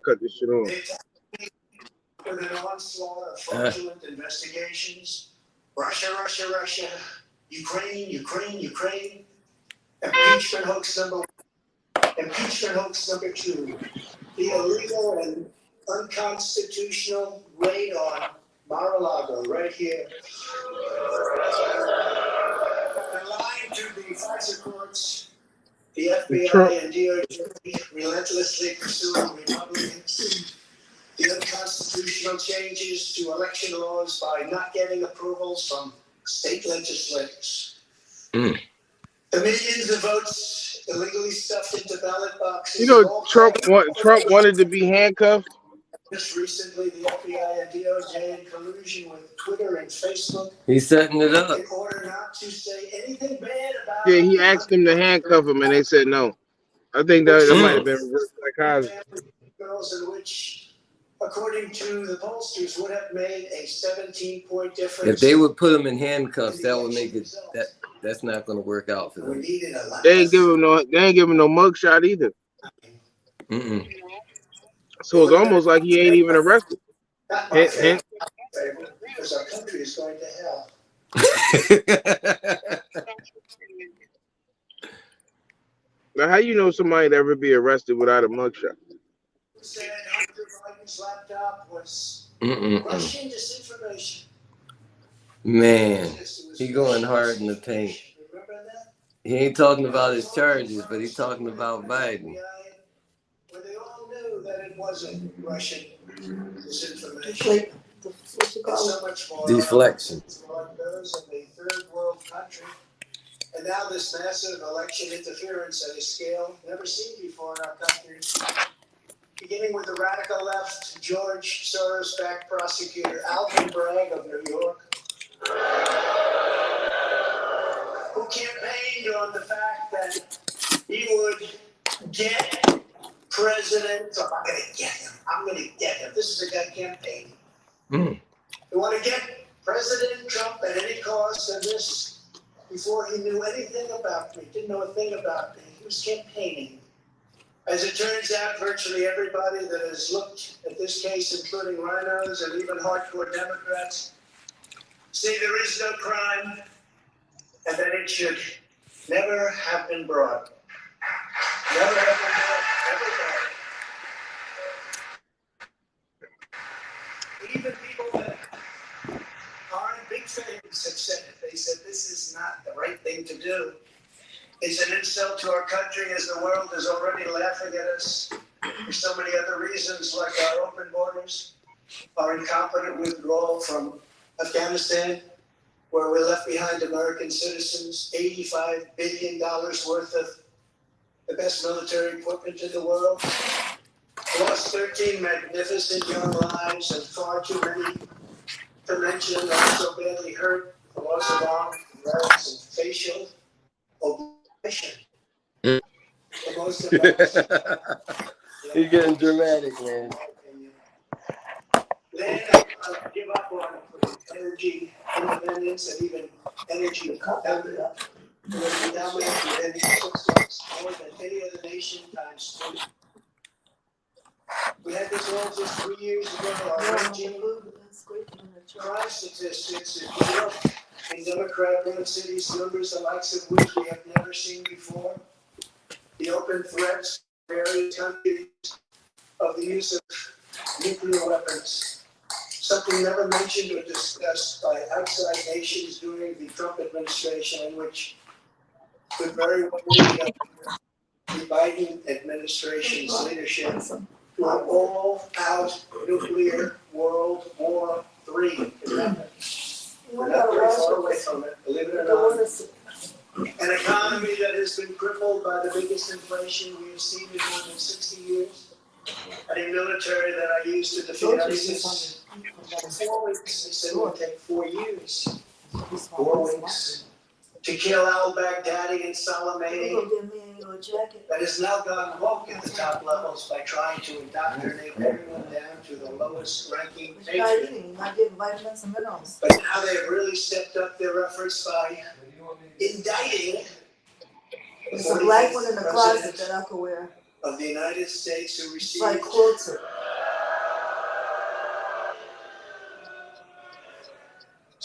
cut this shit on. With an onslaught of fraudulent investigations, Russia, Ukraine. Impeachment hoax number 2, the illegal and unconstitutional raid on Mar-a-Lago, right here. The line to the FISA courts, the FBI and DOJ relentlessly pursuing Republicans. The unconstitutional changes to election laws by not getting approvals from state legislators. The millions of votes illegally stuffed into ballot boxes. You know, Trump wanted to be handcuffed. Just recently, the FBI and DOJ in collusion with Twitter and Facebook. He's setting it up. In order not to say anything bad about. Yeah, he asked them to handcuff him, and they said no. I think that might have been reverse psychology. Girls in which, according to the pollsters, would have made a 17-point difference. If they would put him in handcuffs, that would make it that's not going to work out for them. They ain't give him no mugshot either. So it's almost like he ain't even arrested. Because our country is going to hell. Now, how you know somebody that ever be arrested without a mugshot? Said Hunter Biden's laptop was Russian disinformation. Man, he going hard in the paint. He ain't talking about his charges, but he's talking about Biden. Where they all knew that it wasn't Russian disinformation. So much more Deflection. those in a third world country. And now this massive election interference at a scale never seen before in our country. Beginning with the radical left, George Soros-backed prosecutor Alvin Bragg of New York, who campaigned on the fact that he would get President Trump. I'm going to get him. This is a guy campaigning. They want to get President Trump at any cost, and this before he knew anything about me, didn't know a thing about me. He was campaigning. As it turns out, virtually everybody that has looked at this case, including rhinos and even hardcore Democrats, say there is no crime and that it should never have been brought. Never have been brought, never brought. Even people that aren't big fans have said it. They said this is not the right thing to do. It's an insult to our country, as the world is already laughing at us for so many other reasons, like our open borders, our incompetent withdrawal from Afghanistan, where we left behind American citizens, $85 billion worth of the best military equipment in the world, lost 13 magnificent young lives and far too many to mention that so badly hurt, the loss of arms, legs, and facial obliteration. He's getting dramatic, man. Then give up on energy independence and even energy dominance within 6 months, more than any other nation times 2. We had this all just 3 years ago. Our raging crime statistics, if you look in Democrat-run cities, numbers the likes of which we have never seen before. The open threats in various countries of the use of nuclear weapons, something never mentioned or discussed by outside nations during the Trump administration, in which could very well lead the Biden administration's leadership to an all-out nuclear World War III. We're not very far away from it, believe it or not. An economy that has been crippled by the biggest inflation we have seen in more than 60 years. And a military that I used to defeat ISIS. 4 weeks, they said it would take 4 years. 4 weeks. To kill al-Baghdadi and Soleimani. That has now gone woke at the top levels by trying to indoctrinate everyone down to the lowest ranking patriot. But now they've really stepped up their efforts by indicting There's a black one in the closet that I could wear. Of the United States who received like quilter.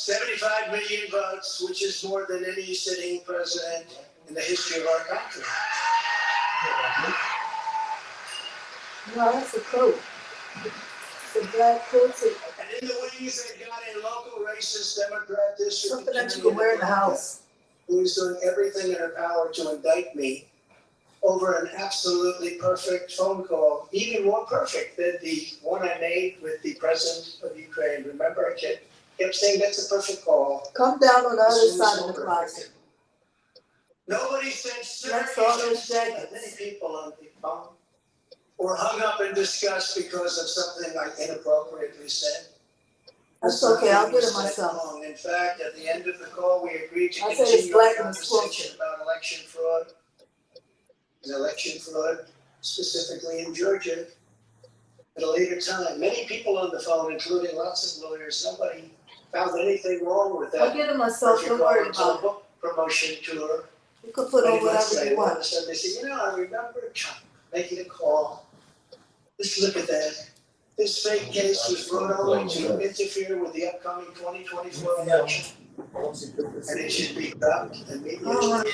75 million votes, which is more than any sitting president in the history of our country. No, that's a coat. It's a black coat. And in the wings, they got a local racist Democrat district Something that you can wear in the house. who is doing everything in her power to indict me over an absolutely perfect phone call, even more perfect than the one I made with the president of Ukraine. Remember, I kept saying that's a perfect call. Come down on the other side of the closet. Nobody said, sir, That's all those jackets. many people on the phone were hung up in disgust because of something I inappropriately said. That's okay, I'll get it myself. In fact, at the end of the call, we agreed to I said it's continue black our and it's conversation about election fraud. Election fraud, specifically in Georgia, at a later time. Many people on the phone, including lots of lawyers, nobody found anything wrong with that. I'll get it myself, don't worry about it. Book promotion tour. You can put on whatever you All of want. a sudden they say, I remember making a call. Just look at that. This fake case was brought over to interfere with the upcoming 2024 election. And it should be dropped immediately.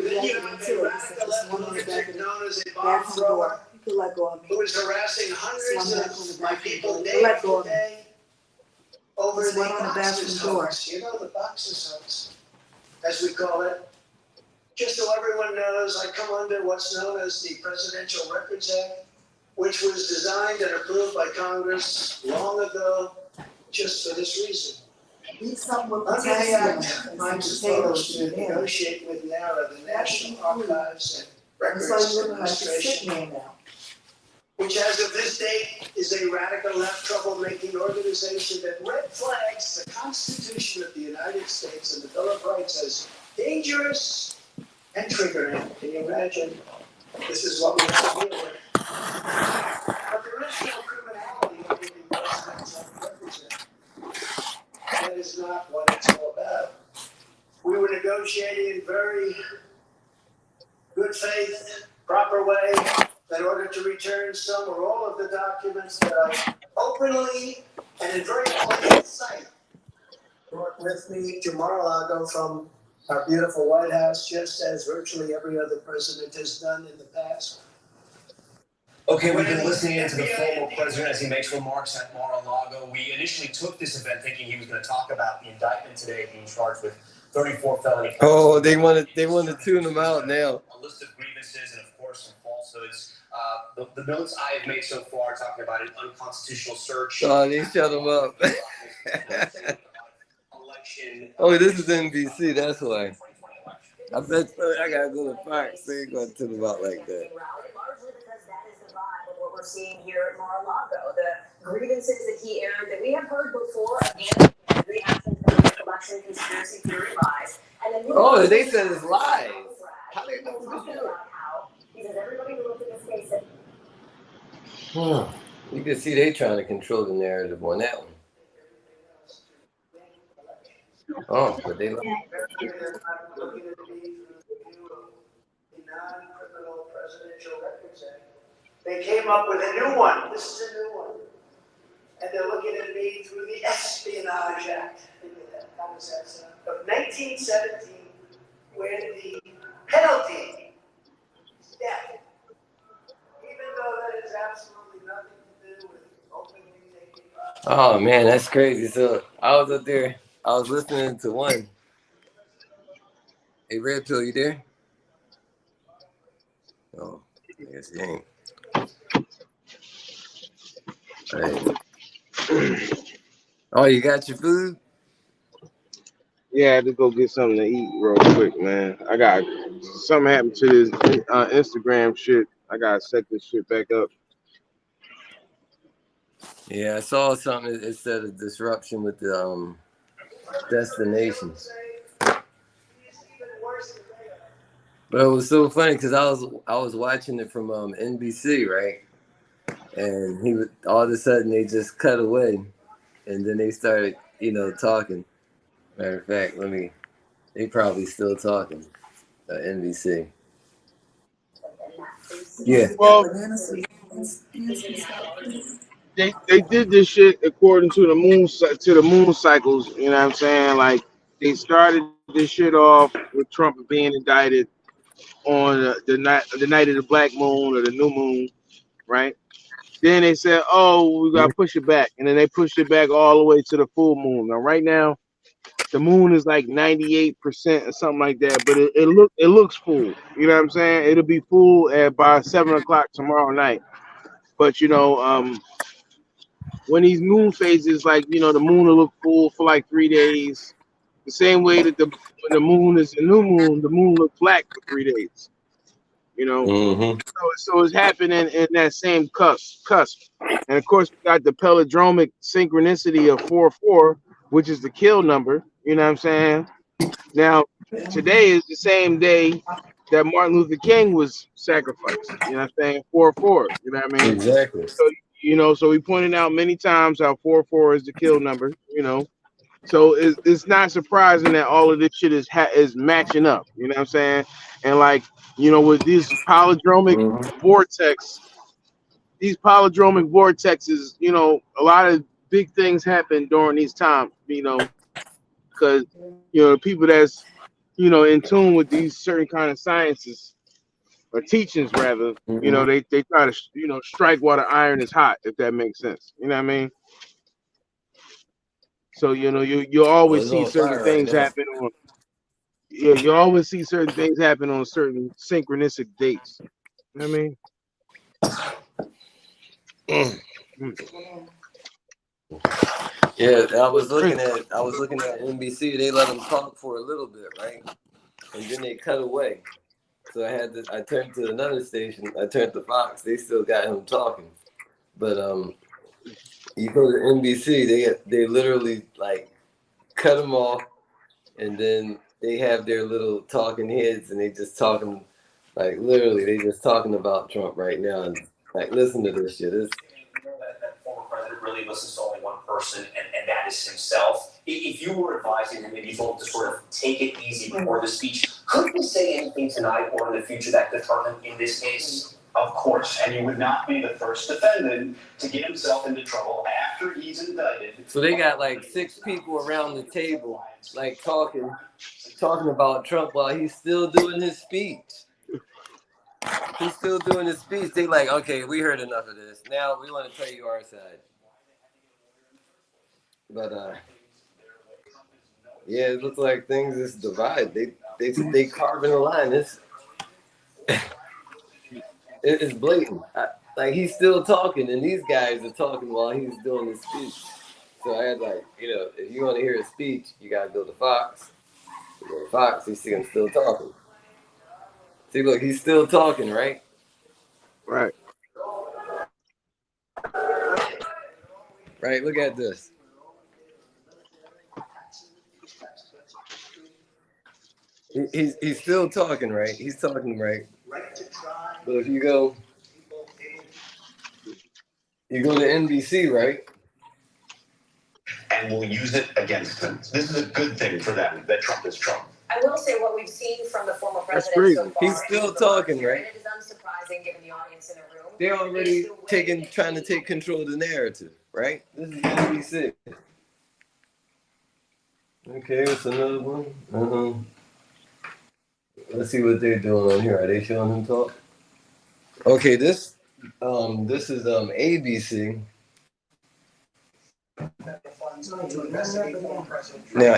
Then you have a radical left lunatic known as a bomb thrower who is harassing hundreds of my people day after day over the boxes hoax. You know the boxes hoax, as we call it. Just so everyone knows, I come under what's known as the Presidential Records Act, which was designed and approved by Congress long ago just for this reason. Under the act, I'm supposed to negotiate with NARA, the National Archives and Records Administration, which as of this date is a radical left troublemaking organization that red flags the Constitution of the United States and the Bill of Rights as dangerous and triggering. Can you imagine? This is what we have to deal with. But there is no criminality under the U.S. Records Act. That is not what it's all about. We were negotiating in very good faith, proper way, in order to return some or all of the documents that I openly and in very plain sight brought with me to Mar-a-Lago from our beautiful White House, just as virtually every other president has done in the past. Okay, we've been listening in to the former president as he makes remarks at Mar-a-Lago. We initially took this event thinking he was going to talk about the indictment today, being charged with 34 felony counts. Oh, they want to tune him out now. A list of grievances and, of course, some falsehoods. The notes I have made so far talking about an unconstitutional search. Oh, they shut him up. Oh, this is NBC, that's why. I bet I gotta go to Fox. They ain't gonna tune him out like that. What we're seeing here at Mar-a-Lago, the grievances that he aired that we have heard before again, reactions to the election conspiracy theory lies. And then Oh, they said it's lies. How they know for sure? Because everybody who looked at this case said, You can see they trying to control the narrative on that one. Oh, but they. Non-criminal Presidential Records Act. They came up with a new one. This is a new one. And they're looking at me through the Espionage Act. Think of that. How does that sound? Of 1917, where the penalty is death. Even though that has absolutely nothing to do with openly taking lives. Oh man, that's crazy. So I was up there. I was listening to one. Hey, Red Pill, you there? Oh, I guess he ain't. Hey. Oh, you got your food? Yeah, I had to go get something to eat real quick, man. I got something happened to this Instagram shit. I gotta set this shit back up. Yeah, I saw something. It said a disruption with the destinations. But it was so funny because I was watching it from NBC, right? And he would all of a sudden they just cut away, and then they started, talking. Matter of fact, they probably still talking. NBC. Yeah. Well, they did this shit according to the moon cycles. You know what I'm saying? Like they started this shit off with Trump being indicted on the night of the black moon or the new moon, right? Then they said, "Oh, we gotta push it back," and then they pushed it back all the way to the full moon. Now, right now, the moon is like 98% or something like that, but it looks full. You know what I'm saying? It'll be full at by 7 o'clock tomorrow night. But when these moon phases, like the moon will look full for like 3 days. The same way that when the moon is the new moon, the moon looks black for 3 days. You know, Mm-hmm. so it's happening in that same cusp. And of course, we got the palindromic synchronicity of 4-4, which is the kill number. You know what I'm saying? Now, today is the same day that Martin Luther King was sacrificed. You know what I'm saying? 4-4. You know what I mean? Exactly. So we pointed out many times how 4-4 is the kill number. So it's not surprising that all of this shit is matching up. You know what I'm saying? And like with these Mm-hmm. vortex, these palindromic vortexes, a lot of big things happen during these times. Because people that's in tune with these certain kind of sciences or teachings rather, Mm-hmm. they try to strike while the iron is hot, if that makes sense. You know what I mean? So you Well, always it's see on certain fire right things now. happen on you always see certain things happen on certain synchronistic dates. You know what I mean? Mm. Mm. Yeah, I was looking at NBC. They let him talk for a little bit, right? And then they cut away. So I turned to another station. I turned to Fox. They still got him talking. But you go to NBC, they literally like cut him off, and then they have their little talking heads, and they just talking like literally they just talking about Trump right now. And like, listen to this shit. That former president really listens to only one person, and that is himself. If you were advising him, maybe you told him to sort of take it easy before the speech, could he say anything tonight or in the future that could hurt him in this case? Of course, and he would not be the first defendant to get himself into trouble after he's indicted. So they got like 6 people around the table, like talking about Trump while he's still doing his speech. He's still doing his speech. They like, okay, we heard enough of this. Now we want to tell you our side. But yeah, it looks like things is divided. They carving a line. It's blatant. Like he's still talking, and these guys are talking while he's doing his speech. So I had like, if you want to hear his speech, you gotta go to Fox. You go to Fox, you see him still talking. See, look, he's still talking, right? Right. Right. Look at this. He's still talking, right? He's talking, right? But if you go to NBC, right? And will use it against him. This is a good thing for them that Trump is Trump. I will say what we've seen from the former That's president so crazy. far. He's still talking, right? It is unsurprising given the audience in the room. They're already trying to take control of the narrative, right? This is NBC. Okay, it's another one. Let's see what they're doing on here. Are they showing him talk? Okay, this is ABC. Now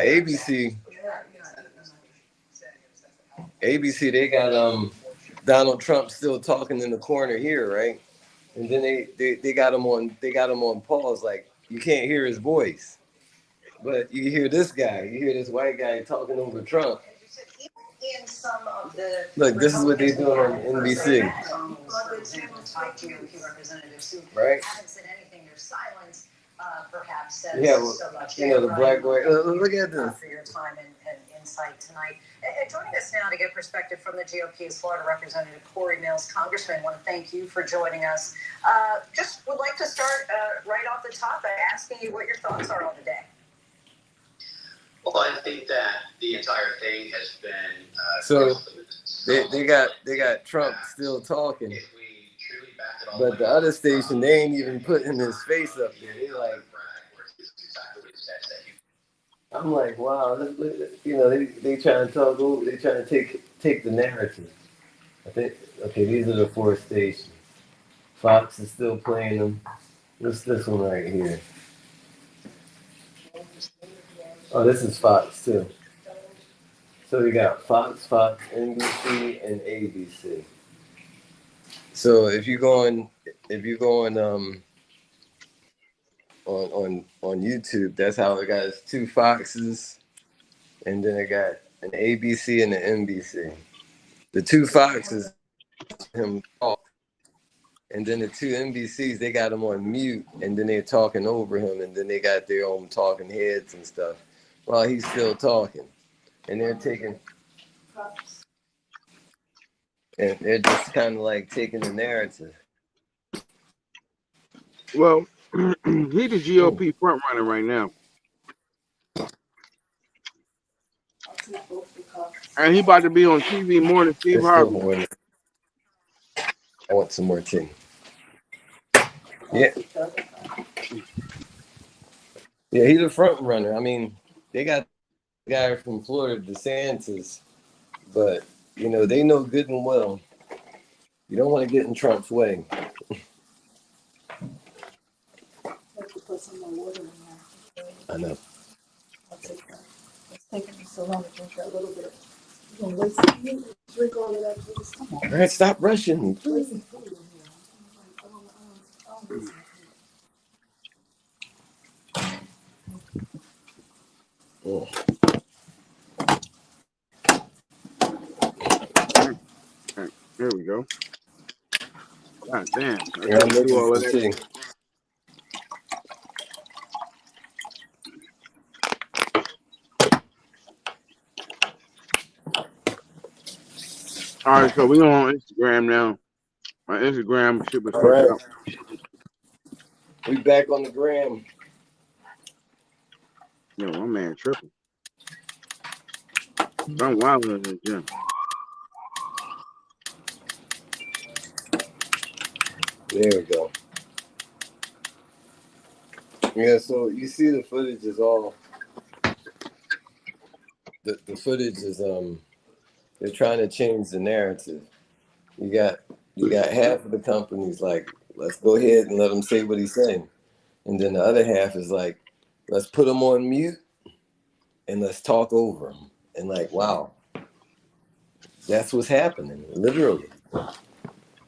ABC, they got Donald Trump still talking in the corner here, right? And then they got him on pause, like you can't hear his voice, but you hear this guy, you hear this white guy talking over Trump. In some of the Look, this is what they do on NBC. Right? Haven't said anything. Their silence perhaps says so much. The black boy. Look at this. For your time and insight tonight. And joining us now to get perspective from the GOP is Florida Representative Corey Mills. Congressman, I want to thank you for joining us. Just would like to start right off the top by asking you what your thoughts are on the day. Well, I think that the entire thing has been So They got Trump still talking, but the other station they ain't even putting his face up there. They like, I'm like, wow, you know, they trying to talk over, they trying to take the narrative. I think, okay, these are the 4 stations. Fox is still playing them. What's this one right here? Oh, this is Fox too. So we got Fox, NBC, and ABC. So if you go on on YouTube, that's how it got 2 Foxes, and then it got an ABC and an NBC. The 2 Foxes, him talk, and then the 2 NBCs, they got him on mute, and then they're talking over him, and then they got their own talking heads and stuff while he's still talking, and they're just kind of like taking the narrative. Well, he the GOP front runner right now, and he about to be on TV more than Steve Harvey. I want some more tea. Yeah. Yeah, he's a front runner. I mean, they got the guy from Florida, DeSantis, but, you know, they know good and well you don't want to get in Trump's way. I know. It's taking me so long to drink that little bit. You're gonna drink all of that, please. Come on. All right, stop rushing. Please. Oh. There we go. God damn. Yeah, I'm looking for tea. All right, so we're on Instagram now. My Instagram shit was fucked up. We back on the gram. Yo, my man tripping. I'm wild in the gym. There we go. Yeah, so you see the footage is all the footage is they're trying to change the narrative. You got half of the companies like, let's go ahead and let him say what he's saying. And then the other half is like, let's put him on mute and let's talk over him. And like, wow, that's what's happening, literally.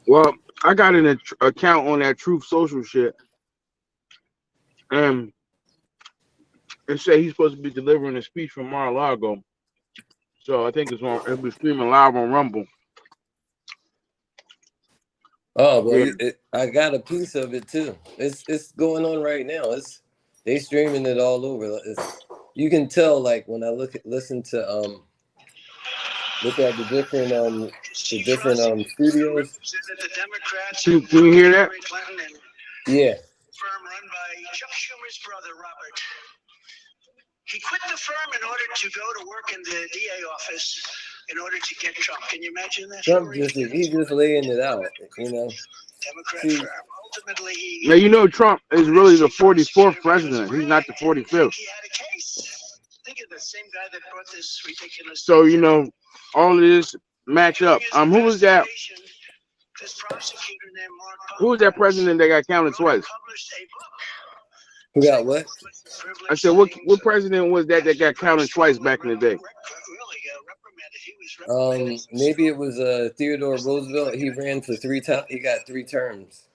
Well, I got an account on that Truth Social shit, and it said he's supposed to be delivering a speech from Mar-a-Lago. So I think it'll be streaming live on Rumble. Oh well, yeah. I got a piece of it too. It's going on right now. They streaming it all over. You can tell like when I listen to look at the different studios. Can you hear that? Yeah. Firm run by Chuck Schumer's brother Robert. He quit the firm in order to go to work in the DA office in order to get Trump. Can you imagine that? Trump just laying it out, you know. Democrat firm. Ultimately, now you know Trump is really the 44th president. He's not the 45th. He had a case. Think of the same guy that brought this ridiculous. So you know all of this match up. Who was that? Who was that president that got counted twice? Who got what? I said, what president was that got counted twice back in the day? Maybe it was Theodore Roosevelt. He ran for 3 times. He got 3 terms.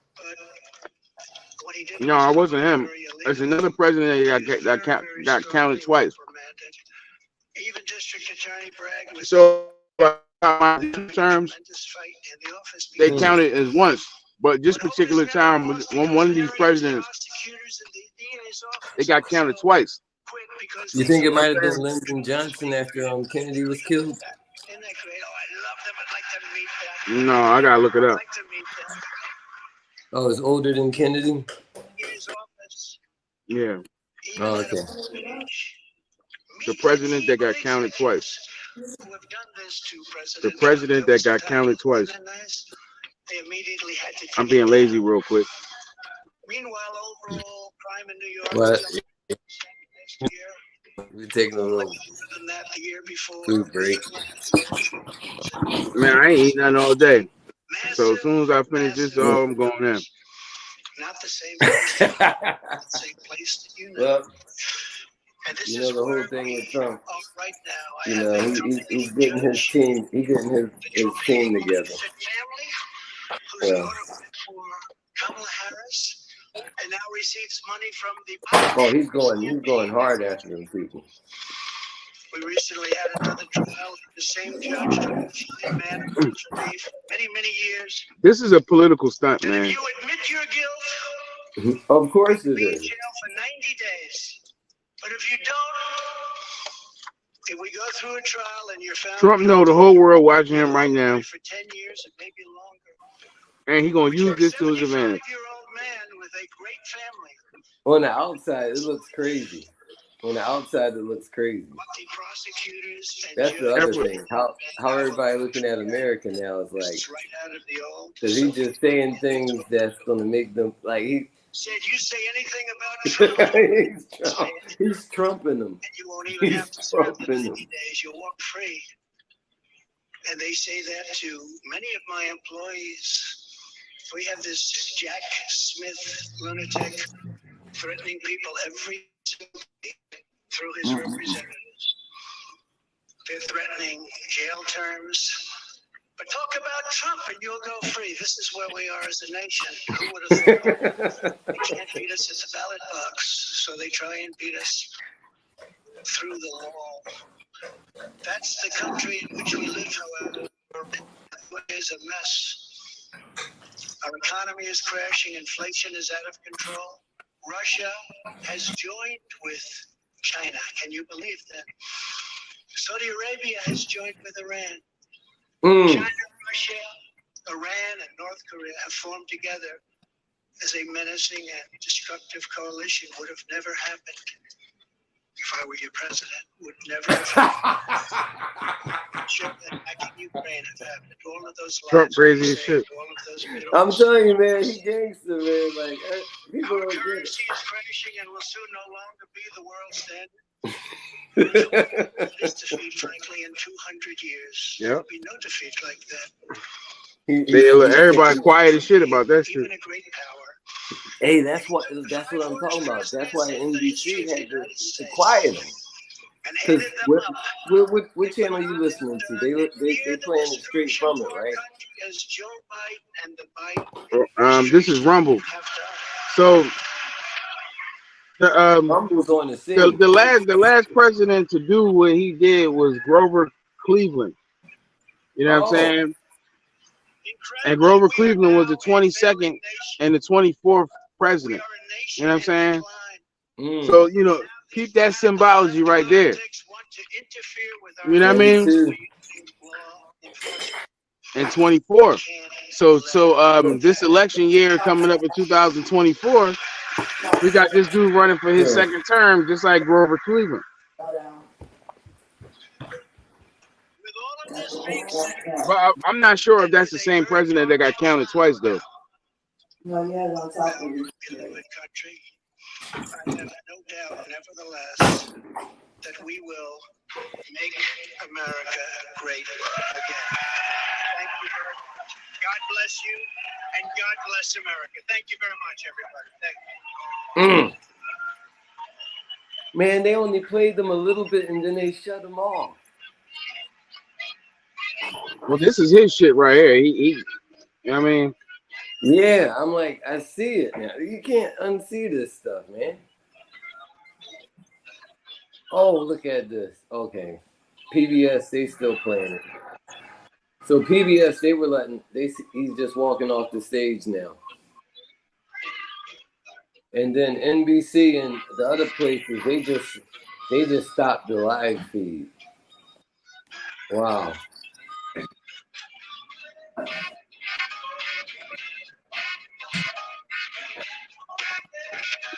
No, it wasn't him. It's another president that got counted twice. Even District Attorney Bragg. So terms, they counted as once. But this particular time, when one of these presidents, they got counted twice. You think it might have been Lyndon Johnson after Kennedy was killed? No, I gotta look it up. Oh, it's older than Kennedy? Yeah. Oh, okay. The president that got counted twice. have done this to The President president that got counted twice. They immediately had to I'm being lazy real quick. Meanwhile, overall crime in New York What? jumped next year. We're taking a little Than that the year before. food break. Man, I ain't eating nothing all day. So as soon as I finish this, I'm going in. Not the same place, the same place that you know. Well, And this you is know the whole where thing we with Trump. are right now. You know, he's getting his team. He's getting his team together. Family, who's Yeah. voted for Kamala Harris, and now receives money from the. Oh, he's going hard after them people. We recently had another trial. The same judge took a fine man for many, many years. This is a political stunt, And man. if you admit your guilt, Of course it you'll be in is. jail for 90 days. But if you don't, if we go through a trial and you're found Trump know the whole world watching him right now, for 10 years and maybe longer. and he gonna use this to his advantage. 75-year-old man with a great family. On the outside, it looks crazy. On the outside, it looks crazy. But the prosecutors and That's the other judges thing. How everybody looking at America now is like, right out of the old. because he's just saying things that's gonna make them like he. Said you say anything about Trump, he's trumping them. and you won't even have to He's serve the trumping 90 them. days. You'll walk free. And they say that to many of my employees. We have this Jack Smith lunatic threatening people every single day through his representatives. They're threatening jail terms. But talk about Trump and you'll go free. This is where we are as a nation. Who would have thought? They can't beat us at the ballot box, so they try and beat us through the wall. That's the country in which we live, however. It is a mess. Our economy is crashing. Inflation is out of control. Russia has joined with China. Can you believe that? Saudi Arabia has joined with Iran. China, Russia, Iran, and North Korea have formed together as a menacing and destructive coalition. Would have never happened if I were your president. Would never have happened. Russia and back in Ukraine have happened. All of those Trump lives crazy as shit. all of those I'm telling you, man, he gangster, man. Like people Our don't get currency is crashing and will soon no longer be the world standard. This defeat, frankly, in 200 years. Yep. There'll be no defeat like that. Everybody quiet as shit about that shit. Even a great power. Hey, that's what I'm talking about. That's why NBC had to quiet him. Because what channel you listening to? They playing it straight from it, right? This is Rumble. So Rumble's on the scene. the last president to do what he did was Grover Cleveland. You know what I'm saying? And Grover Cleveland was the 22nd and the 24th president. You know what I'm saying? So, you know, keep that symbology right there. You know what I mean? And 24. So this election year coming up in 2024, we got this dude running for his second term, just like Grover Cleveland. But I'm not sure if that's the same president that got counted twice, though. No, yeah, on top of it. Country. I have no doubt, nevertheless, that we will make America great again. Thank you very much. God bless you, and God bless America. Thank you very much, everybody. Thank you. Man, they only played them a little bit, and then they shut them off. Well, this is his shit right here. He you know what I mean? Yeah, I'm like, I see it now. You can't unsee this stuff, man. Oh, look at this. Okay. PBS, they still playing it. So PBS, they were letting, he's just walking off the stage now. And then NBC and the other places, they just stopped the live feed. Wow.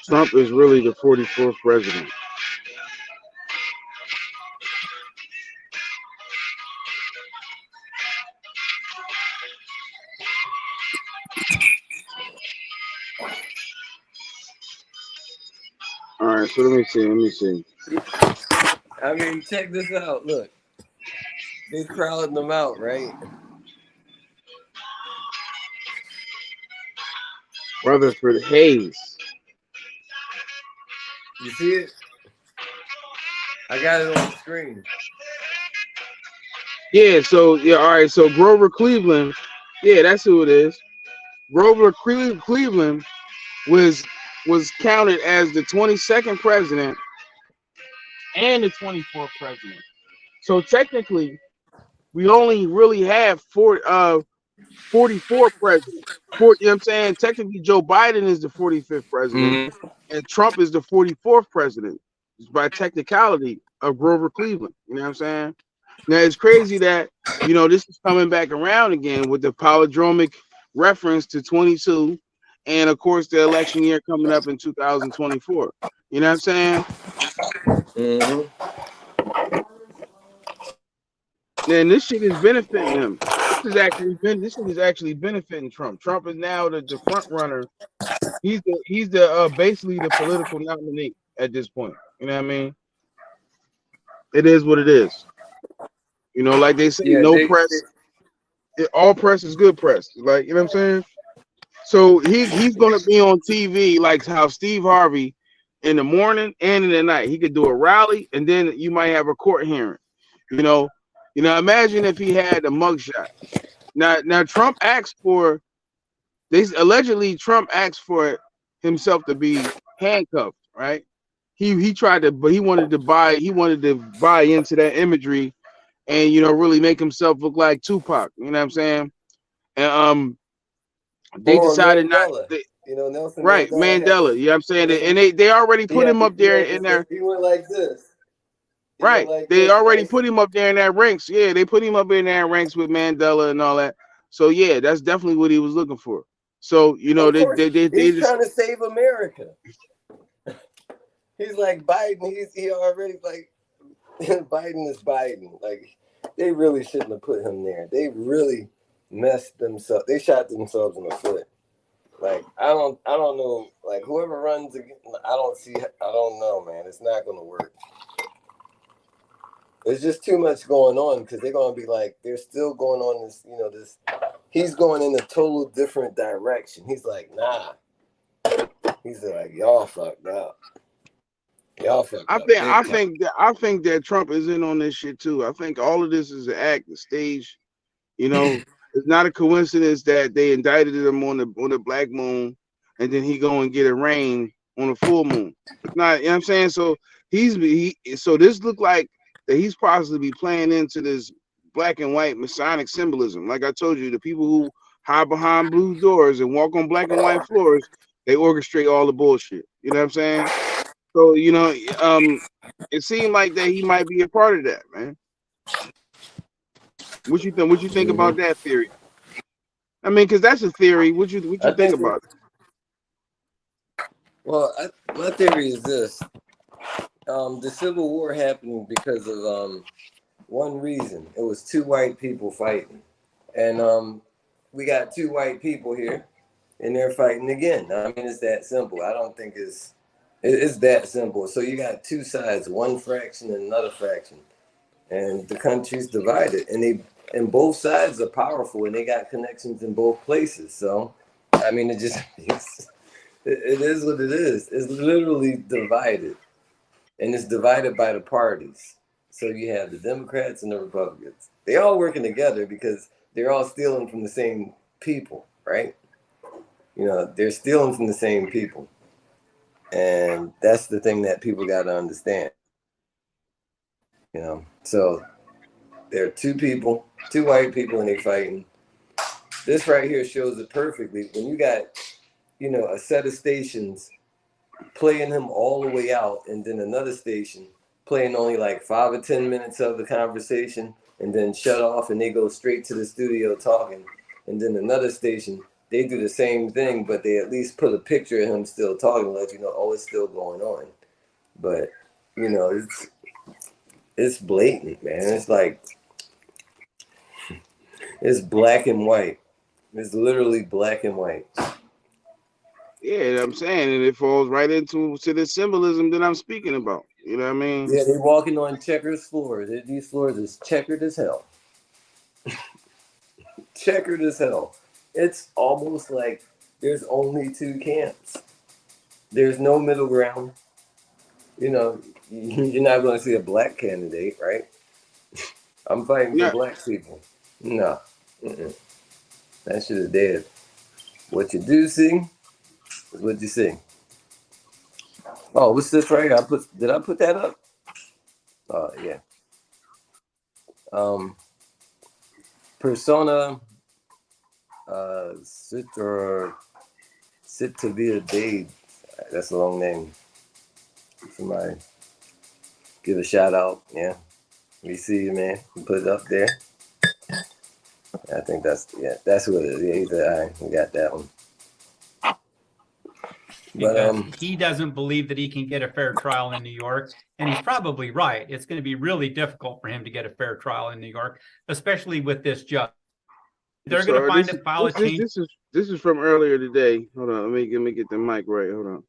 Trump is really the 44th president. so let me see. I mean, check this out. Look, they crowding them out, right? Rutherford Hayes. You see it? I got it on the screen. Yeah, so all right, so Grover Cleveland, yeah, that's who it is. Grover Cleveland was counted as the 22nd president and the 24th president. So technically, we only really have 44 presidents. You know what I'm saying? Technically, Joe Biden is the 45th president, and Trump is the 44th president. It's by technicality of Grover Cleveland. You know what I'm saying? Now it's crazy that this is coming back around again with the palindromic reference to 22, and of course the election year coming up in 2024. You know what I'm saying? And this shit is benefiting him. This shit is actually benefiting Trump. Trump is now the front runner. He's the basically the political nominee at this point. You know what I mean? It is what it is. Like they say, Yeah, no press. All press is good press. Like, you know what I'm saying? So he's gonna be on TV like how Steve Harvey in the morning and in the night. He could do a rally and then you might have a court hearing. Imagine if he had a mugshot. Now Trump asked for Trump asked for himself to be handcuffed, right? He tried to, but he wanted to buy into that imagery and really make himself look like Tupac. You know what I'm saying? And they Or decided not. Mandela. Nelson Right, Mandela had Mandela. You know what I'm saying? And they already put him up there in there. He went like this. Right. They already put him up there in that ranks. Yeah, they put him up in that ranks with Mandela and all that. So yeah, that's definitely what he was looking for. So he's trying to save America. He's like Biden. He already like Biden is Biden. Like they really shouldn't have put him there. They really messed themselves. They shot themselves in the foot. Like I don't know. Like whoever runs again, I don't know, man. It's not gonna work. There's just too much going on because they're gonna be like they're still going on this. This. He's going in a total different direction. He's like, nah. He's like, y'all fucked up. Y'all fucked up. I think that Trump is in on this shit too. I think all of this is an act, a stage. It's not a coincidence that they indicted him on the black moon, and then he go and get a rain on the full moon. It's not, you know what I'm saying? So so this look like that he's possibly playing into this black and white Masonic symbolism. Like I told you, the people who hide behind blue doors and walk on black and white floors, they orchestrate all the bullshit. You know what I'm saying? So it seemed like that he might be a part of that, man. What you think? What you think about that theory? I mean, because that's a theory. What you think about it? Well, my theory is this: the Civil War happened because of one reason. It was two white people fighting, and we got two white people here, and they're fighting again. I mean, it's that simple. I don't think it's that simple. So you got two sides, one faction and another faction, and the country's divided, and both sides are powerful, and they got connections in both places. So, I mean, it is what it is. It's literally divided, and it's divided by the parties. So you have the Democrats and the Republicans. They all working together because they're all stealing from the same people, right? They're stealing from the same people. And that's the thing that people got to understand. So there are two white people, and they fighting. This right here shows it perfectly. When you got, a set of stations playing him all the way out, and then another station playing only like 5 or 10 minutes of the conversation, and then shut off, and they go straight to the studio talking. And then another station, they do the same thing, but they at least put a picture of him still talking, let you know, oh, it's still going on. But it's blatant, man. It's like it's black and white. It's literally black and white. Yeah, I'm saying, and it falls right into the symbolism that I'm speaking about. You know what I mean? Yeah, they walking on checkers floors. These floors is checkered as hell. Checkered as hell. It's almost like there's only two camps. There's no middle ground. You know, you're not going to see a black candidate, right? I'm fighting for Yeah. black people. No. That shit is dead. What you do see is what you see. Oh, what's this right here? Did I put that up? Oh, yeah. Persona Citavia Dade. That's a long name. Somebody give a shout out. Yeah. We see you, man. You put it up there. I think that's what it is. Yeah, he's all right. We got that one. Because he doesn't believe that he can get a fair trial in New York, and he's probably right. It's going to be really difficult for him to get a fair trial in New York, especially with this judge. They're going to find a file of change. This is from earlier today. Hold on, let me get the mic right. Hold on.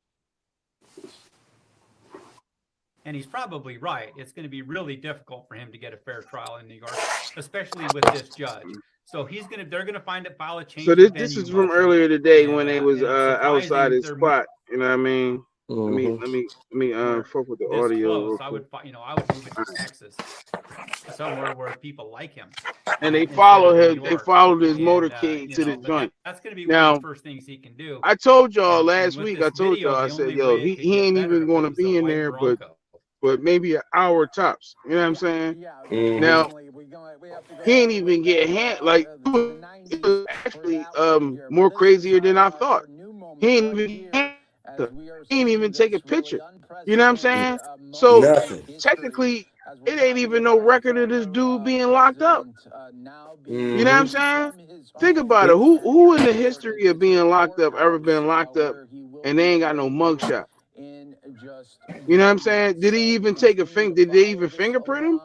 And he's probably right. It's going to be really difficult for him to get a fair trial in New York, especially with this judge. So they're going to find a file of change. So this is from earlier today when they was outside his spot. You know what I mean? Mm-hmm. Let me fuck with the audio. I would move it to Texas, somewhere where people like him. And they follow him. They followed his motorcade to the joint. That's going to be one of the first things he can do. I told y'all last week. I told y'all. I said, yo, he ain't even going to be in there, but maybe an hour tops. You know what I'm saying? Mm-hmm. Now he ain't even get like it was actually more crazier than I thought. He ain't even take a picture. You know what I'm saying? So technically, it ain't even no record of this dude being locked up. You know what I'm saying? Think about it. Who in the history of being locked up ever been locked up and they ain't got no mugshot? You know what I'm saying? Did he even take a Did they even fingerprint him?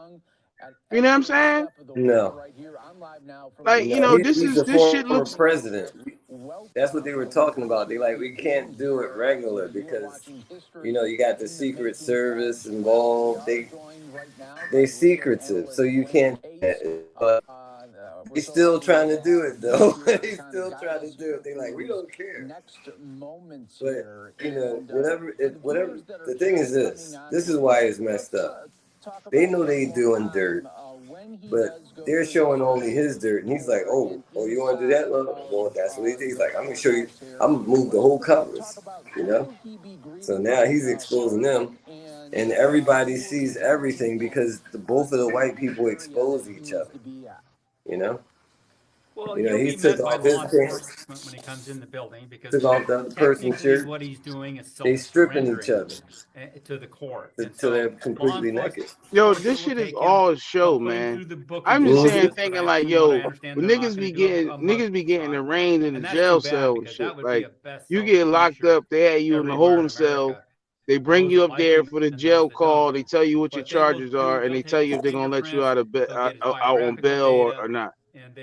You know what I'm saying? No. Like, you know, this shit looks president. That's what they were talking about. They like, we can't do it regular because, you know, you got the Secret Service involved. They secretive, so you can't. But he's still trying to do it though. He's still trying to do it. They like, we don't care. But you know, whatever. The thing is this. This is why it's messed up. They know they doing dirt, but they're showing only his dirt, and he's like, oh, you want to do that? Well, that's what he's like. I'm gonna show you. I'm gonna move the whole covers, you know. So now he's exposing them, and everybody sees everything because both of the white people expose each other, you know. Well, you know, he took off his pants when he comes in the building because took off the person's shirt. What he's doing is they stripping each other to the court until they're completely naked. Yo, this shit is all a show, man. I'm just saying, thinking like, yo, when niggas be getting arraigned in the jail cell and shit. Like, you get locked up, they had you in the holding cell. They bring you up there for the jail call. They tell you what your charges are, and they tell you if they're gonna let you out on bail or not.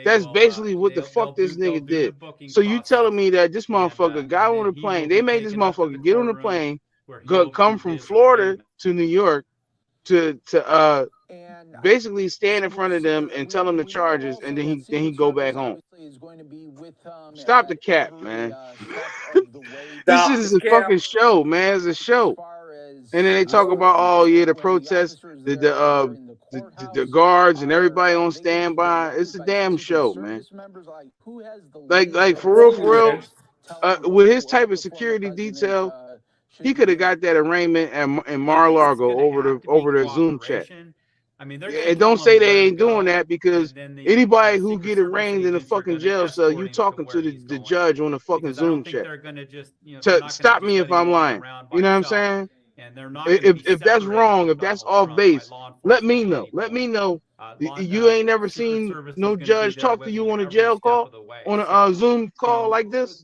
That's basically what the fuck this nigga did. So you telling me that this motherfucker got on the plane? They made this motherfucker get on the plane, come from Florida to New York to basically stand in front of them and tell them the charges, and then he go back home. Stop the cap, man. This is a fucking show, man. It's a show. And then they talk about, oh yeah, the protests, the guards and everybody on standby. It's a damn show, man. Like for real, with his type of security detail, he could have got that arraignment in Mar-a-Lago over the Zoom chat. I mean, and don't say they ain't doing that, because anybody who get arraigned in a fucking jail cell, you talking to the judge on the fucking Zoom chat. Stop me if I'm lying. You know what I'm saying? If that's wrong, if that's off base, let me know. Let me know. You ain't never seen no judge talk to you on a jail call, on a Zoom call like this.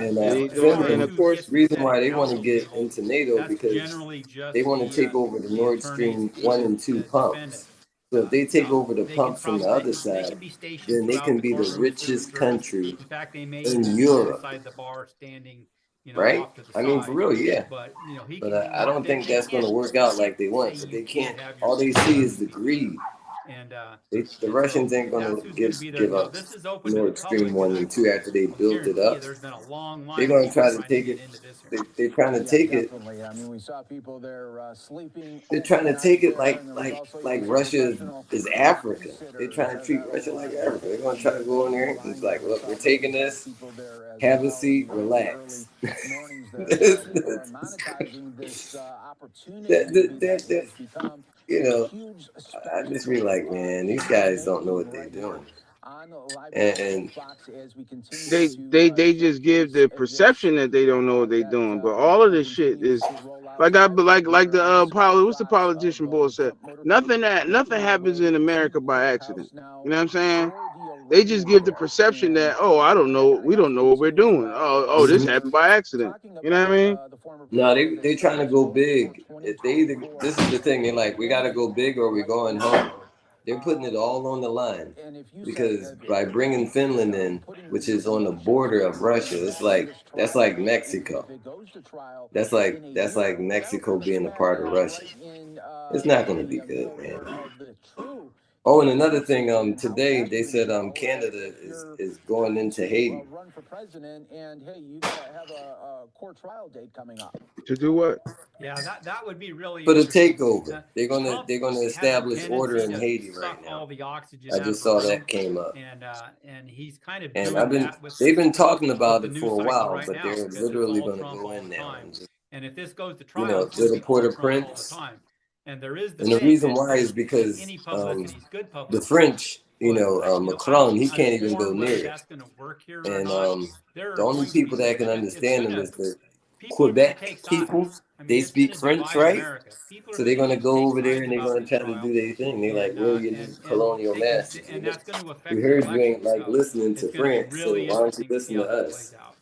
Yeah, And and he don't, and Finland, of course, the reason why they want to get into NATO That's because generally just they want to take over the Nord attorneys Stream for 1 and 2 the defendant. pumps. So if they take over the they could pumps from the probably other they side, could be stationed then they throughout can the be the courtrooms during richest service. country In fact, they may in even be Europe, inside the bar, standing, right? off to the I mean, for side. real, yeah. But he But can. I don't think that's going to work out like they want. Say But you they can't can't. have your All they civil see is the liberties. greed. And The Russians ain't going that's to who's going to be there. give Now, up this is open to the Nord Stream public, 1 and and 2 after they I'll built it guarantee you up. there's been a long line They're of going to people try to trying take get it. into this. They're trying to take it. Definitely. I mean, we saw people there sleeping. They're trying to take it overnight there, and there was like also like even some Russia professional is Africa. They're babysitters trying to treat that'll Russia like help Africa. They're them going to try to go in there and line it's there. like, We look, saw we're plenty taking of this. people there as Have a well seat, in the early relax. mornings there. People are monetizing this opportunity that has become You a know, huge I just be spectacle like, man, these guys don't know what they're right here doing. on the live And Fox as we continue They just give the perception that they don't know what they're doing, but all of this shit is like the what's the politician boy said? Nothing happens in America by accident. You know what I'm saying? They just give the perception that, oh, I don't know, we don't know what we're doing. Oh, this happened by accident. You know what I mean? no, they trying to go big. If they either, this is the thing, they're like, we got to go big or we're going home. They're putting it all on the line because by bringing Finland in, which is on the border of Russia, it's like that's like Mexico. That's like Mexico being a part of Russia. It's not going to be good, man. Oh, and another thing, today they said Canada is going into Haiti. Run for president, and hey, you gotta have a court trial date coming up. To do what? Yeah, that would be really For the interesting. takeover. They're Trump gonna has a establish order tendency in to Haiti suck right now. all the oxygen I out just of a saw room, that came up. and he's kind of And doing that with they've been talking with about the it news for a cycle while, right but now, they're because it's literally all going to Trump go all in the now time. and just, And if this goes to trial, it's going to little be all Trump all the Port-au-Prince. time. And there is the And the thing reason that why is because any publicity is good the publicity. French, But Macron, he I'm can't even go torn whether near it. that's going to work here or And not. There the are only going to be people that can it's understand him gonna is the people are going to take Quebec sides. people. I mean, They it's going speak to French, divide right? America. People are So going they're to going to go take over there sides and they're about going to this try to trial, do their thing. They're like, and well, you little they can, masters. and that's going to affect We the heard you election. ain't like So listening it's to going to be France, so really why don't you interesting to see listen how to that us? plays out.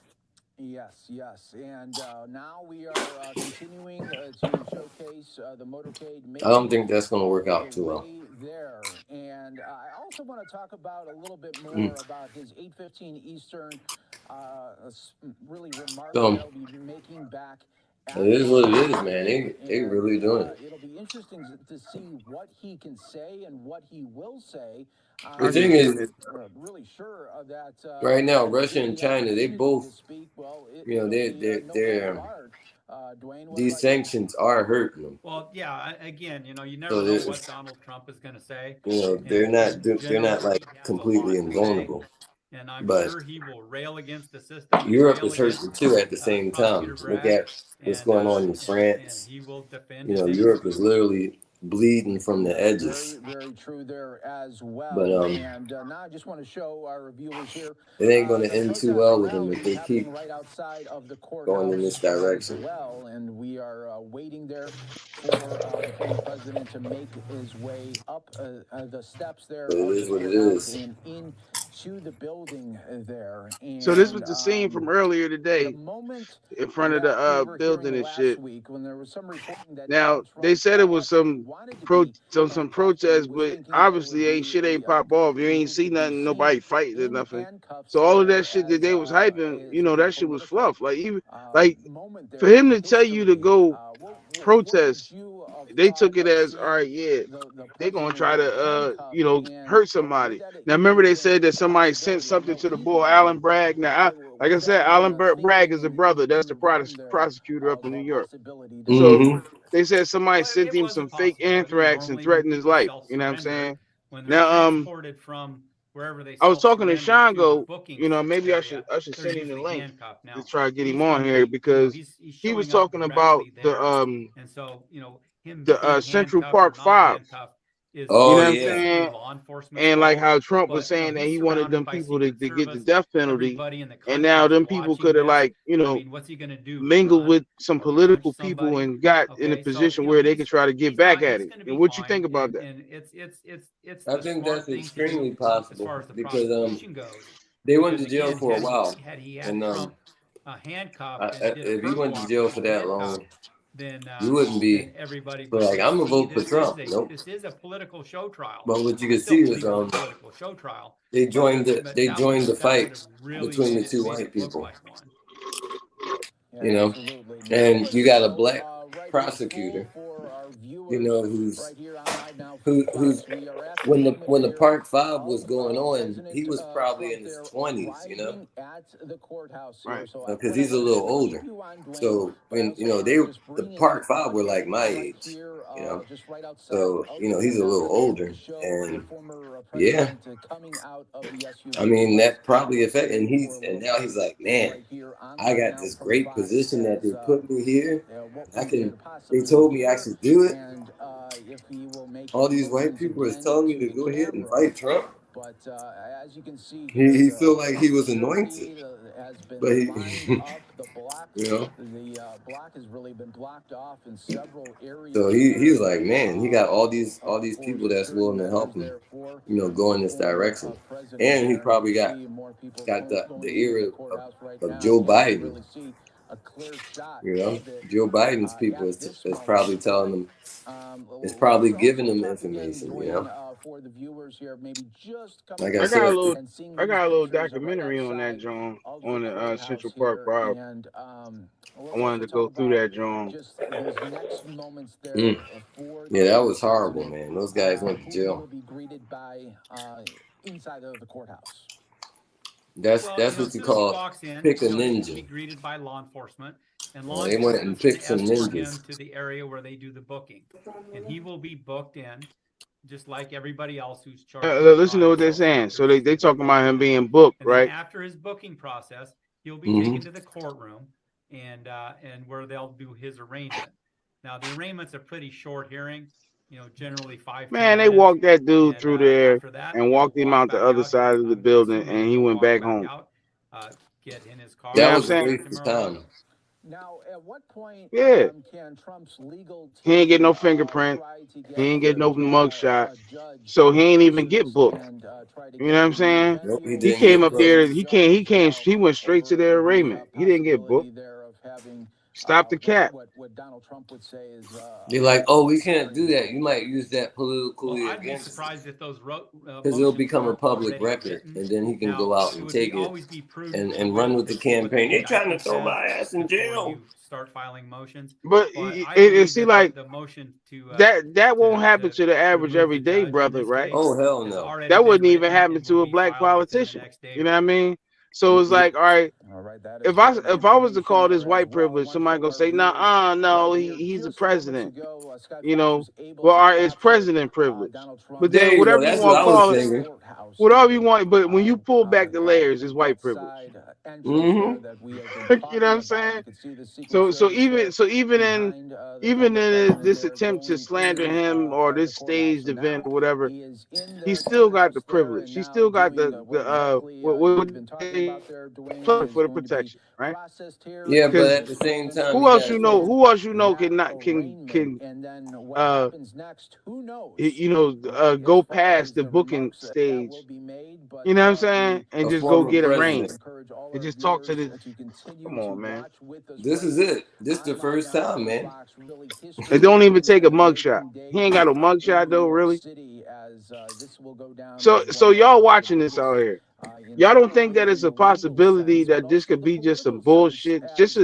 Yes, and now we are continuing to showcase the motorcade. I don't think that's going to work out too well. There, and I also want to talk about a little bit more about his 8:15 Eastern, really remarks So that he'll be making back. it is what it is, man. They really doing it. It'll be interesting to see what he can say and what he will say. The thing is, really sure that right now, Russia and China, they both, these sanctions are hurting them. Well, yeah, again, you never So know what Donald Trump is going to say. they're not like He has completely a lot to say, invulnerable. and I'm But sure he will rail against the system. Europe is hurting too at the same time. Prosecutor Look Bragg, at what's going on in France. and he will defend his Europe is literally bleeding from the edges. Very true there as well. But and now I just want to show our viewers here. It ain't going to end too well with them if they keep right outside of the going in this direction. Well, and we are waiting there for the former president to make his way up the steps there. But it is what it is. And into the building there. And, So this was the scene from earlier today in front of the building and shit. When there was some reporting that now they said it was some protest, but obviously ain't pop off. You ain't see nothing, nobody fighting or nothing. So all of that shit that they was hyping, that shit was fluff. Like even for him to tell you to go protest, they took it as, all right, yeah, they're gonna try to hurt somebody. Now remember they said that somebody sent something to the boy Alan Bragg. Now like I said, Alan Bragg is a brother. That's the prosecutor up in New York. So they said somebody sent him some fake anthrax and threatened his life. You know what I'm saying? Now from wherever they I was talking to Shango, booking maybe I should send him the link to try to get him on here because he was talking about the and so him Central Park 5. Is, oh, what I'm yeah. saying? And like how Trump was saying that he wanted them people to get the death penalty, and now them people could have what's he gonna do? mingled with some political people and got in a position where they can try to get back at it. And what you think about that? And it's I think that's extremely possible as far as the because prosecution goes. they went to jail for a while, Had and Trump handcuffed, if he went to jail for that long, then You wouldn't be. then everybody But like, I'm gonna vote for Trump. Nope. This is a political show trial. But what you can It's still see is legally a political show trial. they joined the But they that joined the that would fight have really between the made two it white look people. like one. You know, and you got a black prosecutor, you know, who's when the Part 5 was going on, he was probably in his 20s, you know, Right. because he's a little older. So when you know the Part 5 were like my age, you know, so you know he's a little older, and yeah, I mean that probably affected. And now he's like, man, I got this great position that they put me here. I can. They told me I should do it. All these white people is telling me to go ahead and fight Trump. But as you can see, he feel like he was anointed, but he, you know, the block has really been blocked off in several areas. so he's like, man, he got all these people that's willing to help him, you know, go in this direction, and he probably got the ear of Joe Biden. You know, Joe Biden's people is probably telling them, it's probably giving them information. You know, like I said, I got a little documentary on that, John, on the Central Park 5. I wanted to go through that, John. Yeah, that was horrible, man. Those guys went to jail. Inside of the courthouse. That's what you call pick a ninja. Be greeted by law enforcement, and law they went and picked some ninjas him to the area where they do the booking, and he will be booked in, just like everybody else who's charged. Listen to what they're saying. So they talking about him being booked, right? After his booking process, he'll be taken to the courtroom, and where they'll do his arraignment. Now the arraignment's a pretty short hearing. You know, generally 5 minutes. Man, they walked that dude through there and walked him out the other side of the building, and he went back home. Get in his car. That was a waste of time. Now, at what point can Trump's legal he ain't get no fingerprint, he ain't get no mugshot, so he ain't even get booked. You know what I'm saying? Nope, he came up there. He went straight to the arraignment. He didn't get booked. Stop the cap. What Donald Trump would say is they're like, oh, we can't do that. You might use that politically I'd be against surprised if those because it'll become a public record, and then he can go out and take it and run with the campaign. They're trying to throw my ass in jail. Start filing motions, but it see like the motion to that won't happen to the average everyday brother, right? Oh hell no, that wouldn't even happen to a black politician. You know what I mean? So it's like, all right, if I was to call this white privilege, somebody gonna say, nah, no, he's a president. You know, well, it's president privilege. But then whatever you want to call it, whatever you want. But when you pull back the layers, it's white privilege. You know what I'm saying? So even in this attempt to slander him or this staged event or whatever, he still got the privilege. He still got the for the protection, right? Yeah, but at the same time, who else you know can go past the booking stage, you know what I'm saying, and just go get arraigned and just talk to the. Come on, man. This is it. This is the first time, man. They don't even take a mugshot. He ain't got a mugshot though, really. So y'all watching this out here. Y'all don't think that it's a possibility that this could be just some bullshit, just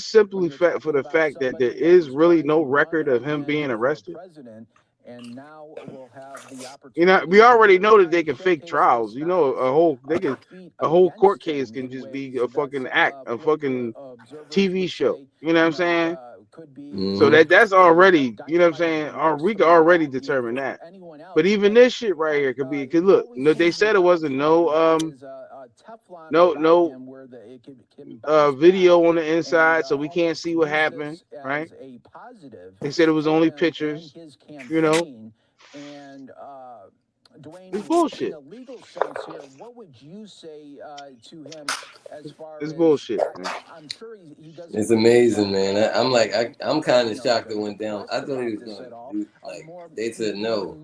simply for the fact that there is really no record of him being arrested? You know, we already know that they can fake trials. You know, a whole court case can just be a fucking act, a fucking TV show. You know what I'm saying? So that's already, you know what I'm saying? We can already determine that. But even this shit right here could be, because look, they said it wasn't no video on the inside, so we can't see what happened, right? They said it was only pictures, you know. Dwayne, it's bullshit. In a legal sense here, what would you say to him as far as bullshit, man. I'm sure he doesn't. It's amazing, man. I'm kind of shocked it went down. I thought he was going to do, like, they said no.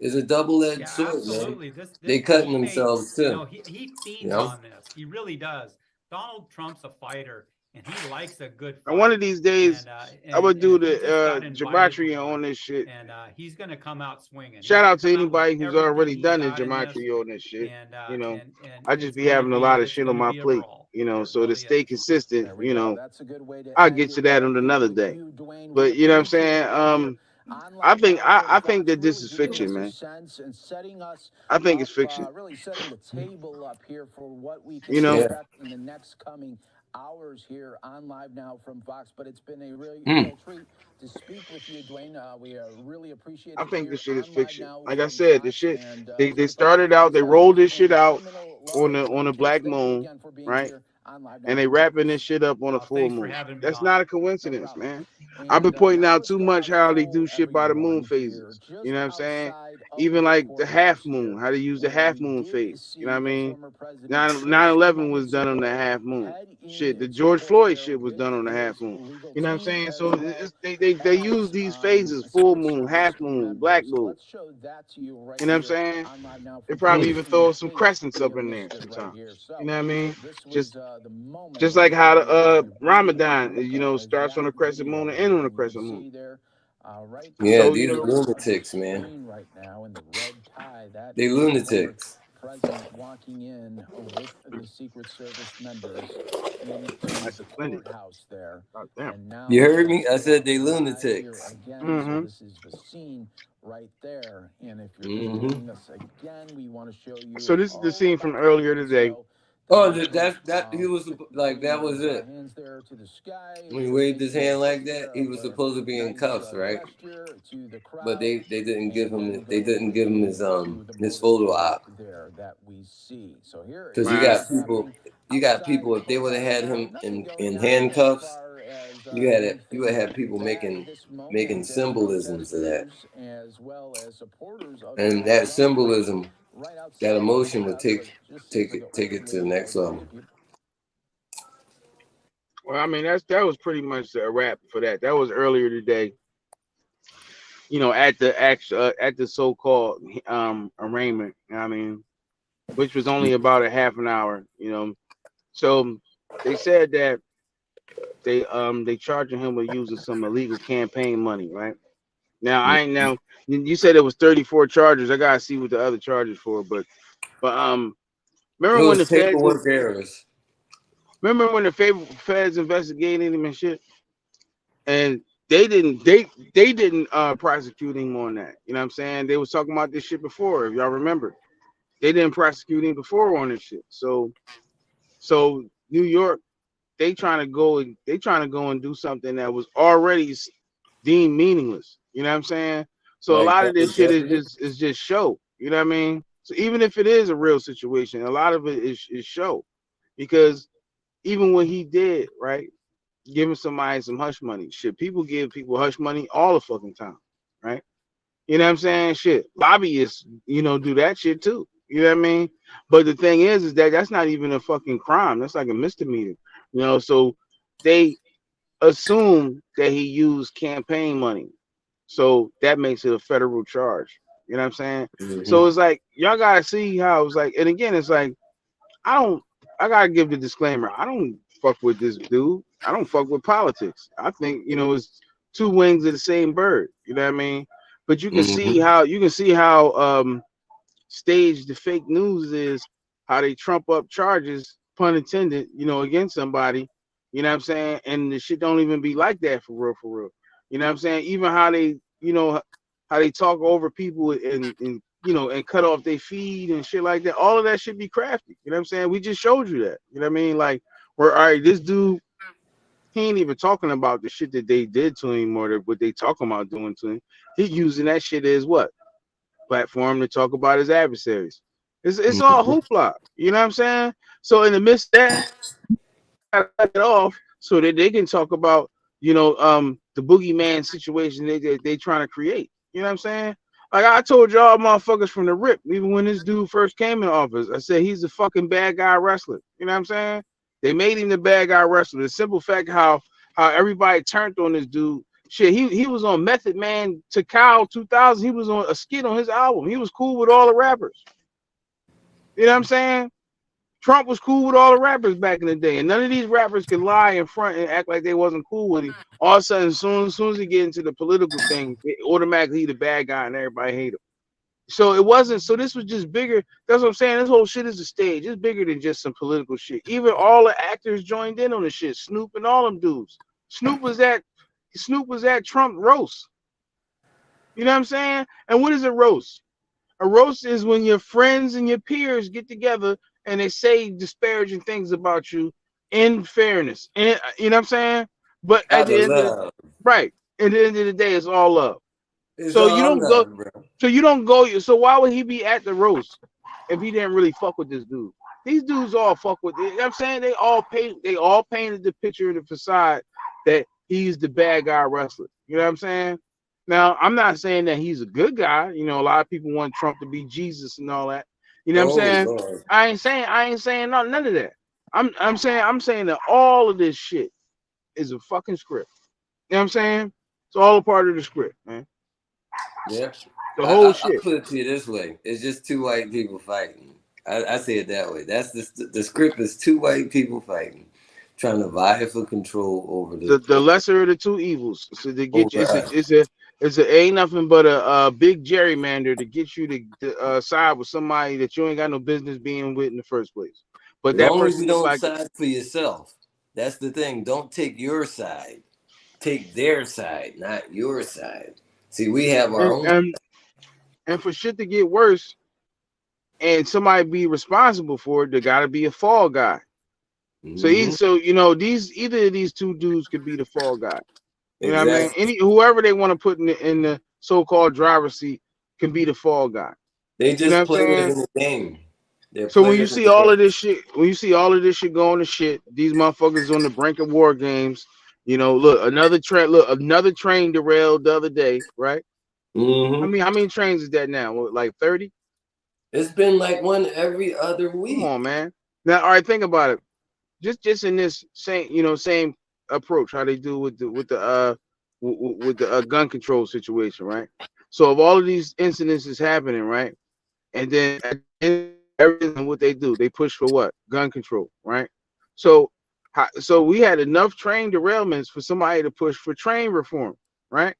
It's a double-edged sword, man. They cutting themselves too. He feeds on this. He really does. Donald Trump's a fighter, and he likes a good fight. And one of these days, I would do he just got the invited gematria to one, on this shit. and he's going to come out swinging. Shout out to He's gonna come out with anybody who's everything already he's done the got in this, gematria on this shit. and You know, and I just it's be gonna having a lot of it's shit on gonna my be a plate. brawl. You know, It so to really stay is. consistent, you know, That's a good way to I'll end get to it that right on here another with day. you, Dwayne. But We you know what I'm appreciate saying? it right here on I Live think Now from I think Fox, that this really is giving fiction, us a man. sense and setting us I think it's up, fiction. really setting the table up here for what we can You know? expect in the next coming hours here on Live Now from Fox. But it's been a real treat to speak with you, Dwayne. We really appreciate I it think here this shit is on Live fiction. Now Like I from said, the Fox. shit And they started out, they rolled this shit out on the black Thank you moon, again for being right? here on Live Now And they from wrapping this Fox. shit up on a full Thanks for moon. having me That's on. not a No coincidence, problem. man. I've been And pointing now out let's too go much how they show do shit by the moon everyone here phases. just You know what I'm saying? outside of Even the like the half courthouse here. moon, how they use the And half we moon did phase. You know what I see mean? former President 9/11 was moments done on the ago half moon. head Shit, the into George court Floyd there shit was with done on the half his moon. legal You know what I'm team saying? as So well they use as these phases: full Secret moon, Service half moon, black members. So moon. let's show that to you right You know what I'm here saying? on Live Now They from probably Fox even in throw some case crescents you up in there missed it right sometimes. here. So You know what I mean? this was Just the moment just here like how right the there. Beautiful Ramadan, you know, replica as starts on that a crescent video moon and here ends on a you can crescent moon. see there right Yeah, So on you these are know, the lunatics, man. screen right now in the red tie. That They is the former lunatics. president walking in with the Secret Service members into that's the a plenty. courthouse there. God damn. And now You heard let's me? I go said they live here lunatics. again. So Mm-hmm. this is the scene right there. And if you're just Mm-hmm. joining us again, we want to show you So this is the all scene about from the earlier great today. show Oh, tonight here. that he was like that Waving was those it. hands there to the sky. When he So waved thank his you hand right like that, there he was for supposed to be in nice cuffs, right? gesture to the But crowd. they didn't give And then him they go didn't give him into the his photo motorcade op there that we see. So here because is you Right. got what's people. happening You got outside people. the If they would have courthouse had now. him Nothing going in on as handcuffs, far as you would anything have people bad making at this making moment as symbolisms of that, protesters as well as supporters of and Donald that Trump are symbolism, right that outside the emotion would courthouse. But just see for the take it to the orderly, next plenty level. of people. Well, I mean that was pretty much a wrap for that. That was earlier today. You know, at the so-called arraignment. I mean, which was only about a half an hour. You know, so they said that they charging him with using some illegal campaign money, right? Now I ain't now you said it was 34 charges. I gotta see what the other charges for, but It remember when was the feds paperwork errors. remember when the feds investigated him and shit, and they didn't prosecute him on that. You know what I'm saying? They was talking about this shit before, if y'all remember. They didn't prosecute him before on this shit. So New York, they trying to go and do something that was already deemed meaningless. You know what I'm saying? So a Like lot of this double shit jeopardy. is just show. You know what I mean? So even if it is a real situation, a lot of it is show. Because even when he did, right, giving somebody some hush money, shit, people give people hush money all the fucking time, right? You know what I'm saying? Shit, lobbyists, do that shit too. You know what I mean? But the thing is that that's not even a fucking crime. That's like a misdemeanor. So they assume that he used campaign money. So that makes it a federal charge. You know what I'm saying? Mm-hmm. So it's like y'all gotta see how it's like, and again, it's like I gotta give the disclaimer. I don't fuck with this dude. I don't fuck with politics. I think, it's two wings of the same bird. You know what I mean? But Mm-hmm. you can see how staged the fake news is, how they trump up charges, pun intended, against somebody. You know what I'm saying? And the shit don't even be like that for real, for real. You know what I'm saying? Even how they talk over people and cut off their feed and shit like that. All of that should be crafty. You know what I'm saying? We just showed you that. You know what I mean? Like, all right, this dude, he ain't even talking about the shit that they did to him or what they talking about doing to him. He using that shit as what? Platform to talk about his adversaries. It's all Mm-hmm. hoopla. You know what I'm saying? So in the midst of that, cut it off so that they can talk about, the boogeyman situation they trying to create. You know what I'm saying? Like I told y'all motherfuckers from the rip, even when this dude first came in office, I said he's a fucking bad guy wrestler. You know what I'm saying? They made him the bad guy wrestler. The simple fact how everybody turned on this dude. Shit, he was on Method Man to Kyle 2000. He was on a skit on his album. He was cool with all the rappers. You know what I'm saying? Trump was cool with all the rappers back in the day, and none of these rappers could lie in front and act like they wasn't cool with him. All of a sudden, as soon as he get into the political thing, automatically he the bad guy and everybody hate him. So it wasn't. So this was just bigger. That's what I'm saying. This whole shit is a stage. It's bigger than just some political shit. Even all the actors joined in on the shit. Snoop and all them dudes. Snoop was at Trump roast. You know what I'm saying? And what is a roast? A roast is when your friends and your peers get together and they say disparaging things about you in fairness. And you know what I'm saying? But at Out the of end of love. right, at the end of the day, it's all love. It's So you all don't go. love, bro. So you don't go. So why would he be at the roast if he didn't really fuck with this dude? These dudes all fuck with. You know what I'm saying? They all painted the picture of the facade that he's the bad guy wrestler. You know what I'm saying? Now I'm not saying that he's a good guy. You know, a lot of people want Trump to be Jesus and all that. You know what I'm Oh saying? Lord. I ain't saying none of that. I'm saying that all of this shit is a fucking script. You know what I'm saying? It's all a part of the script, man. Yeah. The whole I'll shit. put it to you this way: it's just two white people fighting. I say it that way. That's the script is two white people fighting, trying to vie for control over The lesser of the two evils. So they get you. over us. It's a ain't nothing but a big gerrymander to get you to side with somebody that you ain't got no business being with in the first place. But that Long as person you look don't like side for yourself. That's the thing. Don't take your side. Take their side, not your side. See, we have our and own. and and for shit to get worse and somebody be responsible for it, there gotta be a fall guy. Mm-hmm. So you know either of these two dudes could be the fall guy. You know what I mean? Exactly. Whoever they want to put in the so-called driver's seat can be the fall guy. They You know just what I'm players saying? in the game. They're So when you players in see the all of game. this shit, going to shit, these motherfuckers on the brink of war games. You know, look, another train derailed the other day, right? Mm-hmm. How many trains is that now? What, like 30? It's been like one every other Come on, week. man. Now, all right, think about it. Just in this same approach, how they do with the gun control situation, right? So if all of these incidents is happening, right, and then at the end, everything what they do, they push for what? Gun control, right? So so we had enough train derailments for somebody to push for train reform, right?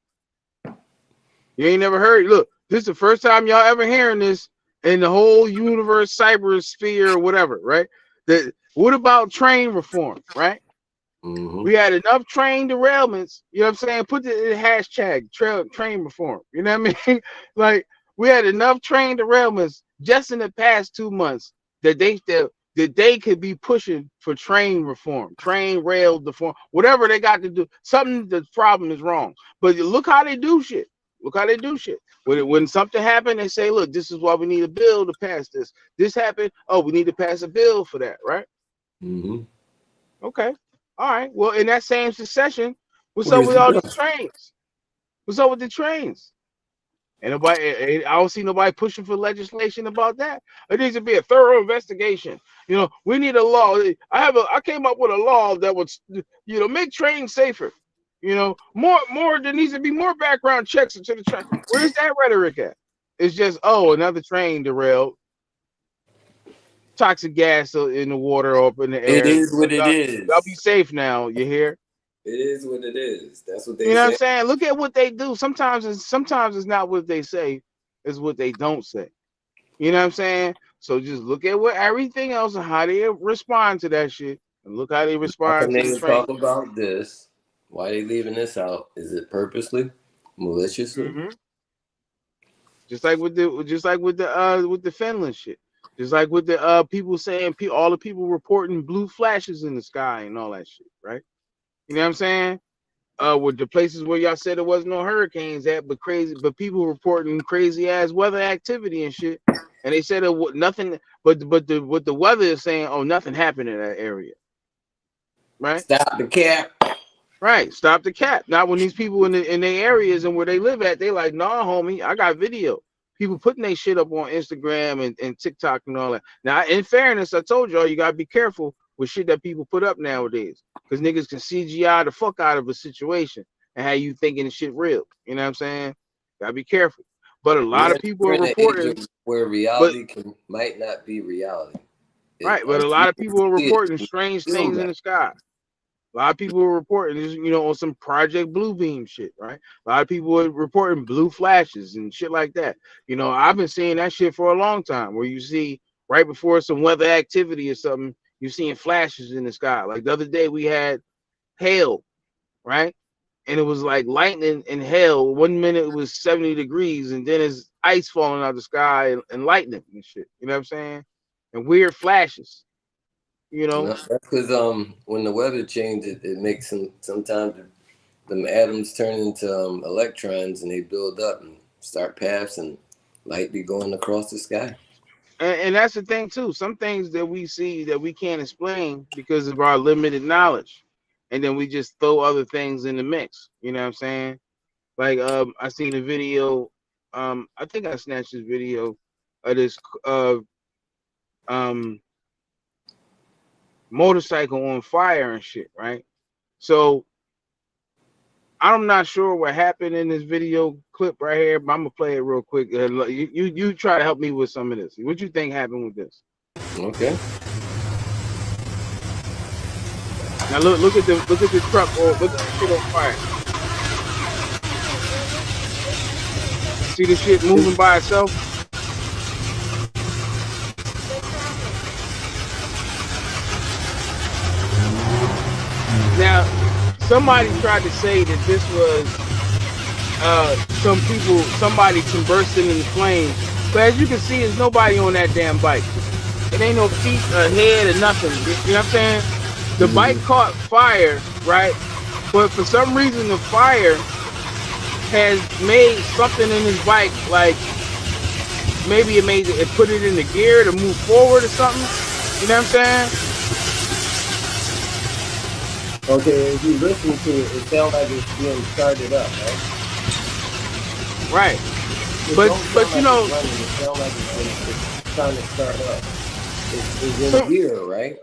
You ain't never heard. Look, this is the first time y'all ever hearing this in the whole universe, cyber sphere, or whatever, right? That what about train reform, right? Mm-hmm. We had enough train derailments. You know what I'm saying? Put the hashtag train reform. You know what I mean? Like we had enough train derailments just in the past 2 months that they could be pushing for train reform, train rail reform, whatever they got to do. Something the problem is wrong. But look how they do shit. Look how they do shit. When something happened, they say, "Look, this is why we need a bill to pass this. This happened. Oh, we need to pass a bill for that, right?" Mm-hmm. Okay. All right. Well, in that same succession, what's up Where's with the all gun? these trains? What's up with the trains? And I don't see nobody pushing for legislation about that. It needs to be a thorough investigation. You know, we need a law. I came up with a law that would, make trains safer. You know, there needs to be more background checks into the train. Where's that rhetoric at? It's just, oh, another train derailed, toxic gas in the water or up in the It air. is what it Y'all be is. safe now. You hear? It is what it is. That's what You they know what I'm say. saying? Look at what they do. Sometimes it's not what they say, it's what they don't say. You know what I'm saying? So just look at what everything else and how they respond to that shit, and look how they How respond come to they the didn't train. talk about this? Why are they leaving this out? Is it purposely? Maliciously? Hmm. With the Finland shit. Just like with the people saying all the people reporting blue flashes in the sky and all that shit, right? You know what I'm saying? With the places where y'all said there was no hurricanes at, but people reporting crazy ass weather activity and shit, and they said nothing, what the weather is saying, oh, nothing happened in that area, right? Stop the cap. Right, stop the cap. Not when these people in their areas and where they live at, they like, nah, homie, I got video. People putting their shit up on Instagram and TikTok and all that. Now, in fairness, I told y'all you gotta be careful with shit that people put up nowadays, because niggas can CGI the fuck out of a situation and have you thinking the shit real. You know what I'm saying? Gotta be careful. But a lot Yeah, of people we're are in an age reporting, where but reality might not be reality. Right, but a lot of people are reporting strange things in the sky. A lot of people are reporting, on some Project Bluebeam shit, right? A lot of people are reporting blue flashes and shit like that. I've been seeing that shit for a long time, where you see right before some weather activity or something, you're seeing flashes in the sky. Like the other day, we had hail, right? And it was like lightning and hail. 1 minute it was 70 degrees, and then it's ice falling out of the sky and lightning and shit. You know what I'm saying? And weird flashes. No, that's because when the weather changes, it makes sometimes them atoms turn into electrons, and they build up and start paths, and light be going across the sky. And that's the thing too. Some things that we see that we can't explain because of our limited knowledge, and then we just throw other things in the mix. You know what I'm saying? Like I seen a video. I think I snatched this video of this motorcycle on fire and shit, right? So I'm not sure what happened in this video clip right here, but I'm gonna play it real quick. You try to help me with some of this. What you think happened with this? Okay. Now look at the truck, or look at the shit on fire. See the shit moving by itself? Now, somebody tried to say that this was somebody combusting in the flames. But as you can see, there's nobody on that damn bike. It ain't no feet, a head, or nothing. You know what I'm saying? The bike caught fire, right? But for some reason, the fire has made something in his bike, like maybe it put it in the gear to move forward or something. You know what I'm saying? Okay, if you listen to it, it sounds like it's being started up, right? Right. It But sound like it sounds like it's trying to start up. It's in gear, right?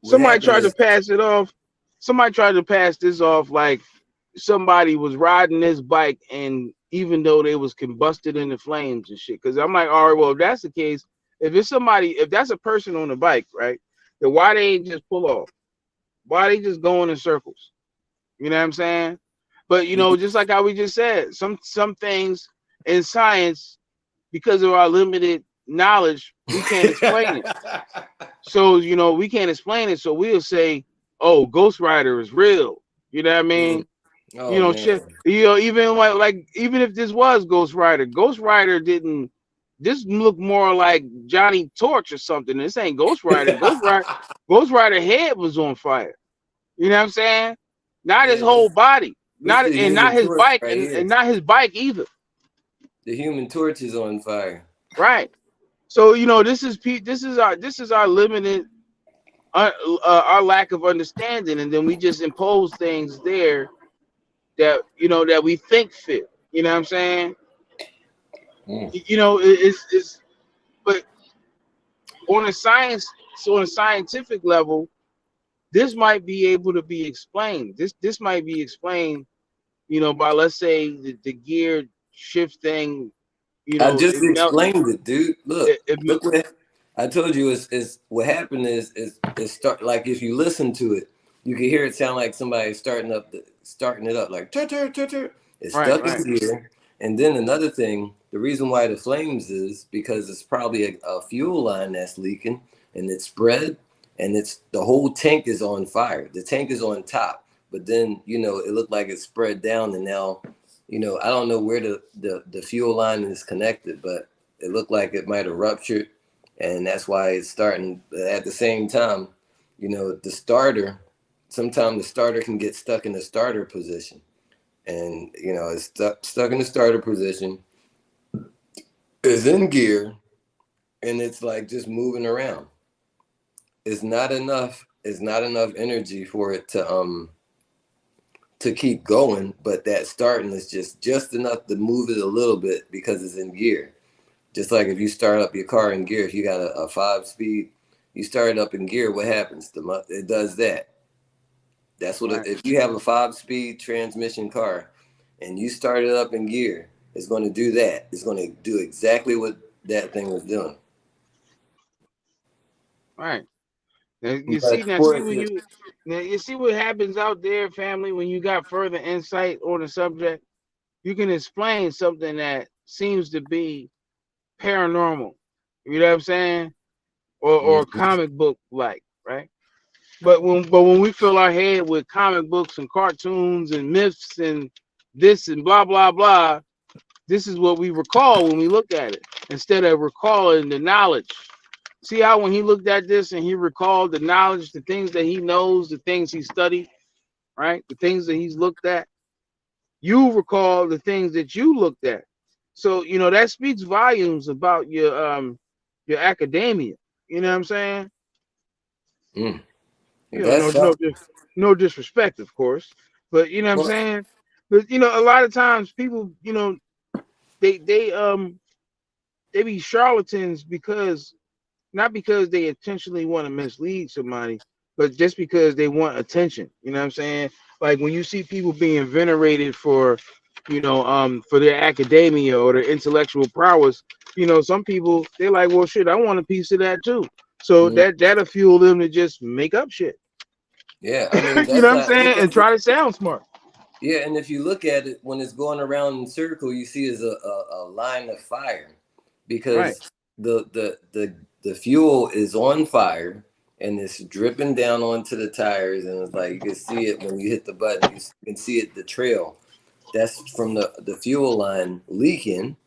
Somebody tried to pass it off. Somebody tried to pass this off like somebody was riding this bike, and even though they was combusted in the flames and shit. Because I'm like, all right, well, if that's the case, if that's a person on the bike, right, then why they ain't just pull off? Why they just going in circles? You know what I'm saying? But just like how we just said, some things in science, because of our limited knowledge, we can't explain it. So we can't explain it. So we'll say, "Oh, Ghost Rider is real." You know what I mean? Oh, Shit. Even even if this was Ghost Rider didn't. This look more like Johnny Torch or something. This ain't Ghost Rider. Ghost Rider head was on fire. You know what I'm saying? Not his whole body. Not his bike, right, and not his bike either. The Human Torch is on fire. Right. So this is our limited our lack of understanding, and then we just impose things there that that we think fit. You know what I'm saying? It's but on a scientific level, this might be able to be explained. This might be explained, by, let's say, the gear shift thing. I just explained it, dude. Look what I told you. Is what happened is start, like, if you listen to it, you can hear it sound like somebody starting it up, like tur. It's stuck in gear. And then another thing, the reason why the flames is because it's probably a fuel line that's leaking, and it's spread, and it's the whole tank is on fire. The tank is on top, but then it looked like it's spread down, and now I don't know where the fuel line is connected, but it looked like it might have ruptured, and that's why it's starting. At the same time, the starter, sometimes the starter can get stuck in the starter position, and it's stuck in the starter position. It's in gear, and it's like just moving around. It's not enough energy for it to keep going, but that starting is just enough to move it a little bit because it's in gear. Just like if you start up your car in gear, if you got a 5-speed, you start it up in gear, what happens? It does that. That's what if you have a 5-speed transmission car and you start it up in gear, it's going to do that. It's going to do exactly what that thing was doing. Right. Now, you But see, of now see course, when you see what happens out there, family. When you got further insight on the subject, you can explain something that seems to be paranormal. You know what I'm saying? Or comic book like, right? But when we fill our head with comic books and cartoons and myths and this and blah blah blah, this is what we recall when we look at it instead of recalling the knowledge. See how when he looked at this and he recalled the knowledge, the things that he knows, the things he studied, right? The things that he's looked at. You recall the things that you looked at. So, that speaks volumes about your academia. You know what I'm saying? mm, No that's no something. no disrespect, of course. But you know what I'm Well, saying? But a lot of times people, they be charlatans because not because they intentionally want to mislead somebody, but just because they want attention. You know what I'm saying? Like when you see people being venerated for their academia or their intellectual prowess, some people they're like, well, shit, I want a piece of that too. So mm, that'll fuel them to just make up shit. yeah, I mean You know that's what I'm how. saying? And try to sound smart. Yeah, and if you look at it, when it's going around in circle, you see is a line of fire, Right. because the fuel is on fire and it's dripping down onto the tires, and it's like you can see it when you hit the button. You can see it, the trail. That's from the fuel line leaking,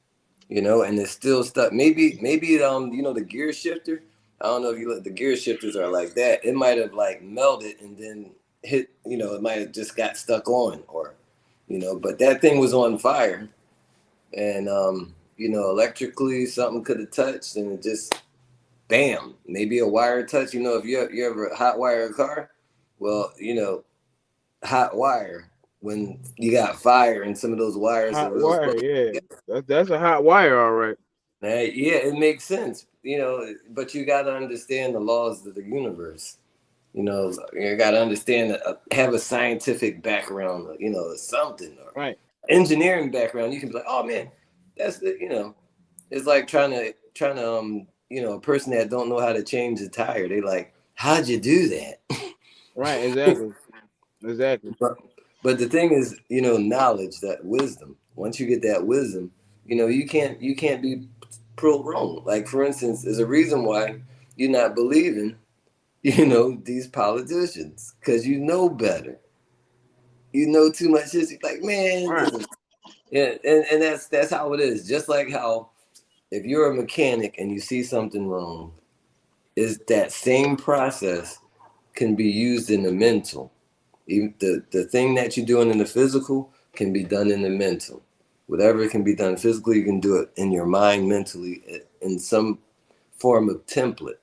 and it's still stuck. Maybe the gear shifter. I don't know if you look. The gear shifters are like that. It might have like melted and then hit. It might have just got stuck on, or But that thing was on fire, and electrically something could have touched, and it just bam. Maybe a wire touch. If you ever hot wire a car, well, hot wire when you got fire and some of those wires are Hot real wire, close. yeah. That's a hot wire, all right. Yeah, it makes sense, but you got to understand the laws of the universe. You got to understand, have a scientific background, something, or Right. engineering background. You can be like, oh man, that's it's like a person that don't know how to change a tire. They like, how'd you do that? Right, exactly. Exactly. But the thing is, knowledge, that wisdom. Once you get that wisdom, you can't be proved wrong. Like for instance, there's a reason why you're not believing, these politicians, because you know better. You know too much history. Like man, Right. listen, yeah, and that's how it is. Just like how if you're a mechanic and you see something wrong, is that same process can be used in the mental. Even the thing that you're doing in the physical can be done in the mental. Whatever can be done physically, you can do it in your mind, mentally, in some form of template,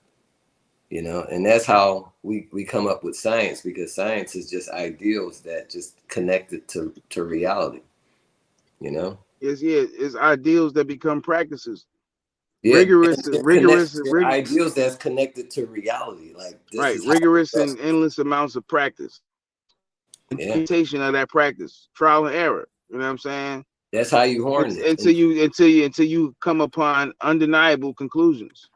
and that's how we come up with science, because science is just ideals that just connect it to reality, you know? It's ideals that become practices. Yeah, Rigorous, and it connects rigorous, to ideals that's connected to reality. Like this right, is how rigorous it goes. and endless amounts of practice. Yeah, Implementation of that practice, trial and error. You know what I'm saying? that's how you horn It's it. until you come upon undeniable conclusions.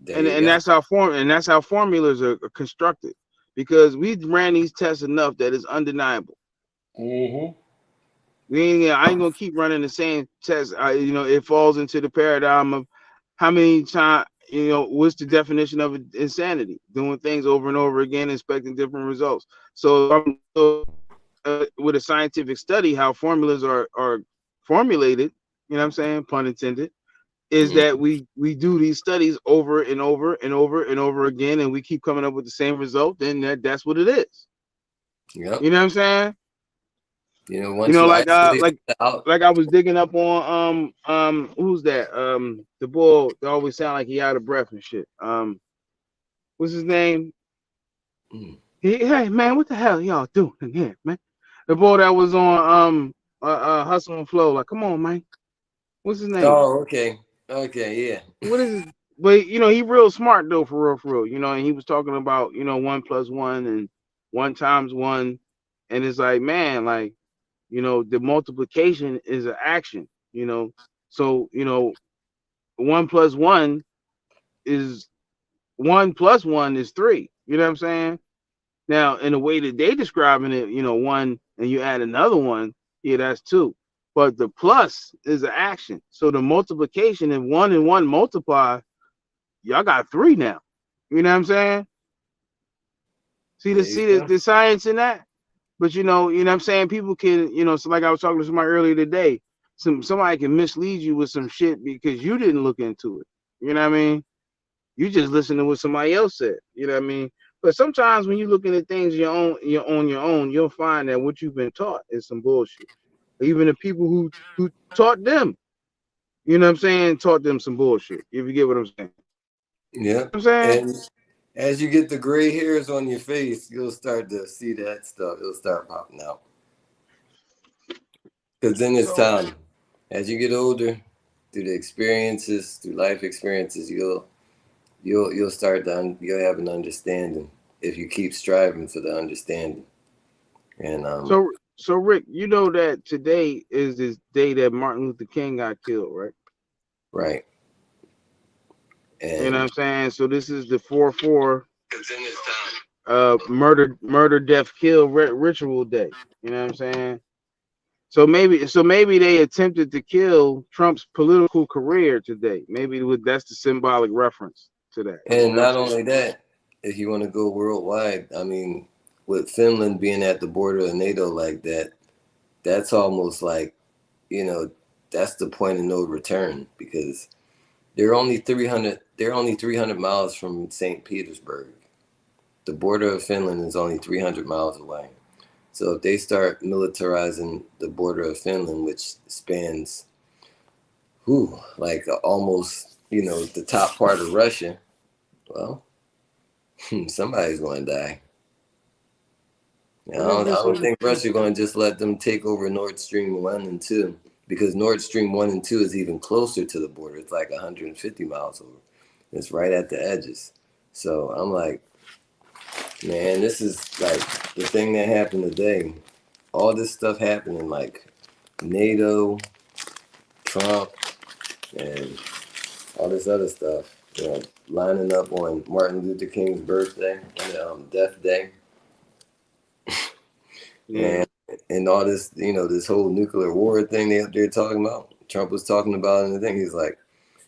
There And you and go. that's how formulas are constructed. Because we ran these tests enough that it's undeniable. Mm-hmm. I ain't gonna keep running the same test. It falls into the paradigm of how many times, what's the definition of insanity? Doing things over and over again, expecting different results. So with a scientific study, how formulas are formulated, you know what I'm saying, pun intended, is Mm-hmm. that we do these studies over and over and over and over again, and we keep coming up with the same result, then that's what it is. Yep. You know what I'm saying? Once you Like isolate it out. I was digging up on who's that? The bull that always sound like he out of breath and shit. What's his name? Mm. Hey man, what the hell y'all doing in here, man? The boy that was on Hustle and Flow. Like, come on, man. What's his name? Oh, okay. Okay, yeah. What is his? But he real smart though, for real, for real. And he was talking about 1+1 and 1 times 1, and it's like, man, like, the multiplication is an action. So 1+1 is 1 plus 1 is 3. You know what I'm saying? Now, in the way that they describing it, 1 and you add another 1, yeah, that's 2. But the plus is an action. So the multiplication, if 1 and 1 multiply, y'all got 3 now. You know what I'm saying? See There the you see the, go. the science in that? But what I'm saying? People can, so like I was talking to somebody earlier today, somebody can mislead you with some shit because you didn't look into it. You know what I mean? You just listen to what somebody else said. You know what I mean? But sometimes when you're looking at things on your own, you'll find that what you've been taught is some bullshit. Even the people who taught them, you know what I'm saying, taught them some bullshit. If you get what I'm saying. Yeah. You know what I'm saying? And as you get the gray hairs on your face, you'll start to see that stuff. It'll start popping out. Because then it's So time. As you get older, through the experiences, through life experiences, you'll start to you'll have an understanding if you keep striving for the understanding. And so Rick, you know that today is this day that Martin Luther King got killed, right? right. You know what And I'm saying? So this is the 4/4 because then it's time. murder death kill ritual day. You know what I'm saying? So maybe they attempted to kill Trump's political career today. Maybe that's the symbolic reference to that. You And know what not I'm saying? only that, if you want to go worldwide, I mean, with Finland being at the border of NATO like that, that's almost like, that's the point of no return because they're only 300 miles from St. Petersburg. The border of Finland is only 300 miles away. So if they start militarizing the border of Finland, which spans, like almost, the top part of Russia, well, somebody's going to die. I What is don't, I this don't on? think Russia going to just let them take over Nord Stream 1 and 2 because Nord Stream 1 and 2 is even closer to the border. It's like 150 miles over. It's right at the edges. So I'm like, man, this is like the thing that happened today. All this stuff happening, like NATO, Trump, and all this other stuff, lining up on Martin Luther King's birthday and death day. Yeah. And all this, this whole nuclear war thing they're talking about. Trump was talking about in the thing. He's like,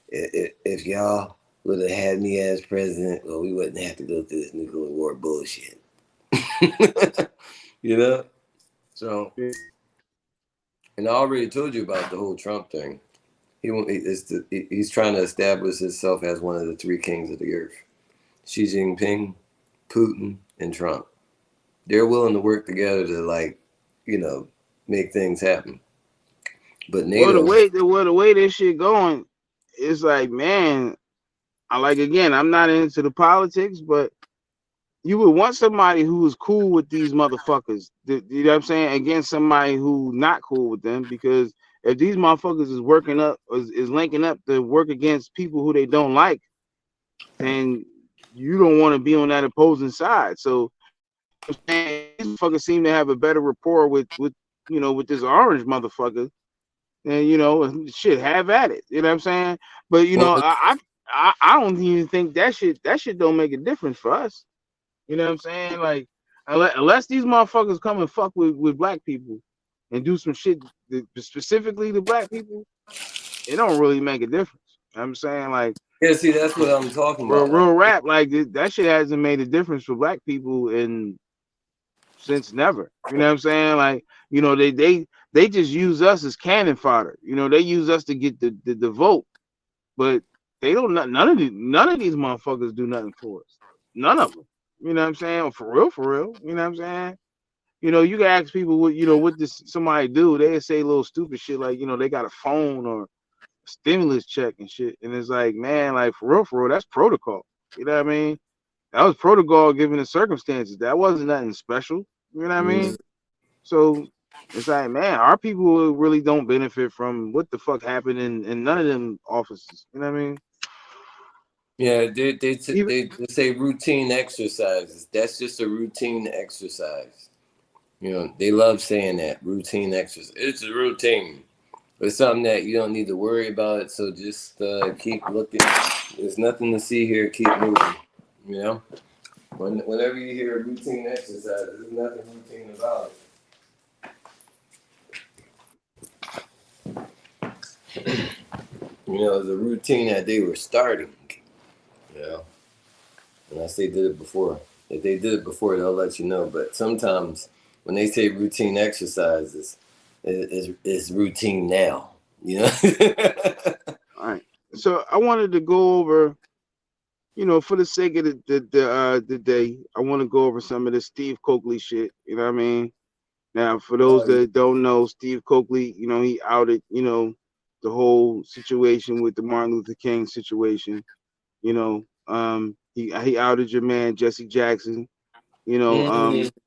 if y'all would have had me as president, well, we wouldn't have to go through this nuclear war bullshit. you know? So, and I already told you about the whole Trump thing. He's trying to establish himself as one of the 3 kings of the earth. Xi Jinping, Putin, and Trump. They're willing to work together to make things happen. But Well, NATO, the way this shit going, it's like, man, again, I'm not into the politics, but you would want somebody who is cool with these motherfuckers. You know what I'm saying? Against somebody who not cool with them, because if these motherfuckers is working up, is linking up to work against people who they don't like, then you don't want to be on that opposing side. So I'm saying these motherfuckers seem to have a better rapport with this orange motherfucker. And shit, have at it. You know what I'm saying? But well, I don't even think that shit don't make a difference for us. You know what I'm saying? Like, unless these motherfuckers come and fuck with black people and do some shit specifically to black people, it don't really make a difference. You know what I'm saying, like, yeah, see, that's what I'm talking real, about. Like, real rap, like that shit hasn't made a difference for black people since never. You know what I'm saying? Like, they just use us as cannon fodder. They use us to get the vote, but they don't. None of these motherfuckers do nothing for us. None of them. You know what I'm saying? For real, for real. You know what I'm saying? You can ask people what does somebody do? They say little stupid shit like, they got a phone or a stimulus check and shit. And it's like, man, like for real, that's protocol. You know what I mean? That was protocol given the circumstances. That wasn't nothing special. You know what I mean? So it's like, man, our people really don't benefit from what the fuck happened in none of them offices. You know what I mean? yeah, Even they say routine exercises. That's just a routine exercise. They love saying that routine exercise. It's a routine. It's something that you don't need to worry about. So just keep looking. There's nothing to see here. Keep moving. You know, whenever you hear routine exercise, there's nothing routine about it. You know, it's a routine that they were starting. You know, unless they did it before. If they did it before, they'll let you know. But sometimes when they say routine exercises, it's routine now. You know. All right. So I wanted to go over, you know, for the sake of the day, I want to go over some of the Steve Coakley shit. You know what I mean? Now, for those Oh, yeah. that don't know, Steve Coakley, you know, he outed, you know, the whole situation with the Martin Luther King situation. You know, he outed your man Jesse Jackson. You know,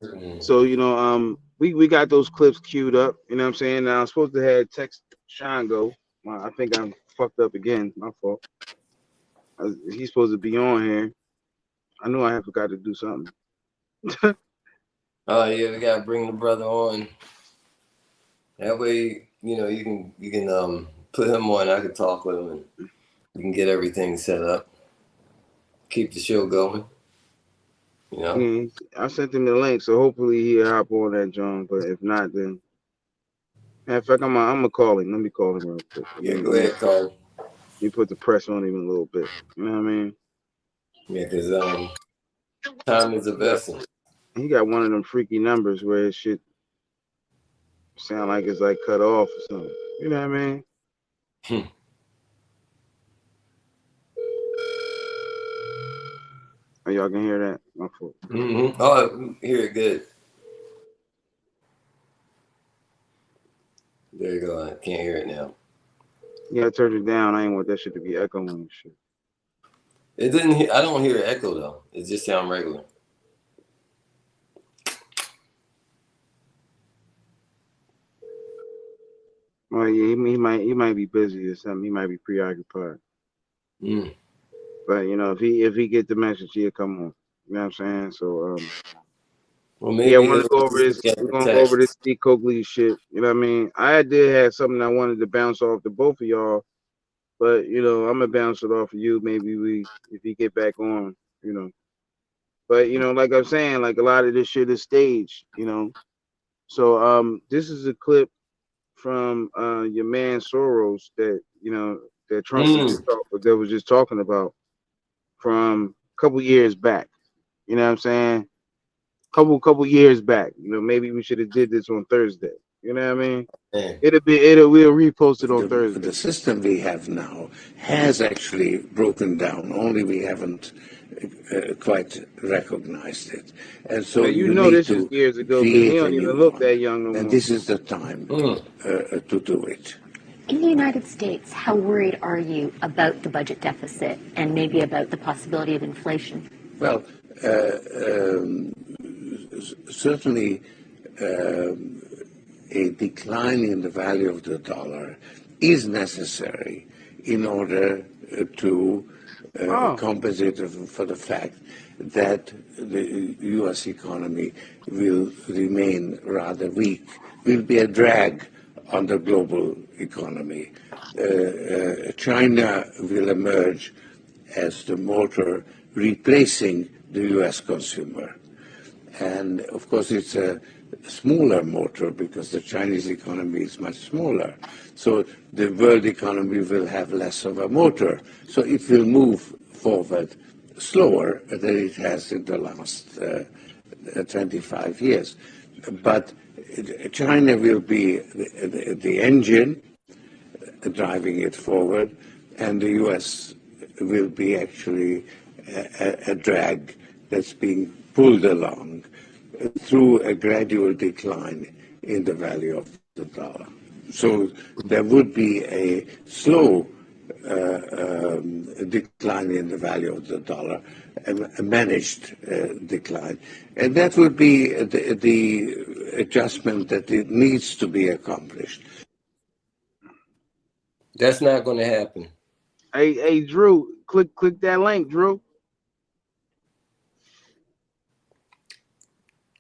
Mm. so you know, we got those clips queued up. You know what I'm saying? Now I'm supposed to have text Sean go. I think I'm fucked up again. My fault. He's supposed to be on here. I know I have forgot to do something. Oh yeah, we gotta bring the brother on. That way, you know, you can put him on. I can talk with him, and we can get everything set up. Keep the show going. You know. Yeah, I sent him the link, so hopefully he'll hop on that John. But if not, then in fact, I'm gonna call him. Let me call him real quick. Yeah, go ahead, Carl. Let me put the press on him a little bit. You know what I mean? Yeah, because time is of essence. He got one of them freaky numbers where his shit sound like it's like cut off or something. You know what I mean? Oh, y'all can hear that? My fault. Mm-hmm. Oh, I hear it good. There you go. I can't hear it now. You gotta turn it down. I ain't want that shit to be echoing and shit. It didn't. I don't hear echo though. It just sound regular. Well, yeah, he might be busy or something. He might be preoccupied. Mm. But you know, if he get the message, he'll come on. You know what I'm saying? So Well, yeah, I maybe want to he'll go over just this. look at We're the gonna go over this text. Steve Coakley shit. You know what I mean? I did have something I wanted to bounce off to both of y'all, but you know, I'm gonna bounce it off of you. Maybe if you get back on, you know. But you know, like I'm saying, like a lot of this shit is staged. You know, so this is a clip from your man Soros that you know that Trump Mm. that was just talking about from a couple years back. You know what I'm saying? Couple years back. You know, maybe we should have did this on Thursday. You know what I mean? Man. We'll repost it on Thursday. The system we have now has actually broken down, only we haven't quite recognized it. And so Now you you know need this is to years ago because he create a don't new even look one. that young no And more. this is the time Mm. to do it. In the United States, how worried are you about the budget deficit and maybe about the possibility of inflation? Well, certainly a decline in the value of the dollar is necessary in order to compensate for the fact that the U.S. economy will remain rather weak, will be a drag on the global economy. China will emerge as the motor replacing the U.S. consumer. And of course, it's a smaller motor because the Chinese economy is much smaller. So the world economy will have less of a motor. So it will move forward slower than it has in the last 25 years. But China will be the engine driving it forward, and the U.S. will be actually a drag that's being pulled along through a gradual decline in the value of the dollar. So there would be a slow decline in the value of the dollar, a managed decline. And that would be the adjustment that it needs to be accomplished. That's not going to happen. Hey, Drew, click that link, Drew.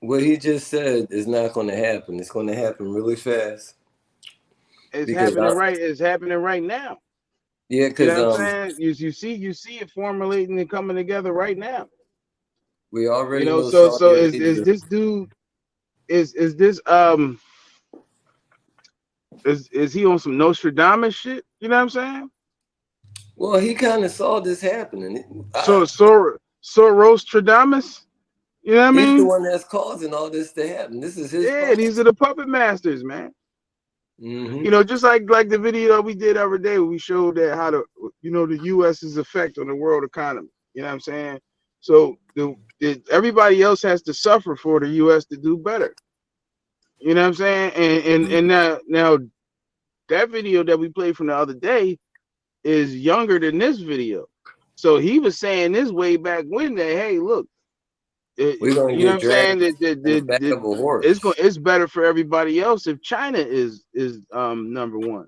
What he just said is not going to happen. It's going to happen really fast. It's Because happening right. It's happening right now. yeah, You know because what I'm saying? You see it formulating and coming together right now. We already You know, know so Saudi is Arabia. this dude is this is he on some Nostradamus shit? You know what I'm saying? Well, he kind of saw this happening. Soros Tradamus? You know what I He's the mean? one that's causing all this to happen. This is his Yeah, fault. these are the puppet masters, man. Mm-hmm. You know, just like the video we did the other day where we showed that how the U.S.'s effect on the world economy. You know what I'm saying? So everybody else has to suffer for the U.S. to do better. You know what I'm saying? And now that video that we played from the other day is younger than this video. So he was saying this way back when that, hey, look, We're gonna you know what get I'm saying? dragged on the back of a horse. It's better for everybody else if China is number one.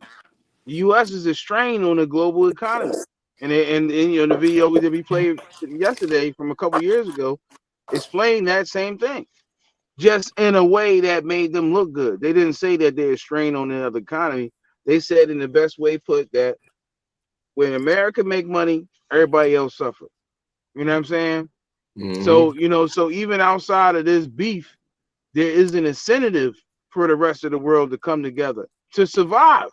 The U.S. is a strain on the global economy, and you know the video we played yesterday from a couple years ago explained that same thing, just in a way that made them look good. They didn't say that they're a strain on the other economy. They said in the best way put that when America make money, everybody else suffer. You know what I'm saying? Mm-hmm. So so even outside of this beef, there is an incentive for the rest of the world to come together to survive.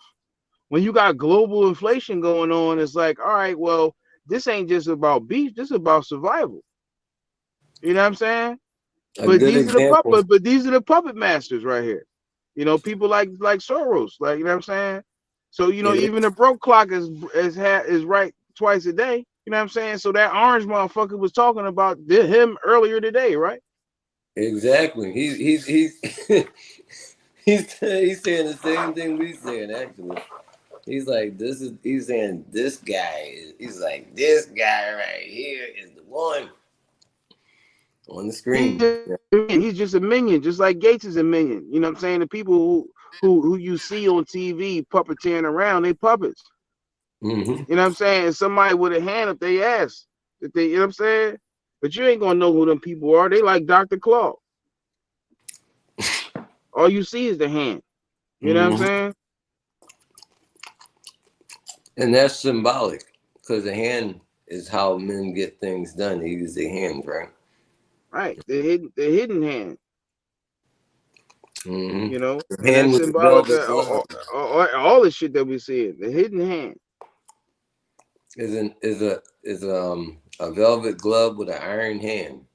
When you got global inflation going on, it's like, all right, well, this ain't just about beef, this is about survival. You know what I'm saying? A good example. But these are the puppet masters right here. You know, people like Soros, like, you know what I'm saying? So, It even the broke clock is right twice a day. You know what I'm saying? So that orange motherfucker was talking about him earlier today, right? exactly. He's he's saying the same thing we saying actually. He's like, he's saying this guy he's like, this guy right here is the one on the screen. He's just a minion, just like Gates is a minion. You know what I'm saying? The people who you see on TV puppeteering around, they puppets. Mm-hmm. You know what I'm saying? And somebody with a hand up their ass. That they, you know what I'm saying? But you ain't gonna know who them people are. They like Dr. Claw. All you see is the hand. You know what I'm Mm-hmm. saying? And that's symbolic because the hand is how men get things done. They use their hands, right? Right. The hidden hand. Mm-hmm. You know, The and hand that's with the symbolic velvet of glove all the shit that we see. The hidden hand. is a velvet glove with an iron hand.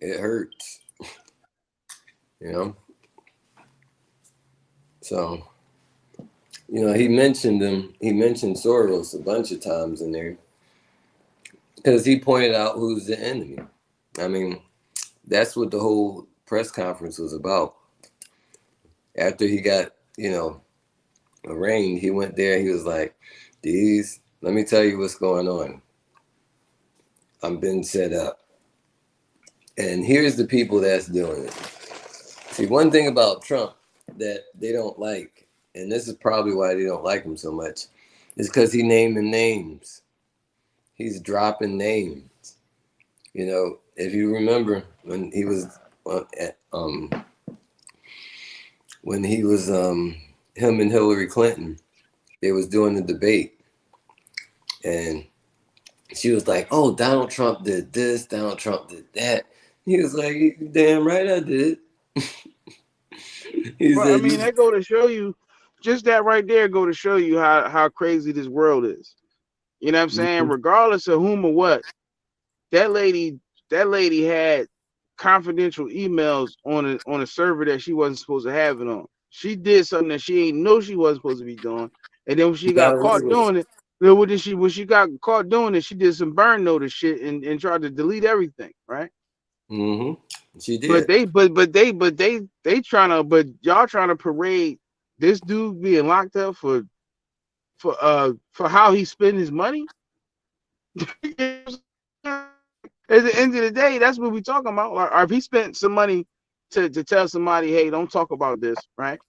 It hurts, you know. So he mentioned him. He mentioned Soros a bunch of times in there because he pointed out who's the enemy. I mean, that's what the whole press conference was about. After he got arraigned, he went there. He was like, let me tell you what's going on. I'm been set up. And here's the people that's doing it. See, one thing about Trump that they don't like, and this is probably why they don't like him so much, is because he's naming names. He's dropping names. If you remember when he was him and Hillary Clinton, they was doing the debate, and she was like, "Oh, Donald Trump did this, Donald Trump did that." He was like, "Damn right I did." He Well, I said, mean, that go to show you, just that right there go to show you how crazy this world is. You know what I'm saying? Mhm. Regardless of whom or what, that lady had confidential emails on a server that she wasn't supposed to have it on. She did something that she ain't know she wasn't supposed to be doing, and then when she got got away caught with it. doing it, then when she got caught doing it, she did some burn notice shit and tried to delete everything, right? She But did. they trying to, but y'all trying to parade this dude being locked up for how he spent his money. At the end of the day, that's what we're talking about. Or if he spent some money to tell somebody, hey, don't talk about this, right?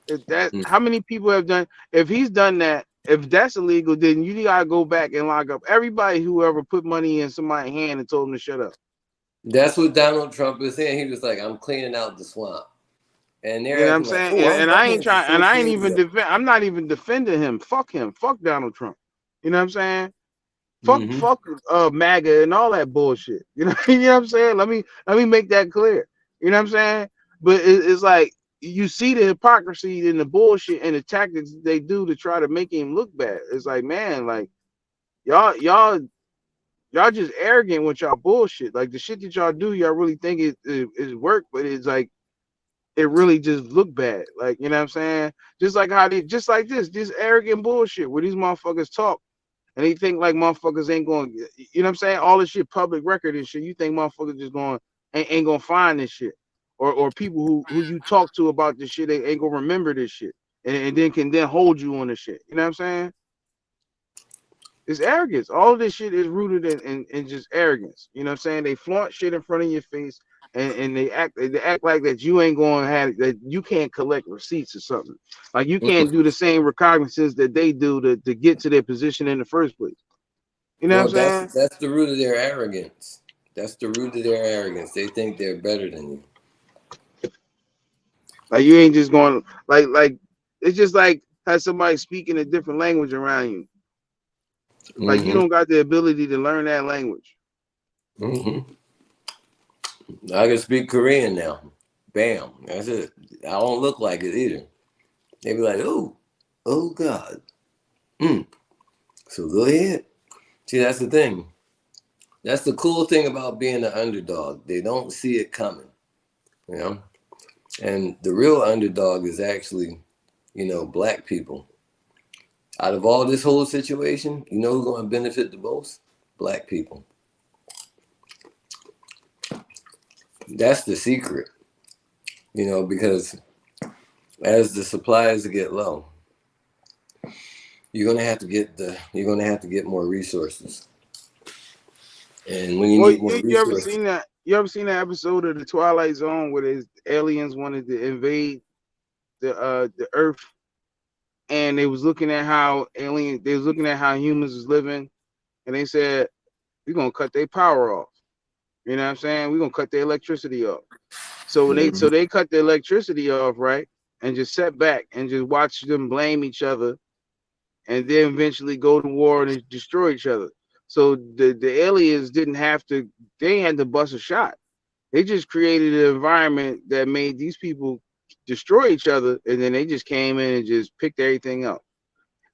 Mm. How many people have done? If he's done that, if that's illegal, then you gotta go back and lock up everybody who ever put money in somebody's hand and told them to shut up. That's what Donald Trump was saying. He was like, "I'm cleaning out the swamp," and You they're know what I'm acting like, saying? "Oh, And, and my I ain't hands trying, and I ain't associated even with." defend. I'm not even defending him. Fuck him. Fuck Donald Trump. You know what I'm saying? Fuck MAGA and all that bullshit. You know, you know what I'm saying? Let me make that clear. You know what I'm saying? But it's like you see the hypocrisy and the bullshit and the tactics they do to try to make him look bad. It's like, man, like y'all just arrogant with y'all bullshit. Like the shit that y'all do, y'all really think is work, but it's like it really just look bad. Like, you know what I'm saying? Just like how they just like this arrogant bullshit where these motherfuckers talk and they think like motherfuckers ain't going, you know what I'm saying? All this shit public record and shit. You think motherfuckers just going ain't gonna find this shit. Or people who you talk to about this shit, they ain't gonna remember this shit. And then can then hold you on the shit. You know what I'm saying? It's arrogance. All of this shit is rooted in just arrogance. You know what I'm saying? They flaunt shit in front of your face and they act like that you ain't going to have that you can't collect receipts or something. Like you can't do the same recognizance that they do to get to their position in the first place. You know Well, what I'm saying? that's the root of their arrogance. That's the root of their arrogance. They think they're better than you. Like you ain't just going like it's just like has somebody speaking a different language around you. Like you don't got the ability to learn that language. I can speak Korean now. Bam. That's it. I don't look like it either. They be like, oh God. So go ahead. See, that's the thing. That's the cool thing about being an underdog. They don't see it coming, you know? And the real underdog is actually, black people. Out of all this whole situation, you know who's going to benefit the most? Black people. That's the secret, because as the supplies get low, you're gonna have to get more resources. And when you need more you ever resources, seen that? You ever seen that episode of the Twilight Zone where the aliens wanted to invade the Earth, and they was looking at how humans was living, and they said we're gonna cut their power off. You know what I'm saying? We're gonna cut their electricity off. So when they cut the electricity off, right, and just sat back and just watch them blame each other, and then eventually go to war and destroy each other. So the aliens didn't have to; they had to bust a shot. They just created an environment that made these people destroy each other, and then they just came in and just picked everything up.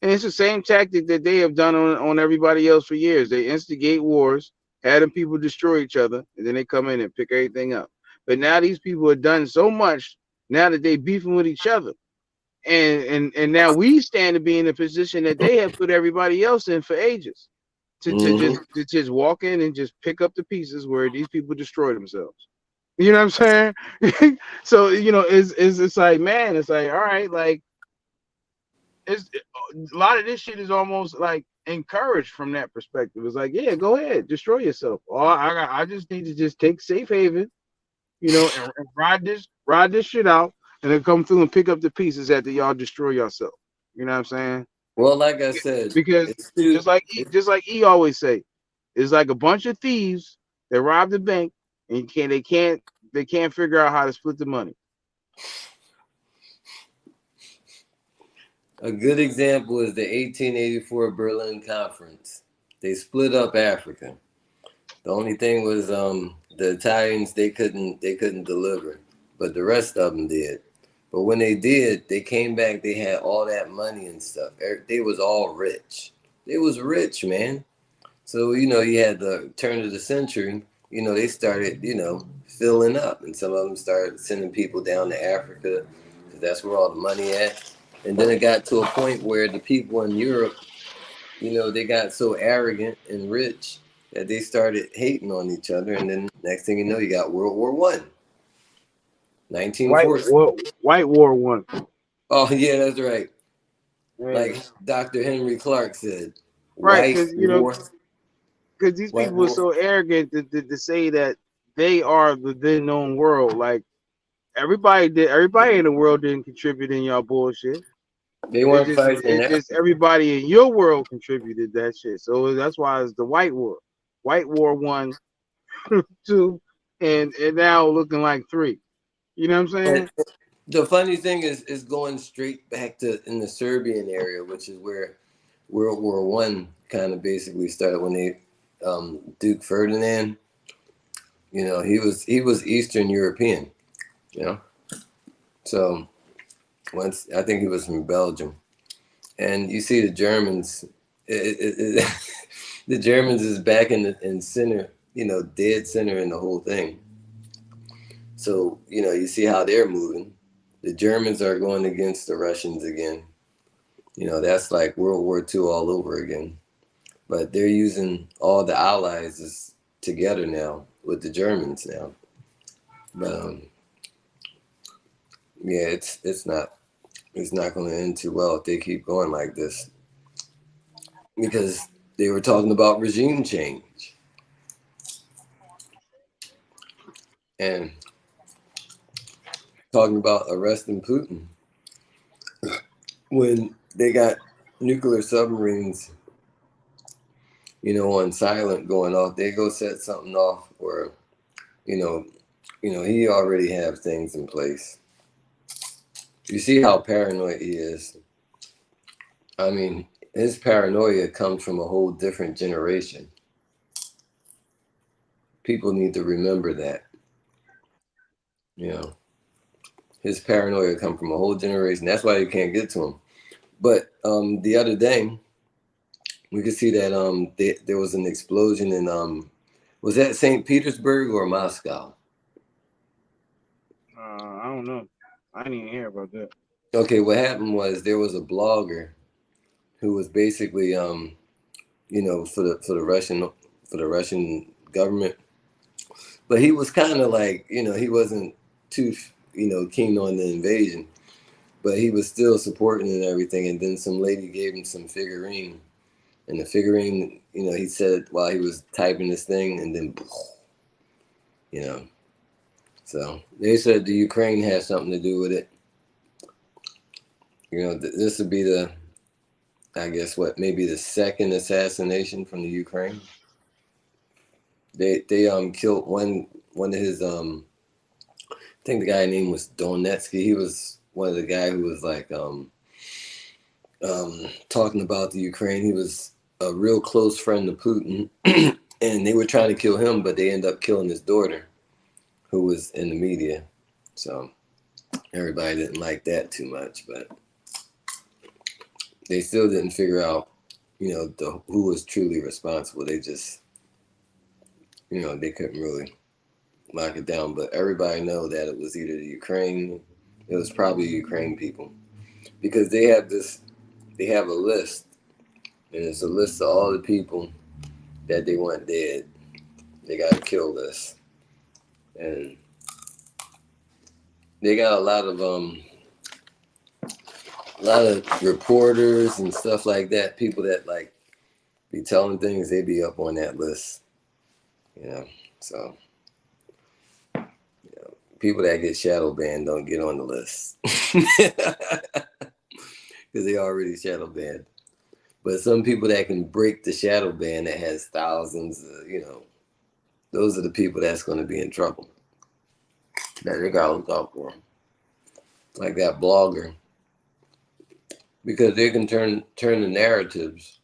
And it's the same tactic that they have done on everybody else for years. They instigate wars, had them people destroy each other, and then they come in and pick everything up. But now these people have done so much now that they beefing with each other. And now we stand to be in a position that they have put everybody else in for ages. To just walk in and just pick up the pieces where these people destroy themselves. You know what I'm saying? So it's like, man, it's like, all right, like it's a lot of this shit is almost like encouraged from that perspective. It's like, yeah, go ahead, destroy yourself. Or I just need to just take safe haven, and ride this shit out, and then come through and pick up the pieces after y'all destroy yourself. You know what I'm saying? well, like I said, Because just like E always say, it's like a bunch of thieves that robbed the bank and they can't figure out how to split the money. a good example is the 1884 Berlin Conference. They split up Africa. The only thing was the Italians, they couldn't deliver, but the rest of them did. But when they did, they came back, they had all that money and stuff. They was all rich. They was rich, man. So, you had the turn of the century, they started, filling up. And some of them started sending people down to Africa, because that's where all the money at. And then it got to a point where the people in Europe, they got so arrogant and rich that they started hating on each other. And then next thing you know, you got World War I. 1940. White War One. Oh, yeah, that's right. Yeah. Like Dr. Henry Clark said, Right, white war. because these White people are war. so arrogant to say that they are the then known world. Like everybody in the world didn't contribute in y'all bullshit. They weren't fighting in It's just everybody in your world contributed that shit. So that's why it's the White War. White War 1, 2, and now looking like 3. You know what I'm saying? The funny thing is going straight back to in the Serbian area, which is where World War One kind of basically started when they Duke Ferdinand. You know, he was Eastern European. You know, so once I think he was from Belgium, and you see the Germans. The Germans is back in center. You know, dead center in the whole thing. So you know, you see how they're moving. The Germans are going against the Russians again. You know, that's like World War II all over again. But they're using all the allies together now with the Germans now. But yeah, it's not going to end too well if they keep going like this, because they were talking about regime change and talking about arresting Putin when they got nuclear submarines, you know, on silent going off. They go set something off, or you know, he already have things in place. You see how paranoid he is. I mean, his paranoia comes from a whole different generation. People need to remember that. You know, his paranoia comes from a whole generation. That's why you can't get to him. But the other day, we could see that there was an explosion in was that St. Petersburg or Moscow? I don't know. I didn't even hear about that. Okay, what happened was there was a blogger who was basically you know, for the Russian government, but he was kind of like, you know, he wasn't too, you know, keen on the invasion, but he was still supporting and everything. And then some lady gave him some figurine, and the figurine, you know, he said while he was typing this thing, and then, you know, so they said the Ukraine has something to do with it. You know, this would be the, I guess, what, maybe the second assassination from the Ukraine. They killed one of his I think the guy's name was Donetsky. He was one of the guy who was like talking about the Ukraine. He was a real close friend of Putin, and they were trying to kill him, but they ended up killing his daughter, who was in the media. So everybody didn't like that too much, but they still didn't figure out, you know, who was truly responsible. They just, you know, they couldn't really lock it down. But everybody know that it was either the Ukraine, it was probably Ukraine people, because they have a list, and it's a list of all the people that they want dead. They got a kill list, and they got a lot of reporters and stuff like that. People that like be telling things, they be up on that list, you know. So, you know, people that get shadow banned don't get on the list because they already shadow banned. But some people that can break the shadow ban that has thousands, you know, those are the people that's going to be in trouble. That they got to look out for. Like that blogger, because they can turn the narratives.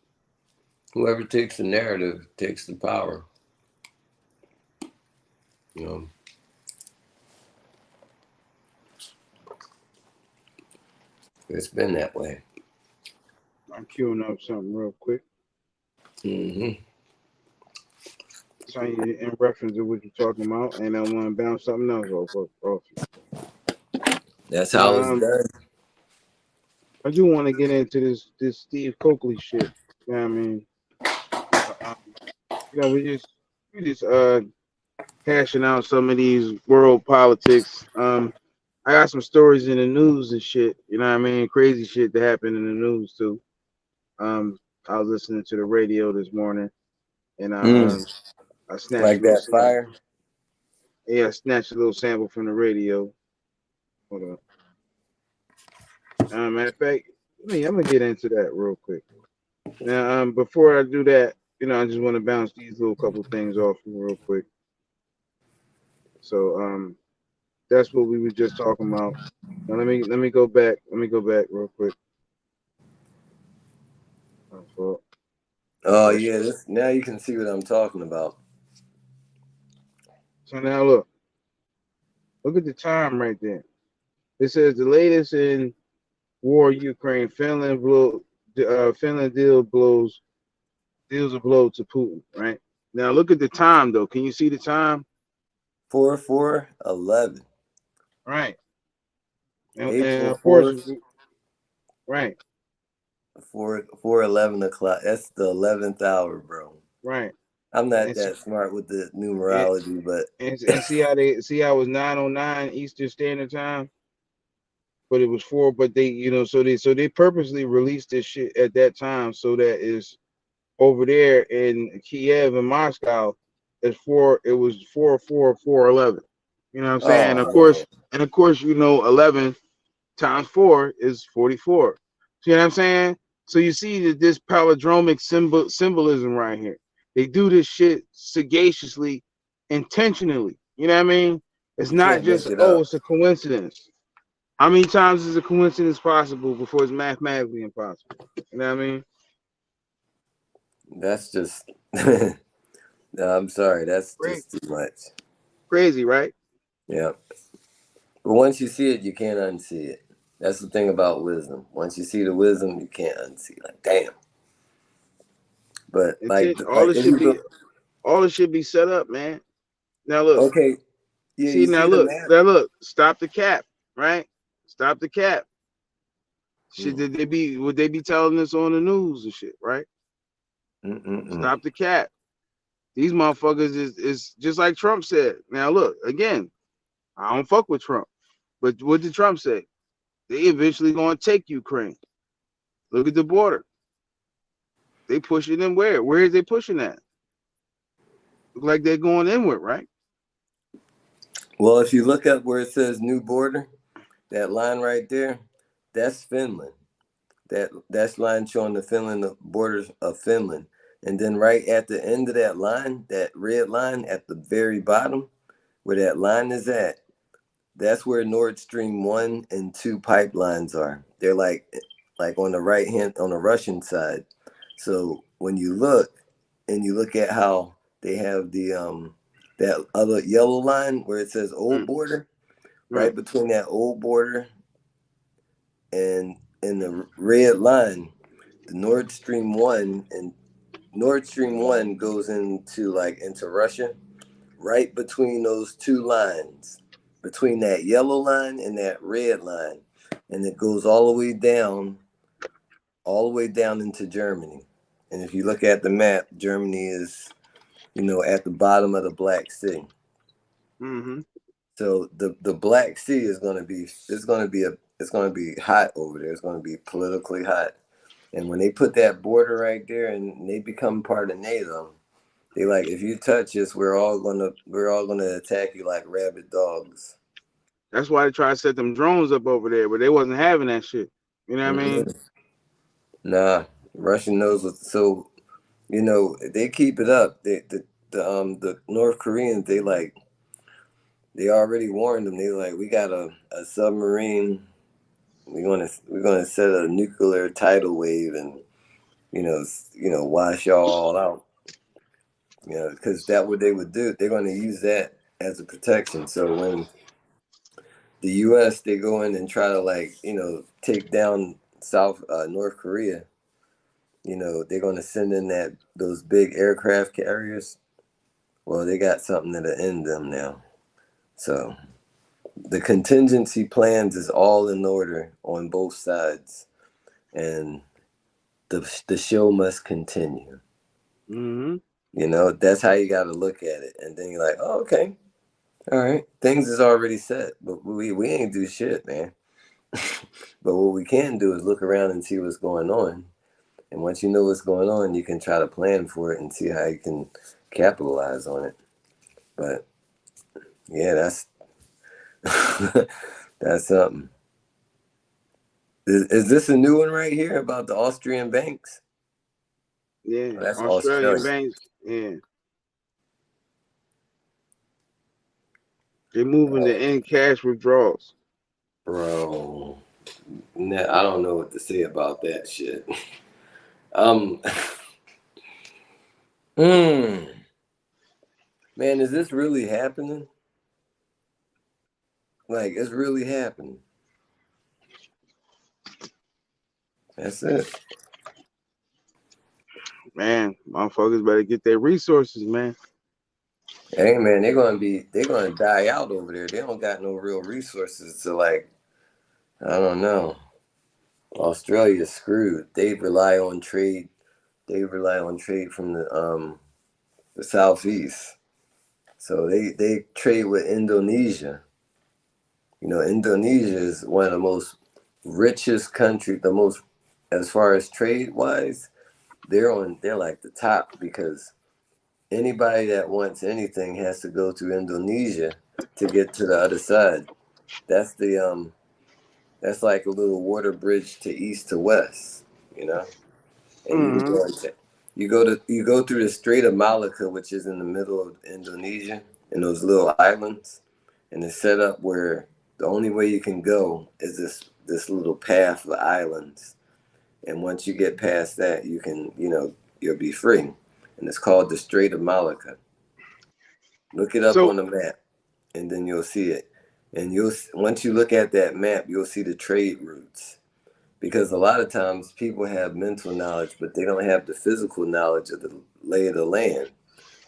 Whoever takes the narrative takes the power. You know. It's been that way. I'm queuing up something real quick. Mm-hmm. So in reference to what you're talking about, and I want to bounce something else off you. That's how it's done. I do want to get into this Steve Coakley shit. You know what I mean? You know, we just hashing out some of these world politics. I got some stories in the news and shit. You know what I mean? Crazy shit that happened in the news too. I was listening to the radio this morning, and I snatched Like a little that sample. fire. Yeah, I snatched a little sample from the radio. Hold on. Matter of fact, I'm gonna get into that real quick. Now, before I do that, you know, I just want to bounce these little couple things off real quick. So, that's what we were just talking about. Now, let me go back. Let me go back real quick. Oh Well, Oh that's yeah, this now you can see what I'm talking about. so now look at the time right there. It says the latest in war Ukraine. Finland deals a blow to Putin. Right now, look at the time though. Can you see the time? 4/4/11. Right, and April of course, 4th, right, 4/11 o'clock. That's the 11th hour, bro. right, I'm not and see, that smart with the and, numerology, but and see how it was 9:09 Eastern Standard Time, but it was four. But they, so they purposely released this shit at that time so that is over there in Kiev and Moscow. It was 4/4/4/11. You know what I'm saying? oh man, Of course, 11 times 4 is 44. See what I'm saying? So you see that this palindromic symbolism right here. They do this shit sagaciously, intentionally. You know what I mean? It's you not can't make just, it oh, up. it's a coincidence. How many times is a coincidence possible before it's mathematically impossible? You know what I mean? That's just no, I'm sorry, that's Crazy, just too much. crazy, right? Yeah. But once you see it, you can't unsee it. That's the thing about wisdom. Once you see the wisdom, you can't unsee it. Like, damn. But It's like it. like if you go All this should be set up, man. Now look, okay, yeah, see you now see the look, map. now look. Stop the cap, right? Stop the cap. Should Mm. would they be telling us on the news and shit, right? Mm-mm-mm. Stop the cap. These motherfuckers is just like Trump said. Now look, again, I don't fuck with Trump. But what did Trump say? They eventually gonna take Ukraine. Look at the border. They pushing them where? Where is they pushing at? Look like they're going inward, right? Well, if you look up where it says new border, that line right there, that's Finland. That's line showing the borders of Finland. And then right at the end of that line, that red line at the very bottom, where that line is at, that's where Nord Stream 1 and 2 pipelines are. They're like on the right hand on the Russian side. So when you look and you look at how they have the that other yellow line where it says old Mm, border, right right. between that old border and the red line, the Nord Stream 1 goes into Russia, right between those two lines, between that yellow line and that red line, and it goes all the way down into Germany. And if you look at the map, Germany is, at the bottom of the Black Sea. Mm-hmm. So the Black Sea is it's gonna be hot over there. It's gonna be politically hot. And when they put that border right there and they become part of NATO, they like if you touch us, we're all gonna attack you like rabid dogs. That's why they try to set them drones up over there, but they wasn't having that shit. You know what I mean? Mm-mm. Nah, Russia knows what. So they keep it up. The North Koreans they already warned them. They like we got a submarine. We're gonna set a nuclear tidal wave and wash y'all all out. Because that what they would do. They're gonna use that as a protection. So when the U.S. they go in and try to take down North Korea, they're gonna send in those big aircraft carriers. Well, they got something that'll end them now. So the contingency plans is all in order on both sides, and the show must continue. Mm-hmm. That's how you got to look at it, and then you're like, oh, okay, all right, things is already set, but we ain't do shit, man. But what we can do is look around and see what's going on, and once you know what's going on, you can try to plan for it and see how you can capitalize on it. But yeah, that's something. Is this a new one right here about the Austrian banks? Yeah. Oh, that's Australian Australia, banks. Yeah. They're moving to end cash withdrawals. bro. Nah, I don't know what to say about that shit. Um, man, is this really happening? Like, it's really happening. That's it. Man, motherfuckers better get their resources, man. Hey, man, they're gonna die out over there. They don't got no real resources to, like, I don't know. Australia's screwed. They rely on trade. They rely on trade from the southeast. So they trade with Indonesia. You know, Indonesia is one of the most richest country, the most as far as trade wise, they're like the top because anybody that wants anything has to go through Indonesia to get to the other side. That's that's like a little water bridge to east to west, you know? And Mm-hmm. you go through the Strait of Malacca, which is in the middle of Indonesia, and those little islands, and it's set up where the only way you can go is this little path of islands, and once you get past that, you can you'll be free, and it's called the Strait of Malacca. Look it up So on the map, and then you'll see it, and you'll once you look at that map, you'll see the trade routes because a lot of times people have mental knowledge, but they don't have the physical knowledge of the lay of the land.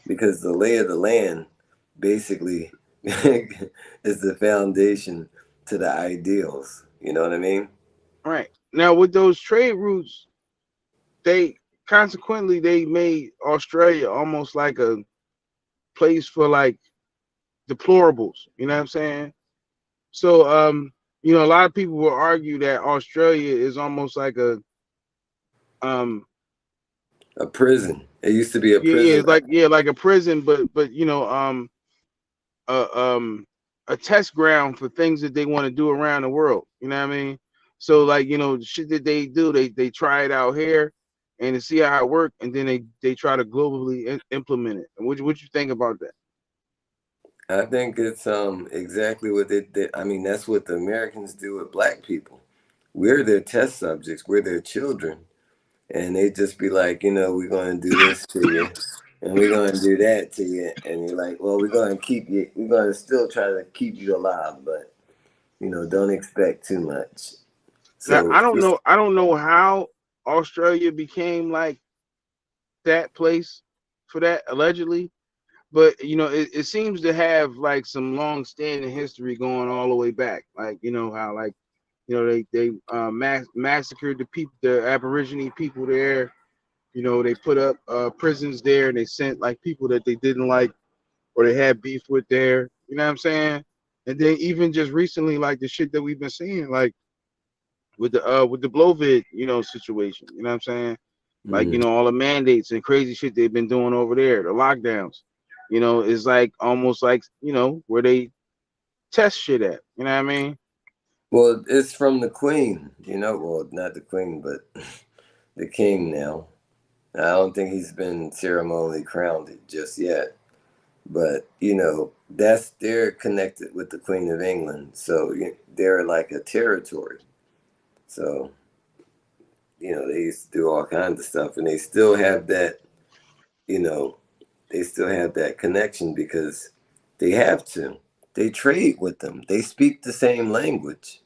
Because the lay of the land basically is the foundation to the ideals. You know what I mean? right now with those trade routes, they consequently they made Australia almost like a place for like deplorables. You know what I'm saying? So a lot of people will argue that Australia is almost like a um A prison. It used to be a yeah, prison. like a prison, but a a test ground for things that they want to do around the world. You know what I mean? So like the shit that they do, they try it out here and to see how it works, and then they try to globally implement it. And what you think about that? I think it's exactly what they did. I mean, that's what the Americans do with black people. We're their test subjects. We're their children, and they just be like, we're going to do this to you, and we're going to do that to you, and you're like, well, we're going to keep you. We're going to still try to keep you alive, but don't expect too much. Now So I don't know how Australia became like that place for that allegedly, but it seems to have like some long standing history going all the way back. Like how like they massacred the people, the Aborigine people there. They put up prisons there, and they sent like people that they didn't like or they had beef with there. You know what I'm saying? And then even just recently, like the shit that we've been seeing, like with the Blovid, situation. You know what I'm saying? Like mm, all the mandates and crazy shit they've been doing over there, the lockdowns. Is like almost like where they test shit at. You know what I mean? well, it's from the Queen. Well, not the Queen, but the King now. I don't think he's been ceremonially crowned just yet. But they're connected with the Queen of England, so they're like a territory. So they used to do all kinds of stuff, and they still have that. You know, they still have that connection because they have to. They trade with them. They speak the same language.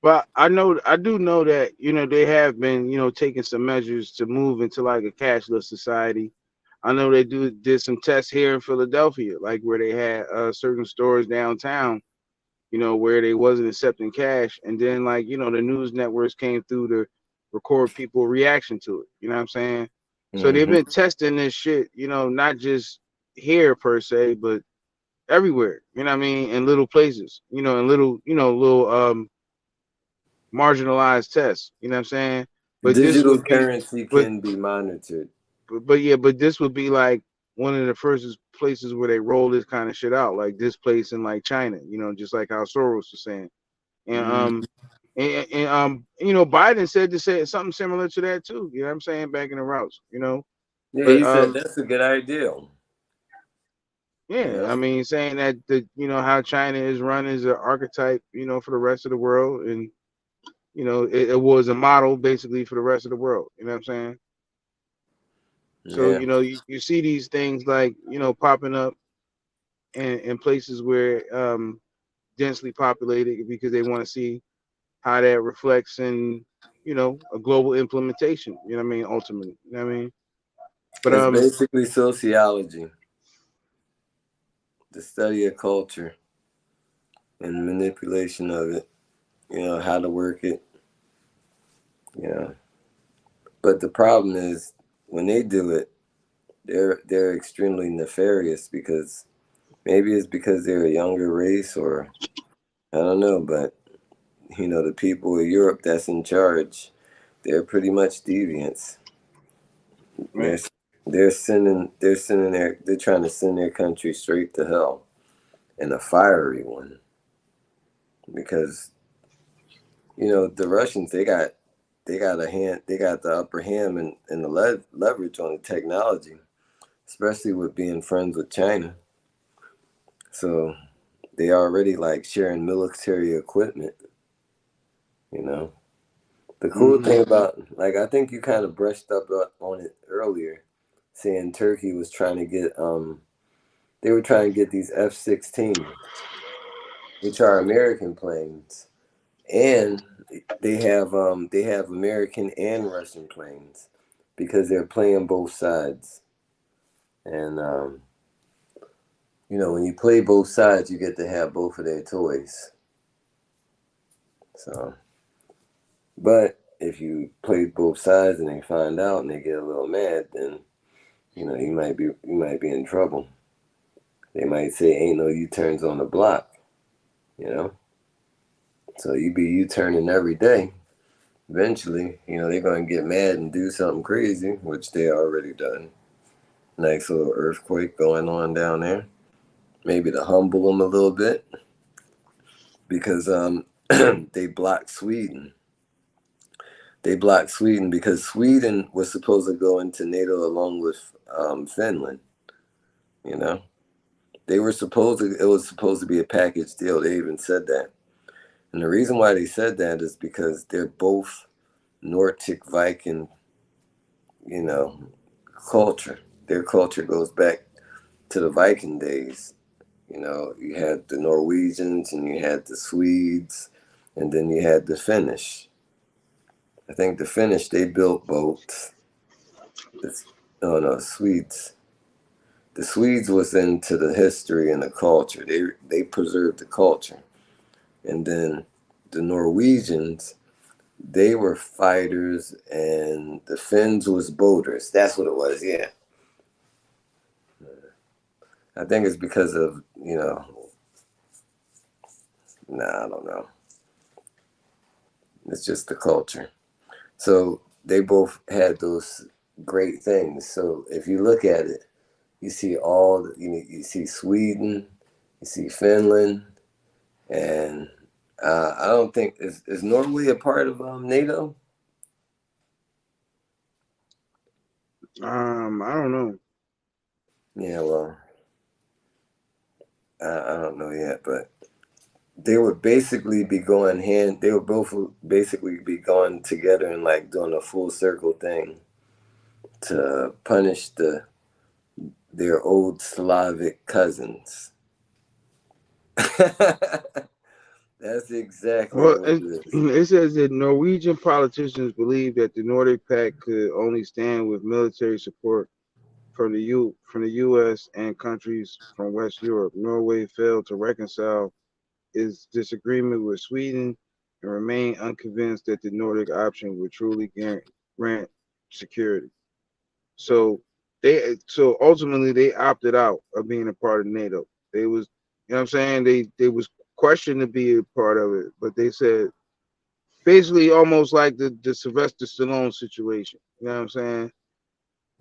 But I do know that they have been taking some measures to move into like a cashless society. I know they did some tests here in Philadelphia, like where they had certain stores downtown, where they wasn't accepting cash, and then like the news networks came through to record people reaction to it. You know what I'm saying? So they've Hmm. been testing this shit, not just here per se, but everywhere. You know what I mean? In little places, in little marginalized tests. You know what I'm saying? But this Digital would be, currency but can be monitored. but this would be like one of the first places where they roll this kind of shit out, like this place in like China. Just like how Soros was saying, and Biden said to say something similar to that too. You know what I'm saying? Back in the routes. Yeah, But he said that's a good idea. yeah, I mean, saying that how China is run as an archetype, for the rest of the world, and you know, it was a model basically for the rest of the world. You know what I'm saying? So, Yeah. you know, you see these things like, you know, popping up in places where densely populated because they want to see how that reflects in, you know, a global implementation. You know what I mean? Ultimately, you know what I mean? But It's basically sociology, the study of culture and manipulation of it, you know, how to work it, you know. But the problem is when they do it, they're extremely nefarious because maybe it's because they're a younger race or I don't know, but you know, the people of Europe that's in charge, they're pretty much deviants. They're right. they're trying to send their country straight to hell, and a fiery one, because you know the Russians they got the upper hand and the leverage on the technology, especially with being friends with China. So they already like sharing military equipment, you know. The cool Mm-hmm. thing about, like, I think you kind of brushed up on it earlier, saying Turkey was trying to get they were trying to get these F-16, which are American planes, and they have American and Russian planes because they're playing both sides. And you know, when you play both sides, you get to have both of their toys. So, but if you play both sides and they find out and they get a little mad, then you know you might be in trouble. They might say ain't no U-turns on the block, you know. So you be U-turning every day. Eventually, you know, they're gonna get mad and do something crazy, which they already done. Nice little earthquake going on down there. Maybe to humble them a little bit because they blocked Sweden. They blocked Sweden because Sweden was supposed to go into NATO along with Finland. You know, they were supposed to. It was supposed to be a package deal. They even said that. And the reason why they said that is because they're both Nordic Viking, you know, culture. Their culture goes back to the Viking days. You know, you had the Norwegians and you had the Swedes, and then you had the Finnish. I think the Finnish they built boats. It's, oh no, Swedes. The Swedes was into the history and the culture. They preserved the culture, and then the Norwegians they were fighters, and the Finns was boaters. That's what it was. Yeah, I think it's because of you know. Nah, I don't know. It's just the culture. So they both had those great things. So if you look at it, you see you see Sweden, you see Finland, and I don't think is Norway a part of NATO? I don't know. Yeah, well, I don't know yet, but they would basically be going hand. They would both basically be going together and like doing a full circle thing to punish their old Slavic cousins. That's exactly Well, what it is. it says that Norwegian politicians believe that the Nordic Pact could only stand with military support from the U.S. and countries from West Europe. Norway failed to reconcile its disagreement with Sweden and remained unconvinced that the Nordic option would truly grant security. So so ultimately they opted out of being a part of NATO. They was, you know what I'm saying? They was questioned to be a part of it, but they said basically almost like the Sylvester Stallone situation. You know what I'm saying?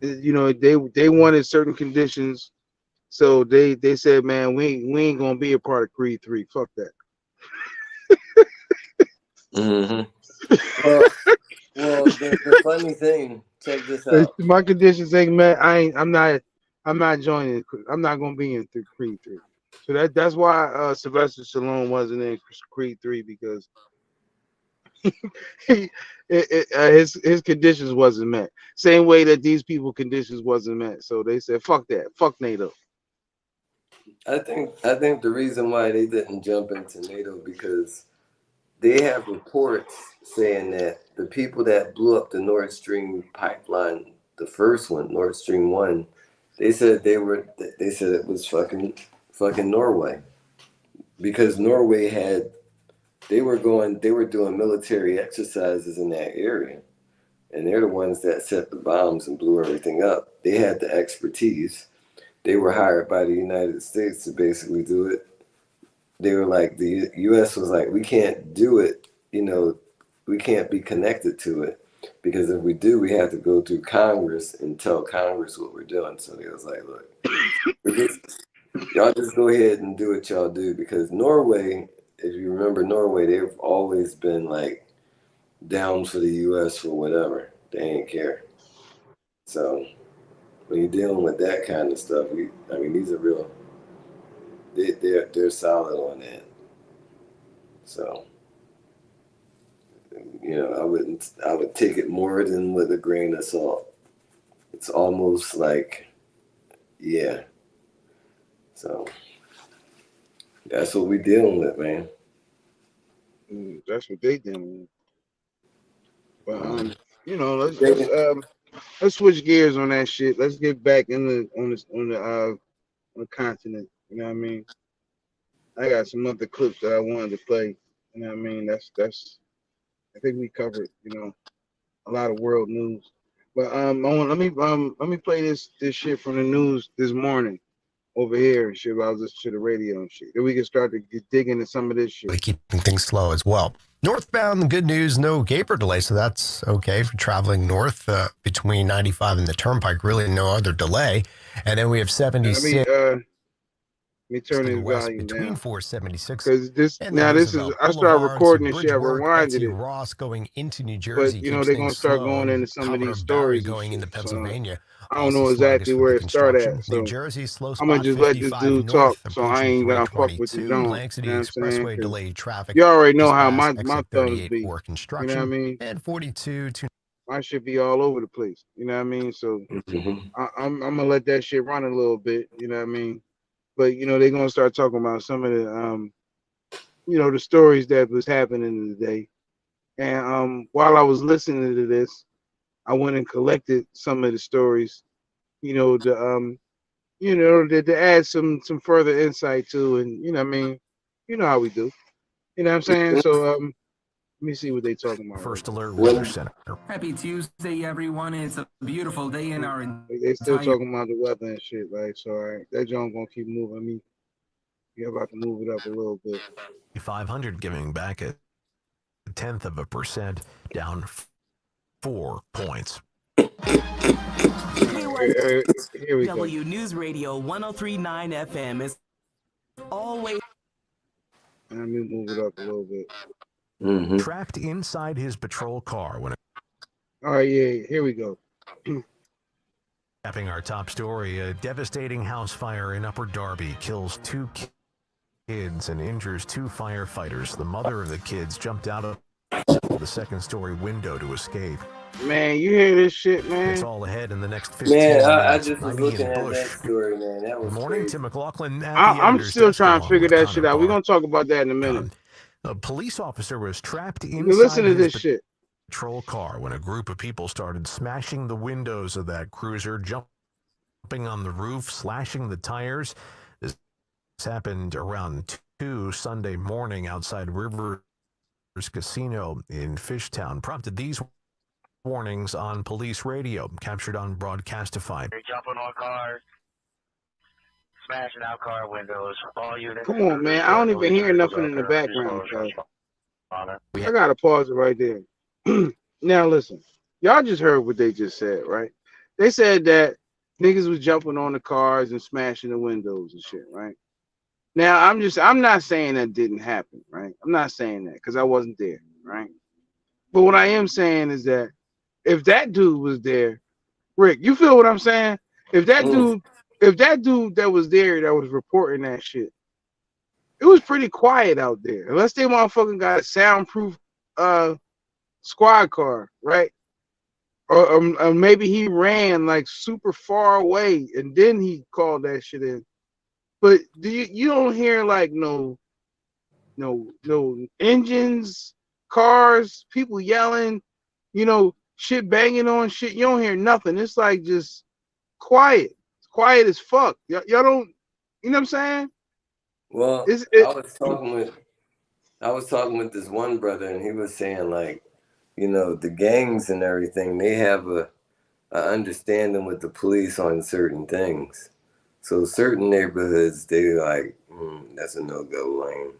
You know, they wanted certain conditions, so they said, man, we ain't gonna be a part of Creed 3. Fuck that. Hmm. Well, the funny thing, check this If out. my conditions ain't met, I'm not joining. I'm not gonna be in Creed 3. So that's why Sylvester Stallone wasn't in Creed 3 because His conditions wasn't met. Same way that these people conditions wasn't met. So they said, "Fuck that, fuck NATO." I think the reason why they didn't jump into NATO because they have reports saying that the people that blew up the Nord Stream pipeline, the first one, Nord Stream 1, they said it was fucking Norway. Because Norway they were doing military exercises in that area. And they're the ones that set the bombs and blew everything up. They had the expertise. They were hired by the United States to basically do it. They were like, the U.S. was like, we can't do it, we can't be connected to it because if we do, we have to go through Congress and tell Congress what we're doing. So they was like, look, y'all just go ahead and do what y'all do because Norway, if you remember Norway, they've always been like down for the U.S. for whatever. They ain't care. So when you're dealing with that kind of stuff, these are real. They're solid on that. So, I would take it more than with a grain of salt. It's almost like, yeah. So, that's what we're dealing with, man. That's what they dealing with. But let's switch gears on that shit. Let's get back on the continent. You know what I mean? I got some other clips that I wanted to play. You know what I mean? That's I think we covered, a lot of world news. But let me play this shit from the news this morning over here and shit. I was listening to the radio and shit. Then we can start to dig into some of this shit. Keeping things slow as well. Northbound, the good news, no gaper delay, so that's okay for traveling north between 95 and the Turnpike. Really, no other delay. And then we have 76. Let me turn this volume between down. 476. Because I started recording this shit. I rewinded it. Ross going into New Jersey. But they're gonna start going into some of these stories going into Pennsylvania. So, I don't know exactly where it started at. So New Jersey slow spot. I'm gonna just let this dude talk. So I ain't gonna fuck with the zone. Lansing Expressway delayed traffic. You already know how my thumbs be. For construction. You know what I mean? And 42 to. I should be all over the place. You know what I mean? So I'm gonna let that shit run a little bit. You know what I mean? But they're gonna start talking about some of the the stories that was happening today. And while I was listening to this, I went and collected some of the stories, to add some further insight to, and what I mean, how we do. You know what I'm saying? So let me see what they talking about. First alert weather center. Happy Tuesday, everyone. It's a beautiful day in our. They still talking about the weather and shit, like so. All right, that joint gonna keep moving. You're about to move it up a little bit. 500 giving back a 0.1%, down 4 points. Here we go. W News Radio 103.9 FM is always. Let me move it up a little bit. Trapped inside his patrol car when. All right, yeah, here we go. Capping our top story, a devastating house fire in Upper Darby kills 2 kids and injures 2 firefighters. The mother of the kids jumped out of the second-story window to escape. Man, you hear this shit, man? It's all ahead in the next 15 minutes. I just was looking at that story, man. That was Good morning, crazy. Tim McLaughlin. I'm still trying to figure that shit out. We're gonna talk about that in a minute. A police officer was trapped inside listen to this shit. Patrol car when a group of people started smashing the windows of that cruiser, jumping on the roof, slashing the tires. This happened around 2 Sunday morning outside Rivers Casino in Fishtown. Prompted these warnings on police radio, captured on Broadcastify. They're jumping on cars, smashing out car windows. All units. Come on, man. I don't even hear nothing in the background, cuz. I gotta pause it right there. Now listen, y'all just heard what they just said, right? They said that niggas was jumping on the cars and smashing the windows and shit, right? Now I'm not saying that didn't happen, right? I'm not saying that because I wasn't there, right? But what I am saying is that if that dude was there, Rick, you feel what I'm saying? If that dude that was there that was reporting that shit, it was pretty quiet out there. Unless they motherfucking got a soundproof squad car, right? Or maybe he ran like super far away and then he called that shit in. But you don't hear like no engines, cars, people yelling, shit banging on shit. You don't hear nothing. It's like just quiet. It's quiet as fuck. Y'all don't, you know what I'm saying? Well, I was talking with this one brother, and he was saying like, the gangs and everything, they have a understanding with the police on certain things. So certain neighborhoods, they like, that's a no-go lane.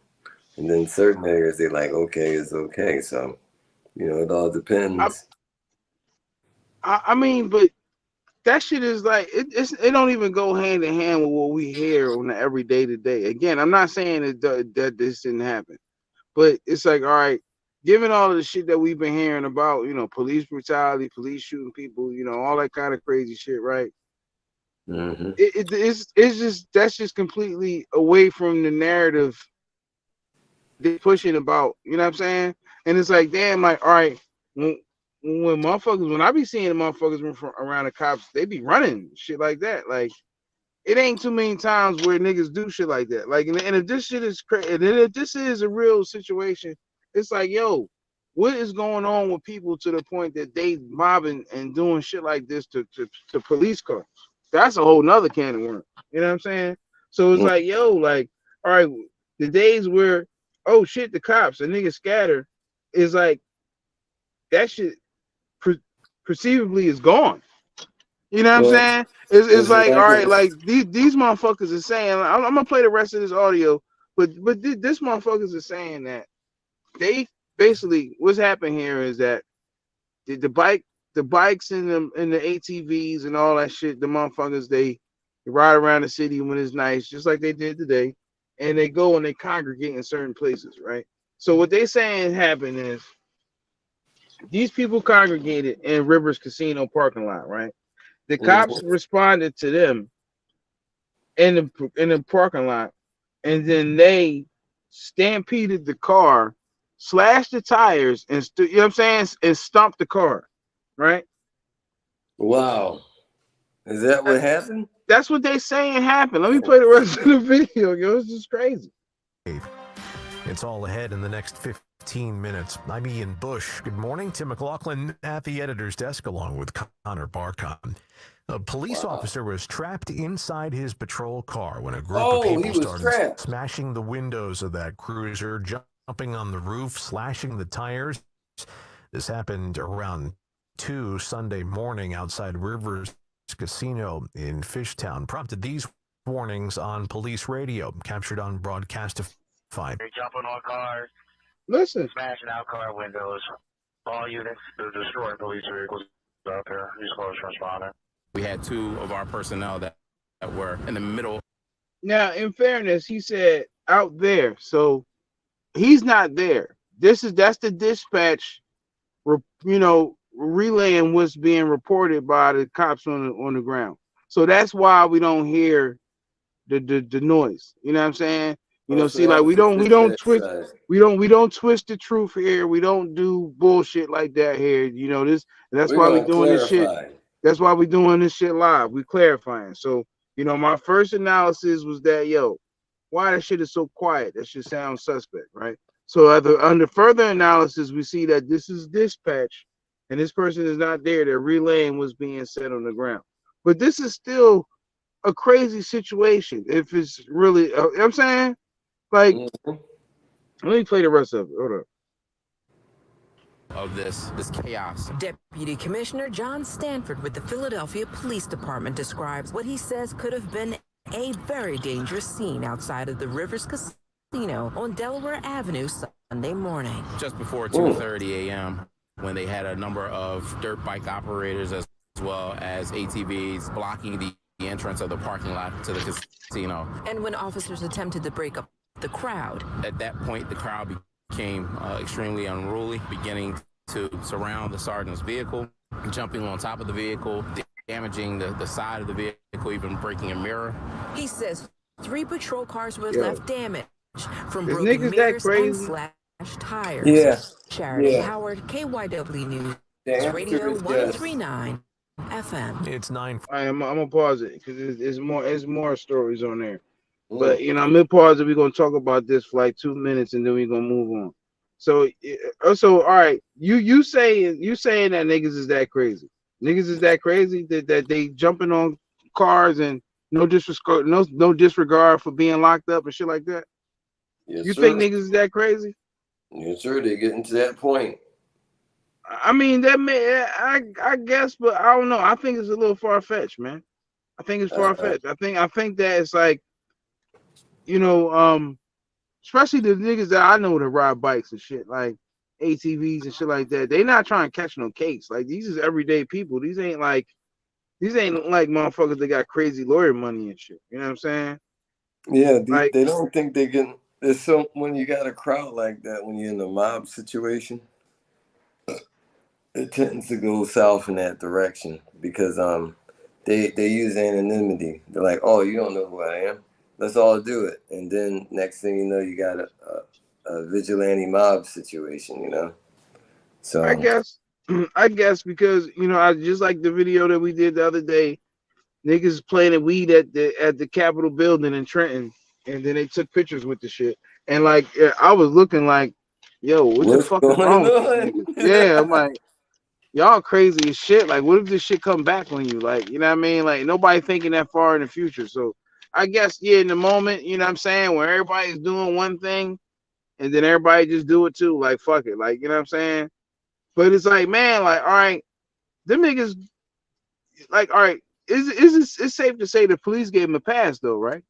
And then certain areas, they like, okay, it's okay. So, it all depends. I mean, but that shit is like it don't even go hand in hand with what we hear on the everyday to day. Again, I'm not saying that this didn't happen, but it's like, all right, given all of the shit that we've been hearing about, police brutality, police shooting people, all that kind of crazy shit, right? Mm-hmm. It's just that's just completely away from the narrative they pushing about, you know what I'm saying? And it's like, damn, like, all right, when I be seeing the motherfuckers from around the cops, they be running shit like that. Like, it ain't too many times where niggas do shit like that. Like, and if this shit is crazy, and if this is a real situation, it's like, yo, what is going on with people to the point that they mobbing and doing shit like this to police cars? That's a whole nother can of worms. You know what I'm saying? So it's like, yo, like, all right, the days where, oh shit, the cops, and niggas scatter, is like, that shit perceivably is gone. You know what I'm saying? It's like, all right, like these motherfuckers are saying, I'm gonna play the rest of this audio, but this motherfuckers are saying that they basically, what's happened here is that the bikes and the ATVs and all that shit, the motherfuckers, they ride around the city when it's nice, just like they did today, and they go and they congregate in certain places, right? So what they saying happened is these people congregated in Rivers Casino parking lot, right? The cops responded to them in the parking lot, and then they stampeded the car, slashed the tires, and you know what I'm saying, and stomped the car, right? Wow, is that what happened? That's what they saying happened. Let me play the rest of the video, yo. This is crazy. It's all ahead in the next 15 minutes. I'm Ian Bush. Good morning. Tim McLaughlin at the editor's desk along with Connor Barcon. A police officer was trapped inside his patrol car when a group of people started smashing the windows of that cruiser, jumping on the roof, slashing the tires. This happened around 2 Sunday morning outside Rivers Casino in Fishtown. Prompted these warnings on police radio, captured on Broadcastify. They're jumping on cars. Listen. Smashing out car windows. All units to destroy police vehicles out there. These close responding. We had 2 of our personnel that were in the middle. Now, in fairness, he said out there, so he's not there. That's the dispatch, relaying what's being reported by the cops on the ground. So that's why we don't hear the noise. You know what I'm saying? See, like we don't twist the truth here. We don't do bullshit like that here. That's why we're doing this shit. That's why we're doing this shit live. We clarifying. So, my first analysis was that, why that shit is so quiet? That shit sounds suspect, right? So under further analysis, we see that this is dispatch, and this person is not there. They're relaying what's being said on the ground. But this is still a crazy situation. If it's really, you know what I'm saying? Like, let me play the rest of it. Hold up. Of this chaos. Deputy Commissioner John Stanford with the Philadelphia Police Department describes what he says could have been a very dangerous scene outside of the Rivers Casino on Delaware Avenue Sunday morning. Just before 2:30 a.m., when they had a number of dirt bike operators as well as ATVs blocking the entrance of the parking lot to the casino. And when officers attempted to break up the crowd. At that point, the crowd became extremely unruly, beginning to surround the sergeant's vehicle, jumping on top of the vehicle, damaging the side of the vehicle, even breaking a mirror. He says 3 patrol cars were left damaged from broken mirrors and slashed tires. Yeah. Charity Yeah. Howard, KYW News The answer Radio is yes. 1039 FM. It's 9. I'm gonna pause it because it's more stories on there. But Mm. you know, I'm gonna pause it. We're gonna talk about this for like 2 minutes and then we're gonna move on. So all right, you saying that niggas is that crazy? Niggas is that crazy that they jumping on cars and no disregard for being locked up and shit like that? Yes, You sir. think niggas is that crazy? Yes, sir. They're getting to that point. I mean, that may I guess, but I don't know. I think it's a little far fetched, man. I think it's far fetched. I think that it's like, you know, especially the niggas that I know that ride bikes and shit, like ATVs and shit like that. They not trying to catch no case. Like these is everyday people. These ain't like motherfuckers that got crazy lawyer money and shit. You know what I'm saying? Yeah, Like, they don't think they can. There's some when you got a crowd like that, when you're in a mob situation, it tends to go south in that direction because they use anonymity. They're like, oh, you don't know who I am. Let's all do it, and then next thing you know, you got a vigilante mob situation. You know, so I guess because you know, I just like the video that we did the other day. Niggas playing weed at the Capitol building in Trenton, and then they took pictures with the shit. And like, I was looking like, yo, what the what's fuck is going wrong with these on? niggas? Yeah, I'm like, y'all crazy as shit. Like, what if this shit come back on you? Like, you know what I mean? Like, nobody thinking that far in the future. So I guess, yeah, in the moment, you know what I'm saying, where everybody's doing one thing and then everybody just do it too. Like, fuck it. Like, you know what I'm saying? But it's like, man, like, all right, them niggas, like, all right, it's safe to say the police gave him a pass though, right?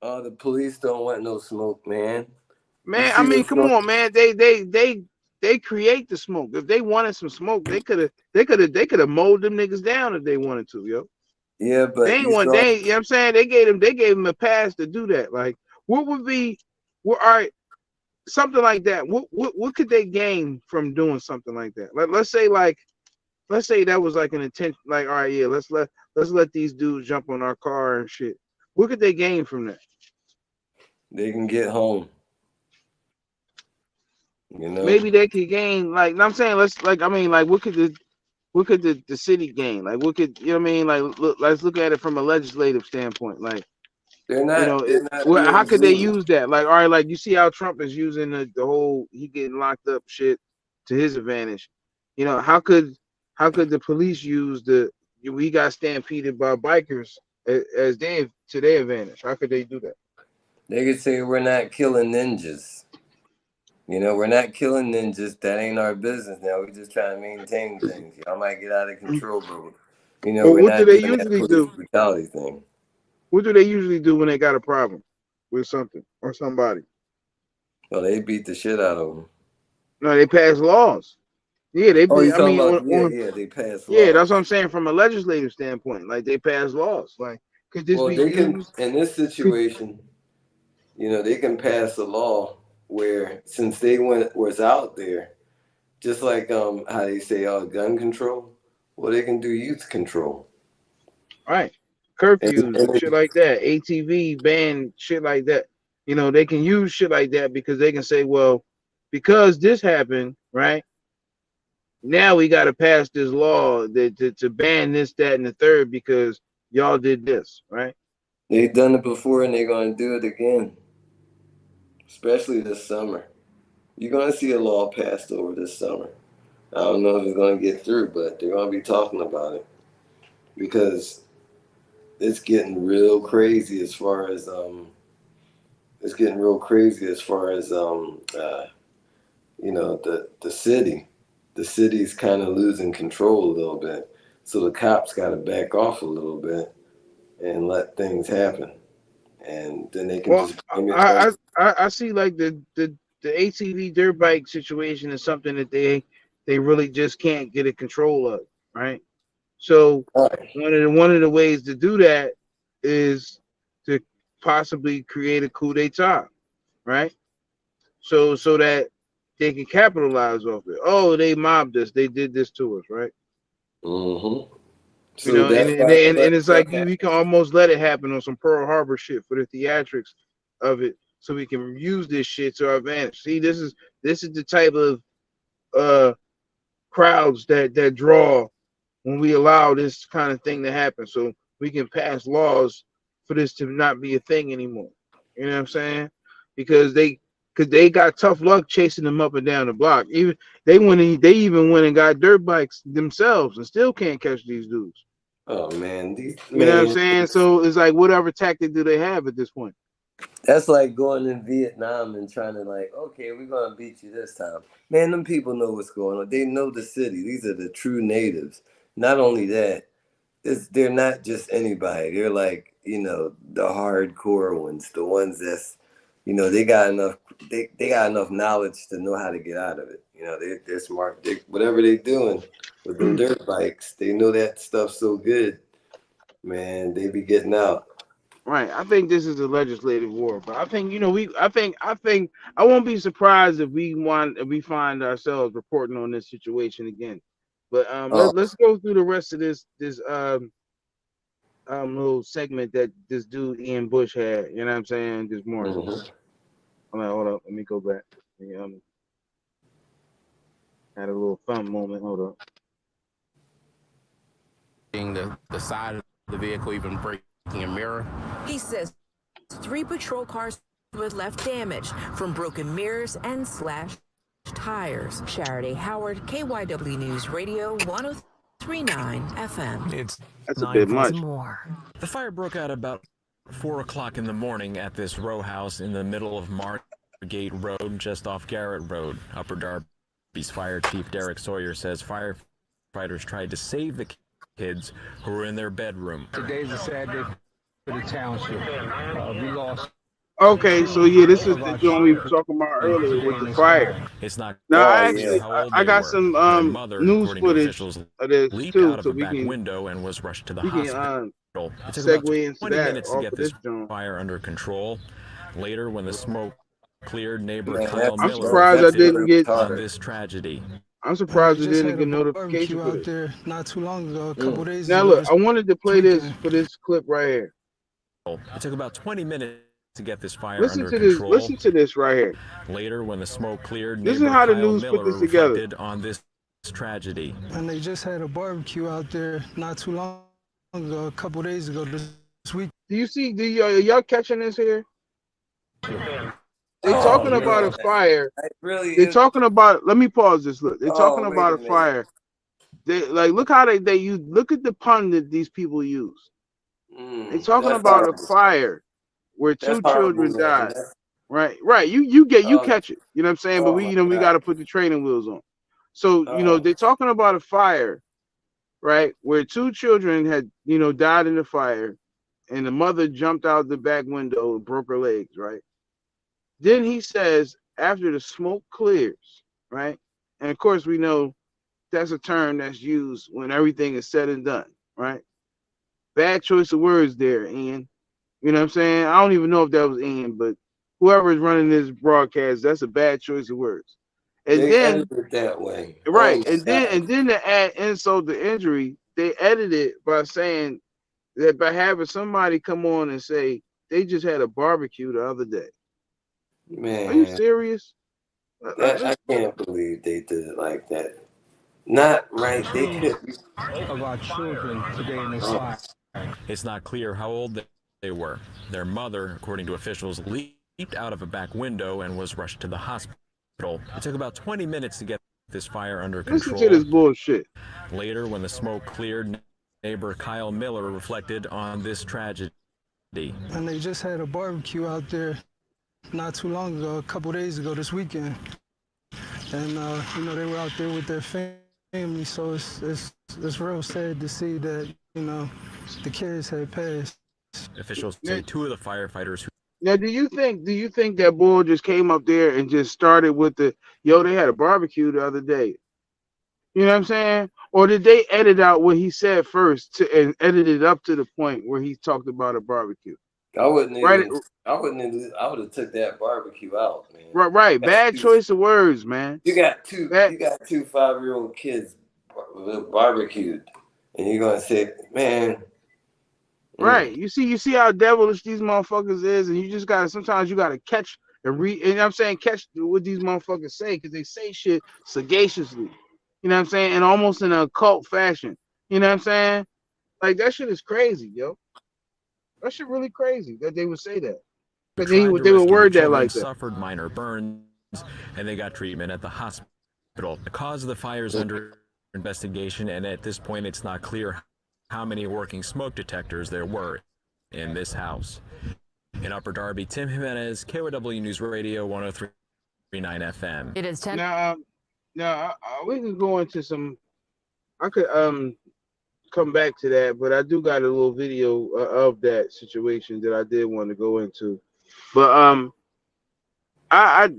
The police don't want no smoke, man. You Man, I see mean, what's come going? on, man. They create the smoke. If they wanted some smoke, they could have mowed them niggas down if they wanted to, yo. Yeah, They but ain't you want saw. they, you know what I'm saying? They gave him a pass to do that. Like, what would be all right, something like that. What could they gain from doing something like that? Like let's say that was like an intention, like, all right, yeah, let's let these dudes jump on our car and shit. What could they gain from that? They can get home. You know, Maybe they could gain, like, I'm saying, let's, like, I mean, like, what could the city gain? Like, what could, you know what I mean? Like, let's look at it from a legislative standpoint. Like, you know, they're not how being could they brutal. use that? Like, all right, like, you see how Trump is using the whole he getting locked up shit to his advantage. You know, how could the police use we got stampeded by bikers as they to their advantage? How could they do that? They could say we're not killing ninjas. You know, we're not killing ninjas. That ain't our business now. We're just trying to maintain things. Y'all might get out of control, but you know, But we're what do not they doing that usually police do? brutality thing. What do they usually do when they got a problem with something or somebody? Well, they beat the shit out of them. No, they pass laws. Yeah, they Oh, be. you I talking mean, about on they pass yeah, that's what laws. I'm saying from a legislative standpoint. Like, they pass laws. Like, could this Well, be they can used? in this situation. You know, they can pass a law where since was out there, just like how they say gun control, well they can do youth control. Right, And, curfews and shit and like that, ATV ban, shit like that. You know, they can use shit like that because they can say, well, because this happened, right? Now we got to pass this law to ban this, that, and the third because y'all did this, right? they've done it before and they're gonna do it again, especially this summer. You're gonna see a law passed over this summer. I don't know if it's gonna get through, but they're gonna be talking about it because it's getting real crazy as far as you know, the city. The city's kind of losing control a little bit. So the cops got to back off a little bit and let things happen. And then they can Well, just blame it on. I see like the ATV dirt bike situation is something that they really just can't get a control of, right? So Right. one of the ways to do that is to possibly create a coup d'état, right? So that they can capitalize off it. Oh, they mobbed us. They did this to us, right? Mm-hmm. You So know, that's why they and let it's Trump like happen. we can almost let it happen on some Pearl Harbor shit for the theatrics of it. so we can use this shit to our advantage. See, this is the type of crowds that draw when we allow this kind of thing to happen, so we can pass laws for this to not be a thing anymore. You know what I'm saying? Because they got tough luck chasing them up and down the block. Even they even went and got dirt bikes themselves and still can't catch these dudes. Oh man, You know what I'm saying? So it's like, whatever tactic do they have at this point? That's like going in Vietnam and trying to like, okay, we're gonna beat you this time. Man, them people know what's going on. They know the city. These are the true natives. Not only that, they're not just anybody. They're like, the hardcore ones, the ones that's, they got enough. They got enough knowledge to know how to get out of it. They're smart. Whatever they're doing with them dirt bikes, they know that stuff so good. Man, they be getting out. Right. I think this is a legislative war, but I think I won't be surprised if we find ourselves reporting on this situation again. But let's go through the rest of this little segment that this dude Ian Bush had. You know what I'm saying? This morning. Hold up. Let me go back. Had a little fun moment. Hold up. The side of the vehicle, even breaking a mirror. He says 3 patrol cars were left damaged from broken mirrors and slashed tires. Charity Howard, KYW News Radio 1039 FM. That's a bit much. More. The fire broke out about 4 o'clock in the morning at this row house in the middle of Margate Road, just off Garrett Road. Upper Darby's Fire Chief Derek Sawyer says firefighters tried to save the kids who were in their bedroom. Today's a sad day for the township. We lost. Okay, so yeah, this is the joint we were talking about earlier with the fire. It's not. Now, I got some news footage of this too, out of so a we back can window and was rushed to the we hospital. can It took segue about into 20 that minutes to off get of this this joint. fire under control. Later, when the smoke cleared, neighbor Man, Kyle I'm Miller surprised I didn't get on this tragedy. I'm surprised I just didn't had get a notification barbecue for out this. there not too long ago, a couple days Now ago. look, I wanted to play this for this clip right here. It took about 20 minutes to get this fire Listen under to this. control. Listen to this right here. Later, when the smoke cleared, This is neighbor how the Kyle news Miller put this together. reflected on this tragedy. And they just had a barbecue out there not too long ago, a couple days ago this week. Do you see? Y'all catching this here? They're talking about a fire. They're talking about. Let me pause this. Look, they're talking about a fire. They look how they use. Look at the pun that these people use. They're talking about a fire where 2 children died. Right. You catch it. You know what I'm saying? But we got to put the training wheels on. So they're talking about a fire, right, where 2 children had died in the fire, and the mother jumped out the back window and broke her legs. Right. Then he says, after the smoke clears, right? And of course, we know that's a term that's used when everything is said and done, right? Bad choice of words there, Ian. You know what I'm saying? I don't even know if that was Ian, but whoever is running this broadcast, that's a bad choice of words. And they then edited it that way. Right. Oh, and then to add insult to injury, they edited it by saying that by having somebody come on and say they just had a barbecue the other day. Man, are you serious? I can't believe they did it like that. Not right. They could. Of our children today in this fire. It's not clear how old they were. Their mother, according to officials, leaped out of a back window and was rushed to the hospital. It took about 20 minutes to get this fire under control. Listen to this bullshit. Later, when the smoke cleared, neighbor Kyle Miller reflected on this tragedy. And they just had a barbecue out there not too long ago, a couple days ago this weekend. And they were out there with their family, so it's real sad to see that the kids had passed. Officials say 2 of the firefighters who. Now, do you think that bull just came up there and just started with they had a barbecue the other day? You know what I'm saying? Or did they edit out what he said first and edit it up to the point where he talked about a barbecue? I would have took that barbecue out, man. Right. Bad choice of words, man. You got two 5-year-old kids barbecued, and you're gonna say, man, Right. You see how devilish these motherfuckers is, and you just gotta sometimes you gotta catch and read. And I'm saying catch what these motherfuckers say because they say shit sagaciously. You know what I'm saying, and almost in a occult fashion. You know what I'm saying? Like that shit is crazy, yo. That shit really crazy that they would say that. Who But they tried to would rescue the word that children like that. suffered minor burns, and they got treatment at the hospital. The cause of the fire is under investigation, and at this point, it's not clear how many working smoke detectors there were in this house. In Upper Darby, Tim Jimenez, KOW News Radio 103.9 FM. It is 10. Now, we can go into some. I could come back to that, but I do got a little video of that situation that I did want to go into. But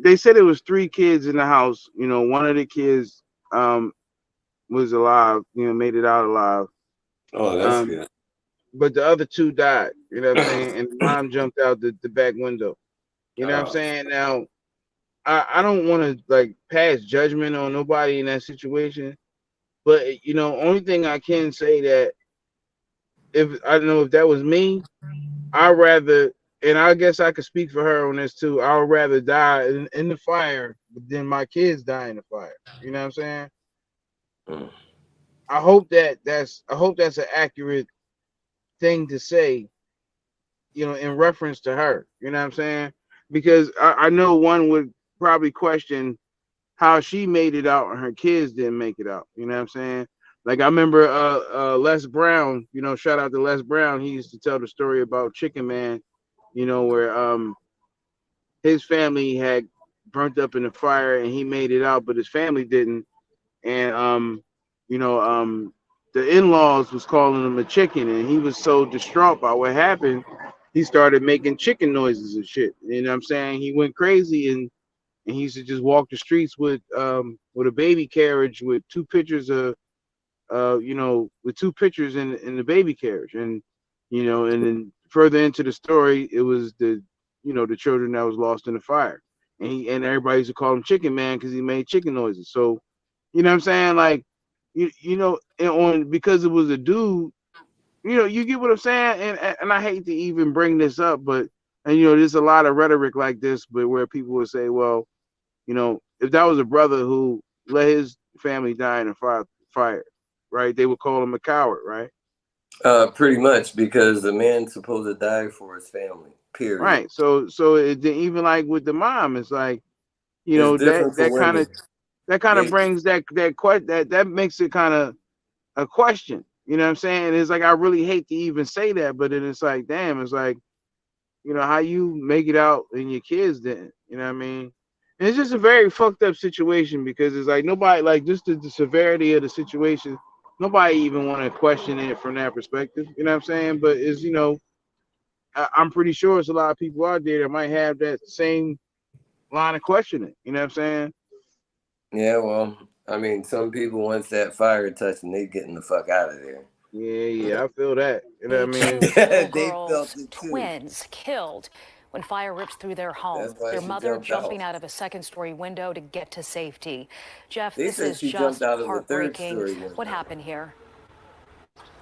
they said it was 3 kids in the house. You know, one of the kids was alive. You know, made it out alive. Oh, that's good. But the other 2 died. You know what I'm saying? And the mom jumped out the back window. You know what I'm saying? Now, I don't want to like pass judgment on nobody in that situation, but you know, only thing I can say that if I don't know if that was me, I'd rather, and I guess I could speak for her on this too. I would rather die in the fire than my kids die in the fire. You know what I'm saying? I hope that's an accurate thing to say, you know, in reference to her. You know what I'm saying? Because I know one would probably question how she made it out and her kids didn't make it out. You know what I'm saying? Like I remember Les Brown, you know, shout out to Les Brown. He used to tell the story about Chicken Man, you know, where his family had burnt up in the fire and he made it out, but his family didn't. And you know, the in-laws was calling him a chicken, and he was so distraught by what happened, he started making chicken noises and shit. You know what I'm saying? He went crazy and he used to just walk the streets with a baby carriage with 2 pictures of you know, with 2 pictures in the baby carriage. And you know, and then further into the story, it was the, you know, the children that was lost in the fire. And everybody used to call him Chicken Man because he made chicken noises. So, you know what I'm saying? Like, you know, and because it was a dude, you know, you get what I'm saying? And I hate to even bring this up, but and you know, there's a lot of rhetoric like this, but where people would say, well, you know, if that was a brother who let his family die in a fire, right? They would call him a coward, right? Pretty much, because the man's supposed to die for his family. Period. Right. So it even like with the mom, it's like, you know, It's different for women. that kind of brings that makes it kind of a question. You know what I'm saying? It's like I really hate to even say that, but then it's like, damn, it's like, you know, how you make it out and your kids didn't. You know what I mean? And it's just a very fucked up situation because it's like nobody, like just the severity of the situation, nobody even want to question it from that perspective. You know what I'm saying? But it's, you know, I'm pretty sure there's a lot of people out there that might have that same line of questioning. You know what I'm saying? Yeah, well, I mean, some people, once that fire touched them, they getting the fuck out of there. Yeah, I feel that. You know what I mean? They felt it too. Twins killed when fire rips through their home. Their mother jumping out of a 2nd-story window to get to safety. Jeff, this is just heartbreaking. What happened here?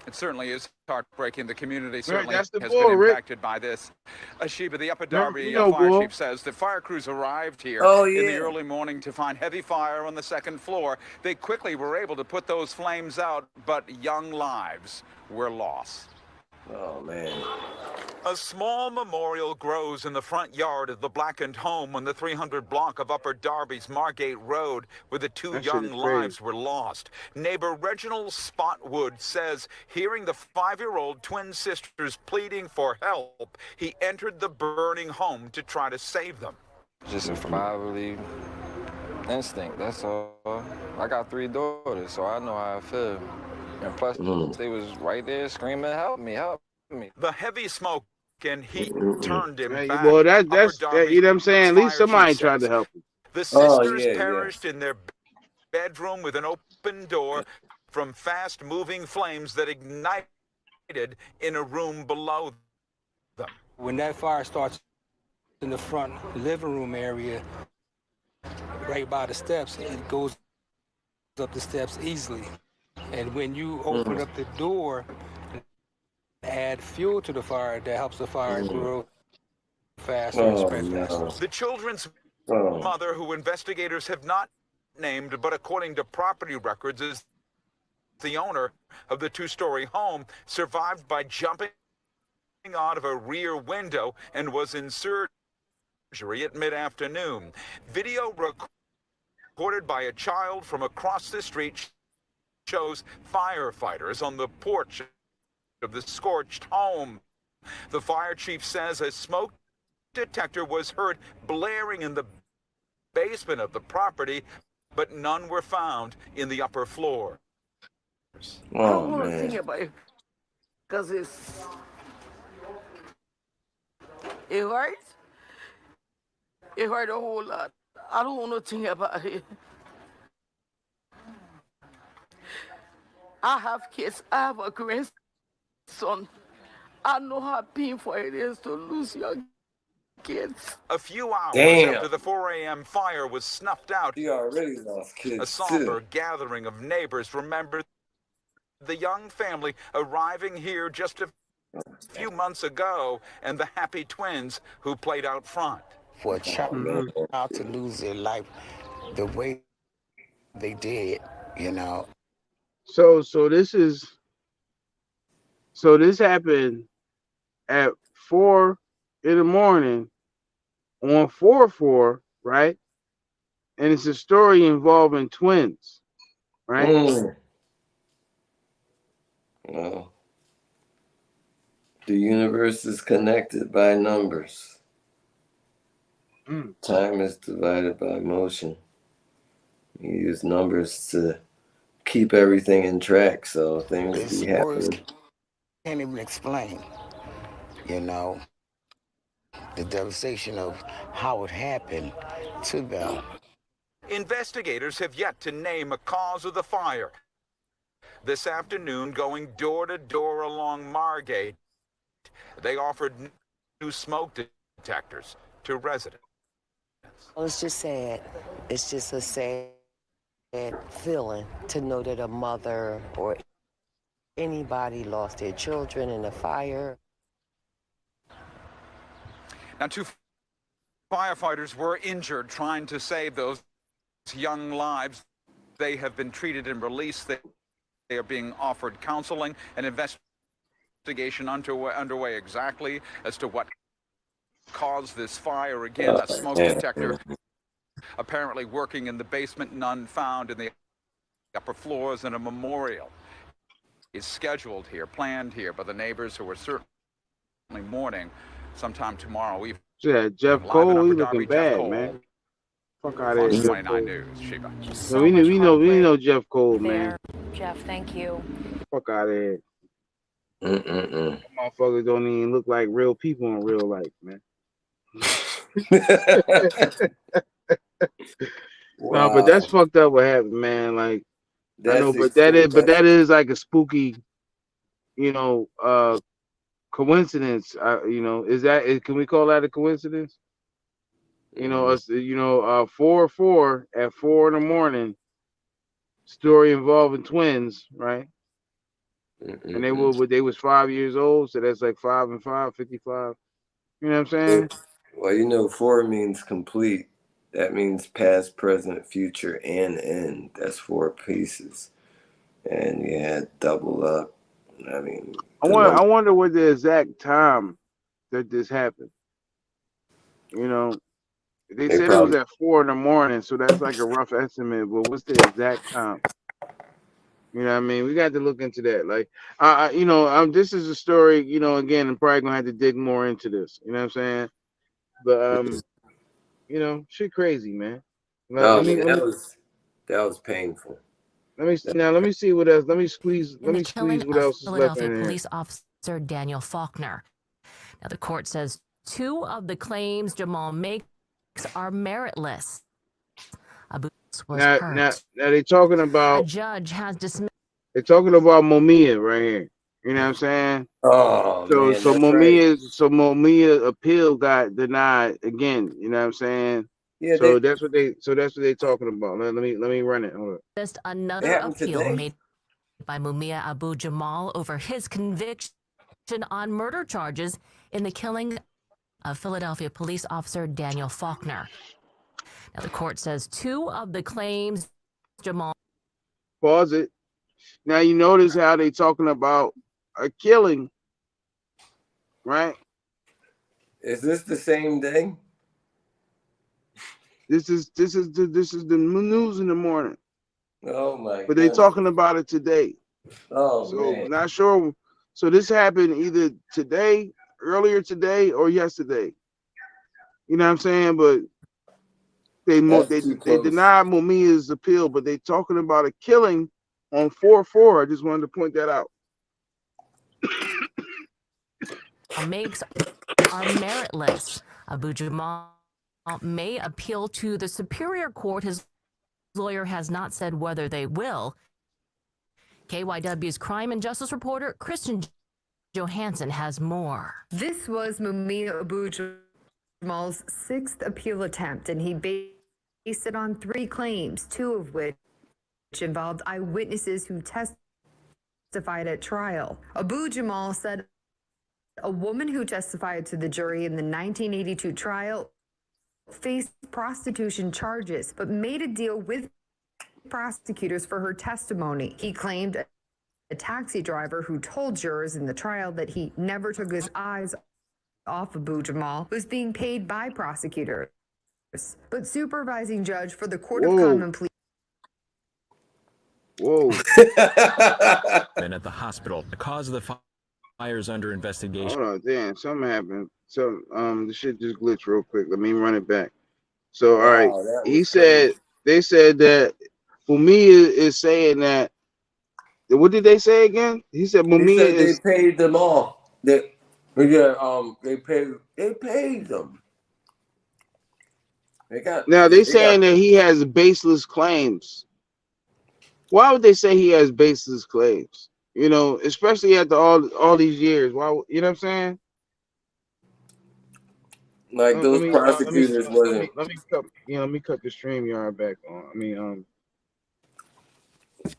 It certainly is heartbreaking. The community certainly has been impacted by this. Sheba, the Upper Darby fire chief says the fire crews arrived here in the early morning to find heavy fire on the 2nd floor. They quickly were able to put those flames out, but young lives were lost. Oh, man. A small memorial grows in the front yard of the blackened home on the 300 block of Upper Darby's Margate Road, where the 2 young lives were lost. Neighbor Reginald Spotwood says hearing the 5-year-old twin sisters pleading for help, he entered the burning home to try to save them. Just a fatherly instinct, that's all. I got 3 daughters, so I know how I feel. And plus, they was right there screaming, help me, help me. The heavy smoke and heat turned him back. Well, that's you know what I'm saying? At least somebody tried to help him. The sisters perished in their bedroom with an open door from fast-moving flames that ignited in a room below them. When that fire starts in the front living room area, right by the steps, it goes up the steps easily. And when you open up the door, the add fuel to the fire that helps the fire grow faster and Oh, spread faster. no. The children's Oh. mother, who investigators have not named, but according to property records is the owner of the two-story home, survived by jumping out of a rear window and was in surgery at mid-afternoon. Video recorded by a child from across the street shows firefighters on the porch of the scorched home. The fire chief says a smoke detector was heard blaring in the basement of the property, but none were found in the upper floor. Oh, I don't want to man. think about it because it hurts. It hurt a whole lot. I don't want to think about it. I have kids. I have a grandson. I know how painful it is to lose your kids. A few hours Damn. after the 4 a.m. fire was snuffed out, You already lost a kids, somber too. gathering of neighbors remembered the young family arriving here just a few months ago and the happy twins who played out front. For a child to lose their life the way they did, you know. So this happened at 4 in the morning on 4/4, right? And it's a story involving twins, right? Well, the universe is connected by numbers. Time is divided by motion. You use numbers to keep everything in track, so things It's be words happening. can't even explain, you know, the devastation of how it happened to them. Investigators have yet to name a cause of the fire. This afternoon, going door to door along Margate, they offered new smoke detectors to residents. Well, it's just sad. It's just a sad feeling to know that a mother or anybody lost their children in a fire. Now, 2 firefighters were injured trying to save those young lives. They have been treated and released. They are being offered counseling and investigation underway exactly as to what caused this fire. Again, a smoke detector apparently working in the basement, none found in the upper floors, and a memorial is scheduled here, planned here by the neighbors who are certainly mourning sometime tomorrow evening. Yeah, Jeff Live in Cole, Upper he Darby, looking Jeff bad, Cole, man. Fuck out of Fox here, Jeff 29 Cole. News, Sheba. No, we know Jeff Cole, man. Jeff, thank you. Fuck out of here. Motherfuckers don't even look like real people in real life, man. No, but that's fucked up what happened, man. Like, I know, but that is like a spooky, you know, coincidence. You know, can we call that a coincidence? You know, us, 4/4 at 4 in the morning, story involving twins, right? And they was 5 years old, so that's like 5 and 5, 55. You know what I'm saying? Well, you know, 4 means complete. That means past, present, future, and end. That's 4 pieces. And you had double up. I mean, I wonder what the exact time that this happened. You know, they said it was at 4 in the morning, so that's like a rough estimate. But what's the exact time? You know what I mean? We got to look into that. Like, this is a story. You know, again, I'm probably gonna have to dig more into this. You know what I'm saying? But you know, shit crazy, man. that was painful. Let me see what else. Let me squeeze what of else is left Philadelphia in here. police officer Daniel Faulkner. Now, the court says 2 of the claims Jamal makes are meritless. Abu was hurt. Now they're talking about a judge has dismissed. They're talking about Mumia right here. You know what I'm saying? Oh, man, so Mumia appeal got denied again. You know what I'm saying? Yeah, that's what they're talking about. Let me run it. Hold on. Just another appeal made by Mumia Abu Jamal over his conviction on murder charges in the killing of Philadelphia police officer Daniel Faulkner. Now, the court says 2 of the claims Jamal... Pause it. Now, you notice how they talking about a killing, right? Is this the same day? This is the news in the morning. Oh my! But they talking about it today. Oh so man. Not sure. So this happened either today, earlier today, or yesterday. You know what I'm saying? But they denied Mumia's appeal, but they talking about a killing on 4/4. I just wanted to point that out. Makes are meritless. Abu Jamal may appeal to the Superior Court. His lawyer has not said whether they will. KYW's crime and justice reporter Kristen Johansson has more. This was Mumia Abu Jamal's 6th appeal attempt, and he based it on 3 claims, 2 of which involved eyewitnesses who testified at trial. Abu Jamal said a woman who testified to the jury in the 1982 trial faced prostitution charges, but made a deal with prosecutors for her testimony. He claimed a taxi driver who told jurors in the trial that he never took his eyes off Abu Jamal was being paid by prosecutors. But supervising judge for the Court of Common Pleas. Whoa. And at the hospital, the cause of the fire is under investigation. Hold on, damn, something happened. So the shit just glitched real quick. Let me run it back. So all right, they said that Mumia is saying that. What did they say again? He said Mumia is. They paid them all. They paid them. They saying that he has baseless claims. Why would they say he has baseless claims? You know, especially after all these years. Why? You know what I'm saying? Like those prosecutors wasn't. Let me cut the StreamYard back on. I mean,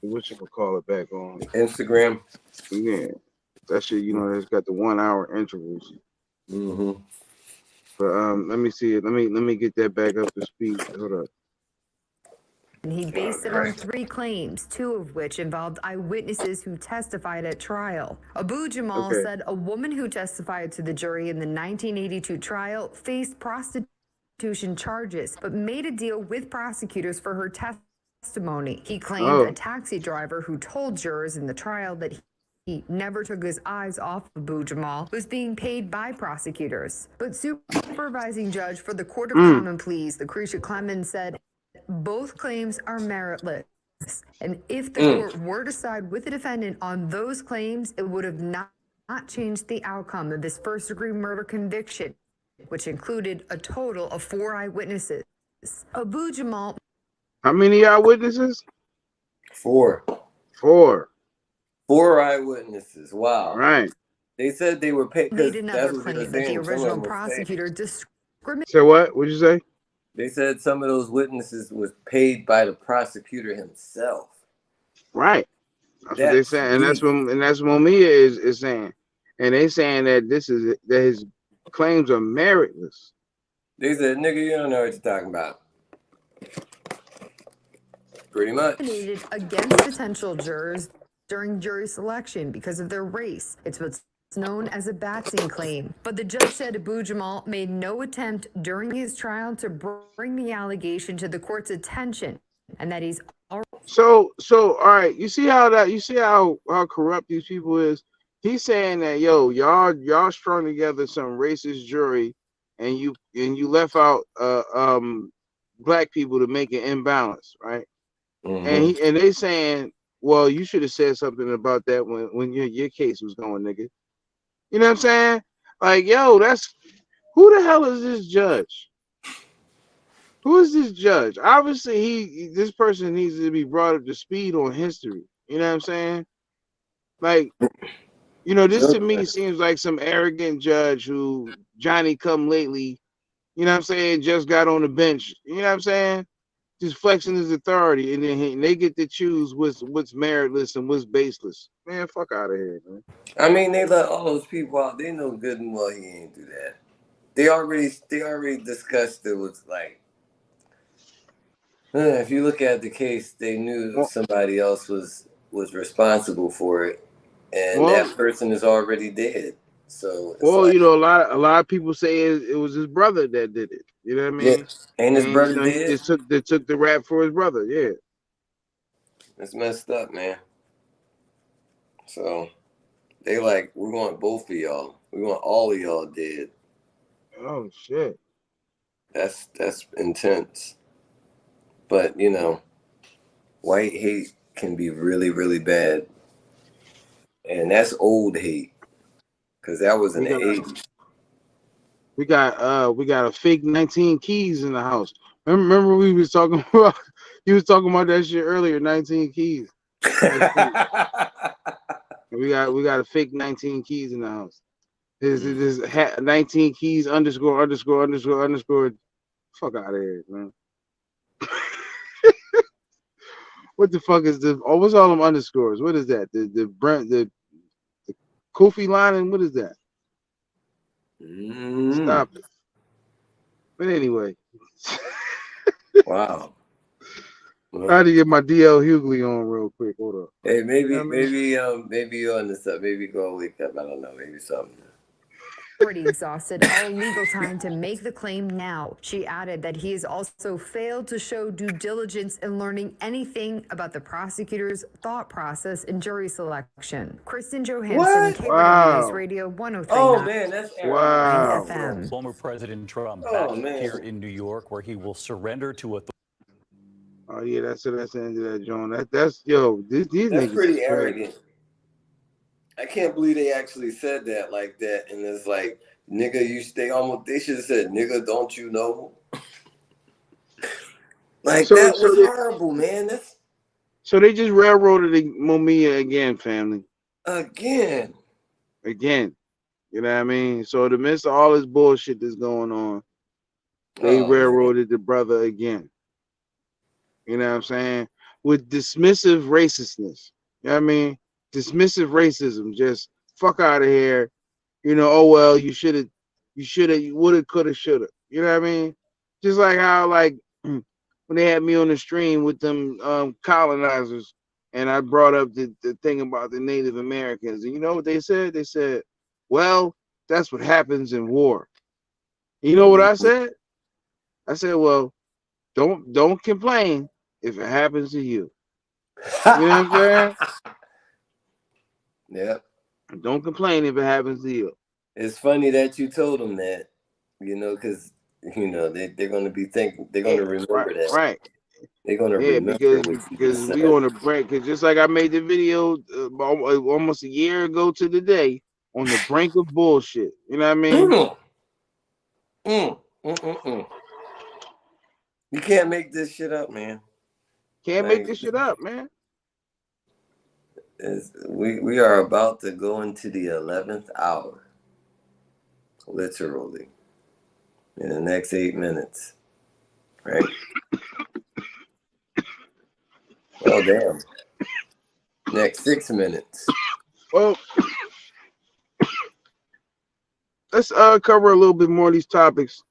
what you would call it back on Instagram. Yeah, that shit. You know, it's got the 1 hour intervals. Mm-hmm. But let me see it. Let me get that back up to speed. Hold up. And he based it on 3 claims, 2 of which involved eyewitnesses who testified at trial. Abu Jamal said a woman who testified to the jury in the 1982 trial faced prostitution charges, but made a deal with prosecutors for her testimony. He claimed a taxi driver who told jurors in the trial that he never took his eyes off Abu Jamal was being paid by prosecutors. But supervising judge for the Court of Common Pleas, Lucretia Clemens, said both claims are meritless. And if the court were to side with the defendant on those claims, it would have not changed the outcome of this first-degree murder conviction, which included a total of 4 eyewitnesses. Abu Jamal. How many eyewitnesses? 4. 4. 4 eyewitnesses. Wow. Right. They said they were paid. Made another claim that the original prosecutor discriminated. So what? What'd you say? They said some of those witnesses was paid by the prosecutor himself. Right. That's what they're saying, and that's what Mumia is saying, and they saying that that his claims are meritless. They said, "Nigga, you don't know what you're talking about." Pretty much. Against potential jurors during jury selection because of their race. It's what's known as a Batson claim. But the judge said Abu Jamal made no attempt during his trial to bring the allegation to the court's attention, and that he's already. So all right, you see how corrupt these people is. He's saying that y'all strung together some racist jury, and you left out black people to make an imbalance, right? Mm-hmm. And they saying, well, you should have said something about that when your case was going, nigga. You know what I'm saying? Like, that's who the hell is this judge? Who is this judge? Obviously, this person needs to be brought up to speed on history. You know what I'm saying? Like, this to me seems like some arrogant judge who Johnny come lately, you know what I'm saying, just got on the bench. You know what I'm saying? just flexing his authority, and then they get to choose what's meritless and what's baseless. Man, fuck out of here, man. I mean, they let all those people out. They know good and well he ain't do that. They already discussed it was like, if you look at the case, they knew somebody else was responsible for it, and that person is already dead. So it's like, you know, a lot of people say it was his brother that did it. You know what I mean? yeah, ain't his brother you know, dead? They took the rap for his brother. Yeah, it's messed up, man. So they like, we want both of y'all. We want all of y'all dead. Oh shit. That's intense. But you know, white hate can be really, really bad, and that's old hate, because that was in the 80s. We got a fake 19 keys in the house. Remember we was talking about you was talking about that shit earlier, 19 keys. we got a fake 19 keys in the house. This 19 keys underscore. Fuck out of here, man. What the fuck is the? Oh, what's all them underscores? What is that? The Kofi lining? What is that? Stop it. But anyway. Wow. I had to get my DL Hughley on real quick. Hold up. Hey, maybe you're on this up. Maybe go wake up. I don't know. Maybe something. Already exhausted all legal time to make the claim now. She added that he has also failed to show due diligence in learning anything about the prosecutor's thought process in jury selection. Kristen Johansson, KRW News Radio 103.9. Oh man, that's FM. Former President Trump Oh, back man. here in New York, where he will surrender to authority. Oh yeah, that's the end of that, John. That's yo. These niggas pretty is arrogant. I can't believe they actually said that like that, and it's like, nigga, they should have said, nigga, don't you know? Like that was horrible, man. So they just railroaded Mumia again, family. Again. You know what I mean? So in the midst of all this bullshit that's going on, they railroaded the brother again. You know what I'm saying? With dismissive racistness. You know what I mean? Dismissive racism. Just fuck out of here. You know, oh well, you woulda, coulda, shoulda. You know what I mean? Just like how like when they had me on the stream with them colonizers, and I brought up the thing about the Native Americans. And you know what they said? They said, well, that's what happens in war. You know what I said? I said, well, don't complain if it happens to you. You know what I'm saying? Yep. Don't complain if it happens to you. It's funny that you told them that, you know, because, you know, they're going to be thinking, they're going to remember that. Right. They're going to remember because we on a break. Because just like I made the video almost a year ago to the day on the brink of bullshit. You know what I mean? You can't make this shit up, man. Can't make this shit up, man. We are about to go into the 11th hour, literally, in the next 8 minutes, right? Oh damn! Next 6 minutes. Well, let's cover a little bit more of these topics.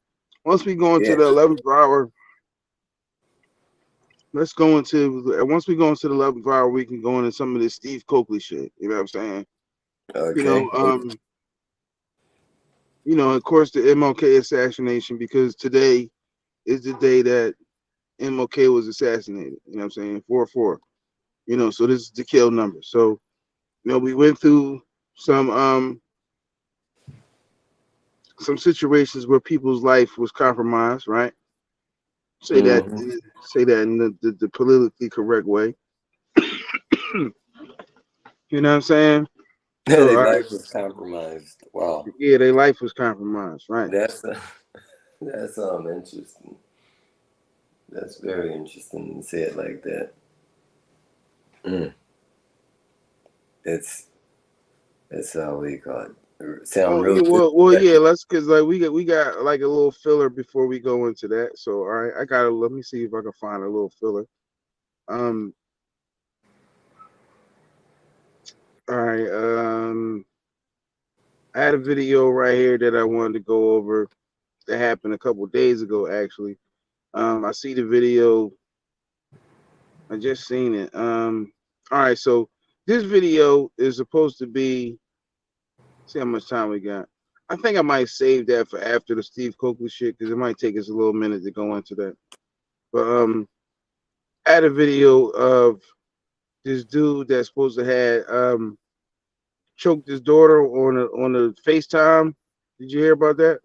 Once we go into the 11th hour, once we go into the 11th hour, we can go into some of this Steve Coakley shit. You know what I'm saying? Okay. You know, of course, the MLK assassination, because today is the day that MLK was assassinated. You know what I'm saying? 4/4. You know, so this is the kill number. So, you know, we went through some situations where people's life was compromised, right? Say that in the politically correct way. You know what I'm saying? Their life was compromised. Wow. Yeah, their life was compromised, right? That's interesting. That's very interesting to say it like that. It's what do you call it? sound Oh real yeah, good. yeah. Let's cause like we got like a little filler before we go into that. So all right, I gotta let me see if I can find a little filler. All right. I had a video right here that I wanted to go over that happened a couple days ago. Actually, I see the video. I just seen it. All right. So this video is supposed to be. See how much time we got. I think I might save that for after the Steve Coakley shit because it might take us a little minute to go into that. But I had a video of this dude that's supposed to have choked his daughter on the FaceTime. Did you hear about that?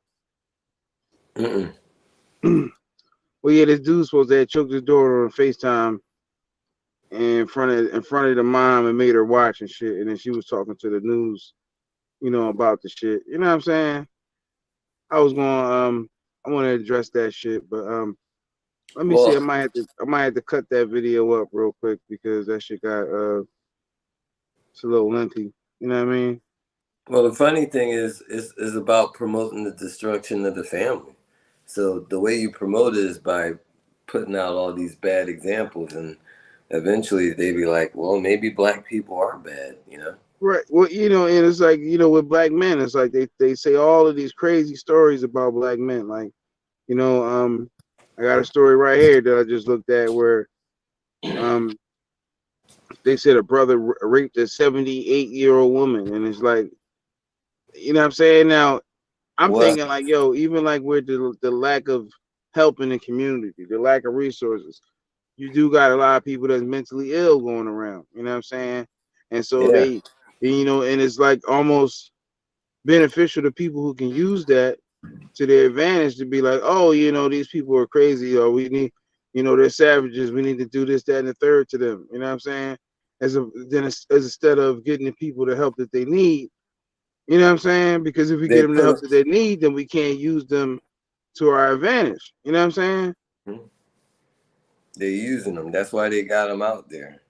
Well, yeah, this dude's supposed to have choked his daughter on FaceTime in front of the mom and made her watch and shit, and then she was talking to the news, about the shit. You know what I'm saying? I was going I want to address that shit, but let me see. I might have to cut that video up real quick because that shit got it's a little lengthy. You know what I mean? Well, the funny thing is about promoting the destruction of the family. So the way you promote it is by putting out all these bad examples, and eventually they be like, well, maybe black people are bad, Right. Well, and it's like, with black men, it's like they say all of these crazy stories about black men. Like, I got a story right here that I just looked at where they said a brother raped a 78-year-old woman, and it's like, you know what I'm saying? Now, I'm thinking like, yo, even like with the lack of help in the community, the lack of resources, you do got a lot of people that's mentally ill going around. You know what I'm saying? And so and it's like almost beneficial to people who can use that to their advantage to be like, oh, these people are crazy, or we need, they're savages. We need to do this, that, and the third to them. You know what I'm saying? As instead of getting the people the help that they need. You know what I'm saying? Because if we get them the help that they need, then we can't use them to our advantage. You know what I'm saying? They're using them. That's why they got them out there.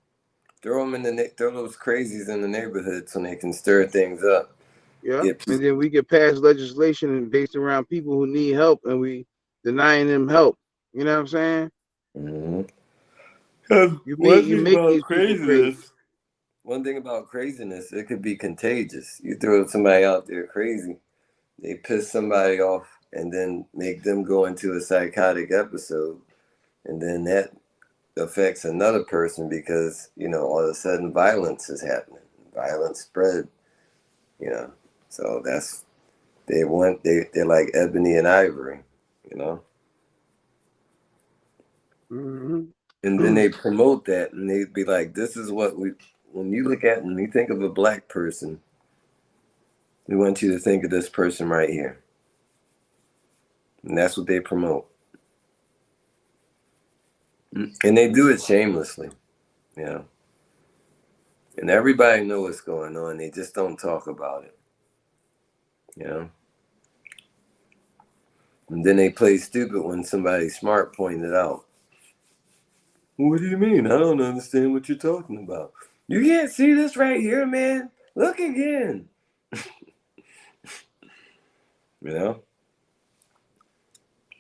Throw those crazies in the neighborhood so they can stir things up. Yeah. And then we get pass legislation based around people who need help, and we denying them help. You know what I'm saying? You make these people crazy. One thing about craziness, it could be contagious. You throw somebody out there crazy, they piss somebody off, and then make them go into a psychotic episode, and then that affects another person because all of a sudden violence is happening. Violence spread, So that's they're like ebony and ivory, And then they promote that, and they be like, "This is what when you look at and you think of a black person, we want you to think of this person right here." And that's what they promote. And they do it shamelessly, And everybody knows what's going on. They just don't talk about it, And then they play stupid when somebody smart pointed it out. What do you mean? I don't understand what you're talking about. You can't see this right here, man. Look again. But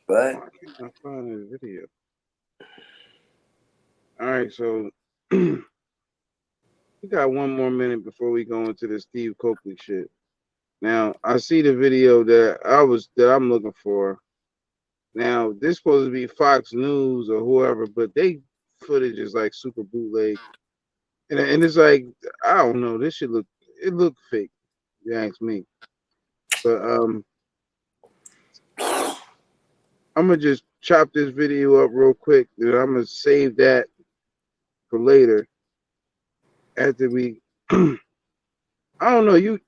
I find this video. All right, so we got one more minute before we go into the Steve Coakley shit. Now, I see the video that I'm looking for. Now, this supposed to be Fox News or whoever, but they footage is like super bootleg. And it's like, I don't know, this shit look fake, if you ask me. But I'm gonna just chop this video up real quick, and I'm gonna save that for later. After we I don't know, you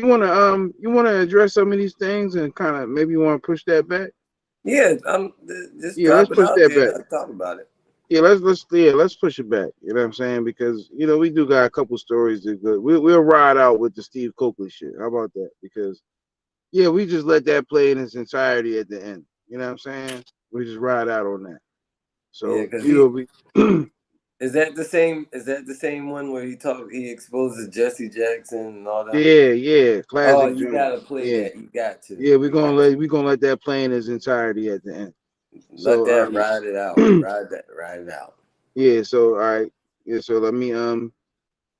wanna address some of these things and kind of maybe you wanna push that back? Yeah, just drop it out there. Let's talk about it. Yeah, let's push it back. You know what I'm saying? Because we do got a couple stories that good. We'll ride out with the Steve Coakley shit. How about that? Because we just let that play in its entirety at the end. You know what I'm saying? We just ride out on that. So it's Is that the same? Is that the same one where he exposes Jesse Jackson and all that? Yeah, Oh, classic you joint. gotta play Yeah, that. You got to. yeah, we're gonna let that play in its entirety at the end. Let So that ride it out. Ride it out. yeah, so all right, yeah, so let me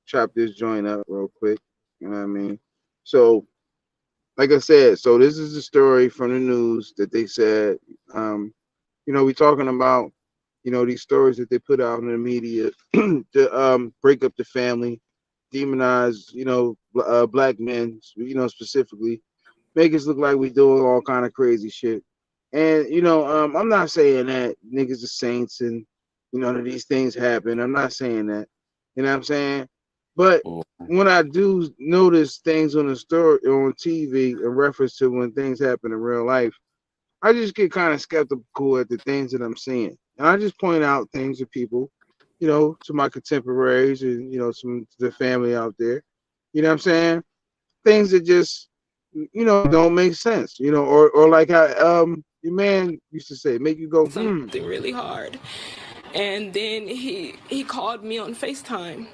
chop this joint up real quick. You know what I mean? So like I said, so this is the story from the news that they said, we talking about, these stories that they put out in the media to break up the family, demonize, black men, specifically, make us look like we doing all kind of crazy shit. And I'm not saying that niggas are saints and that these things happen. I'm not saying that. You know what I'm saying? But when I do notice things on the story on TV in reference to when things happen in real life, I just get kind of skeptical at the things that I'm seeing. And I just point out things to people, to my contemporaries and some to the family out there. You know what I'm saying? Things that just don't make sense, or like how your man used to say, make you go something really hard. And then he called me on FaceTime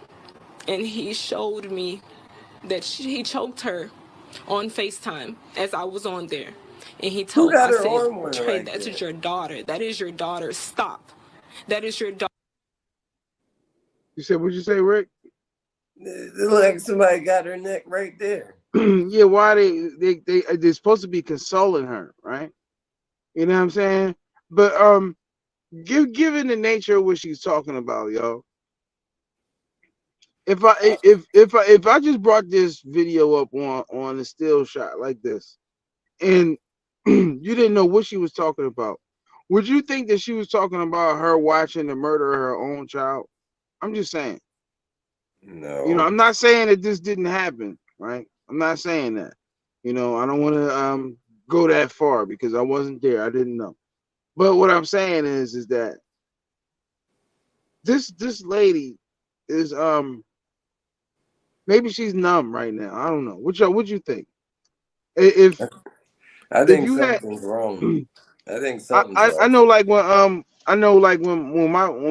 and he showed me that he choked her on FaceTime as I was on there. And he Who told got I her said, arm on her Trey, like that that? is your daughter. That is your daughter. Stop. That is your daughter. You said, what'd you say, Rick? It look like somebody got her neck right there. Yeah, why they're supposed to be consoling her, right? You know what I'm saying? But given the nature of what she's talking about, yo, if I just brought this video up on a still shot like this, and you didn't know what she was talking about, would you think that she was talking about her watching the murder of her own child? I'm just saying. No. I'm not saying that this didn't happen, right? I'm not saying that. I don't want to go that far because I wasn't there. I didn't know. But what I'm saying is that this lady is maybe she's numb right now. I don't know. What you think? If I if think you had something's wrong. I think something's I off. know like when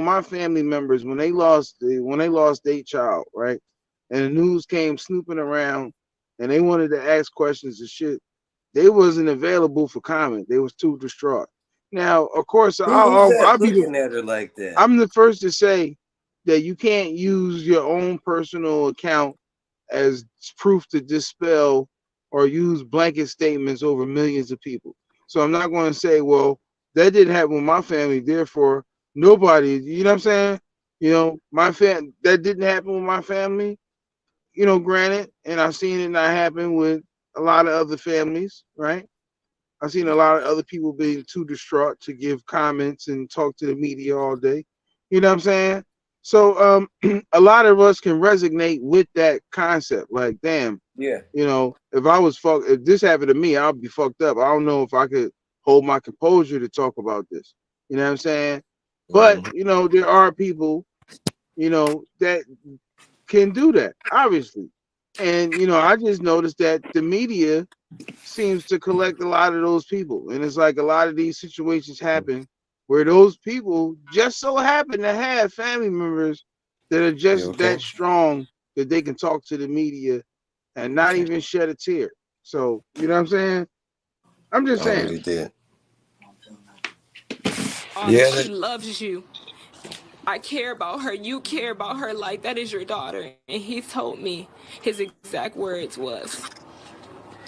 my family members when they lost their child, right? And the news came snooping around and they wanted to ask questions and shit. They wasn't available for comment. They was too distraught. Now, of course, Who's that I'll be looking at her like that? I'm the first to say that you can't use your own personal account as proof to dispel or use blanket statements over millions of people. So I'm not going to say, well, that didn't happen with my family, therefore nobody, you know what I'm saying? That didn't happen with my family, granted, and I've seen it not happen with a lot of other families, right? I've seen a lot of other people being too distraught to give comments and talk to the media all day. You know what I'm saying? So a lot of us can resonate with that concept. Like, damn, Yeah. if this happened to me, I'll be fucked up. I don't know if I could hold my composure to talk about this. You know what I'm saying? But there are people, that can do that, obviously. And I just noticed that the media seems to collect a lot of those people. And it's like a lot of these situations happen where those people just so happen to have family members that are just that strong that they can talk to the media and not even shed a tear. So, you know what I'm saying? I'm just saying. He did. She loves you. I care about her. You care about her like that is your daughter. And he told me his exact words was,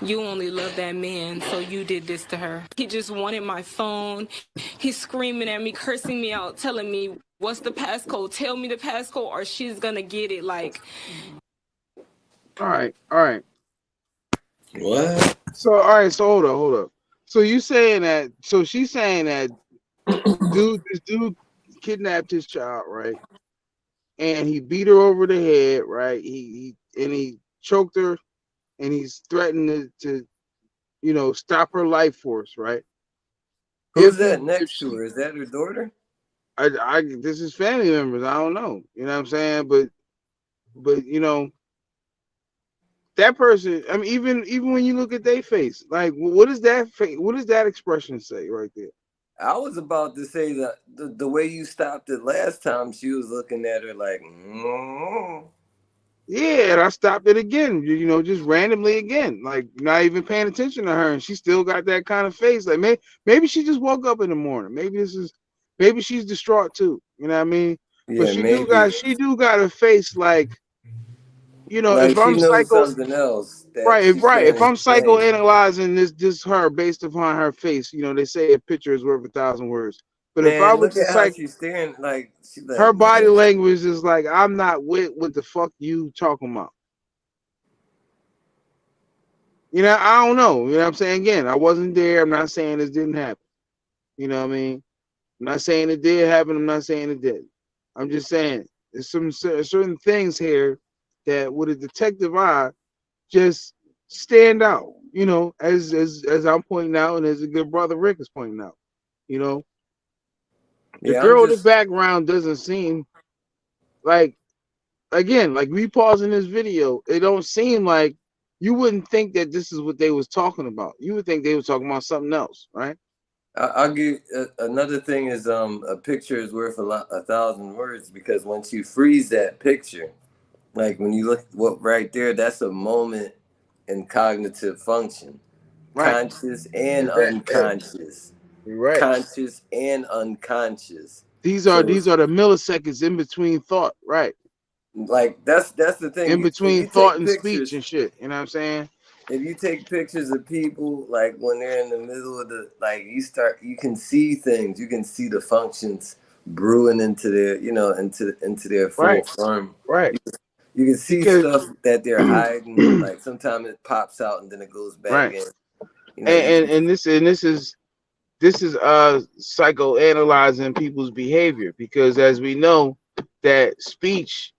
you only love that man, so you did this to her. He just wanted my phone. He's screaming at me, cursing me out, telling me, what's the passcode? Tell me the passcode or she's gonna get it. Like, all right. What? So all right, so hold up. So you saying that she's saying that this dude kidnapped his child, right? And he beat her over the head, right? He choked her, and he's threatened to stop her life force, right? Who's that next to her? Is that her daughter? This is family members. I don't know. You know what I'm saying? But that person. I mean, even when you look at their face, like what does that expression say right there? I was about to say that the way you stopped it last time, she was looking at her like, Yeah, and I stopped it again, you know, just randomly again, like not even paying attention to her, and she still got that kind of face. Like maybe she just woke up in the morning. Maybe she's distraught too. You know what I mean? But yeah, maybe. she do got a face like, you know, if Like she I'm knows psycho, something else that right, she right. can't If I'm explain. psychoanalyzing this her based upon her face, you know, they say a picture is worth 1,000 words. But if I Man, was look to at how she's staring. Like she's her like, body man. language is like, I'm not with what the fuck you talking about. You know, I don't know. You know what I'm saying? Again, I wasn't there. I'm not saying this didn't happen. You know what I mean? I'm not saying it did happen. I'm not saying it did. I'm just saying there's some certain things here that with a detective eye just stand out. You know, as I'm pointing out, and as a good brother Rick is pointing out. You know, the Yeah, I'm girl in the just. background doesn't seem like, again, like we pausing this video, it don't seem like, you wouldn't think that this is what they was talking about. You would think they were talking about something else, right? I'll give another thing is a picture is worth 1,000 words, because once you freeze that picture, like when you look what right there, that's a moment in cognitive function, Right. conscious and unconscious, Right. conscious and unconscious. These are So the milliseconds in between thought, right? like that's the thing. In If between you thought take and speech pictures, and shit. You know what I'm saying? if you take pictures of people like when they're in the middle of the, like you can see things, you can see the functions brewing into their, into their full Right. form. Right. You can see Because stuff that they're hiding, like sometimes it pops out and then it goes back right. in. You can, And this is psychoanalyzing people's behavior, because as we know that speech,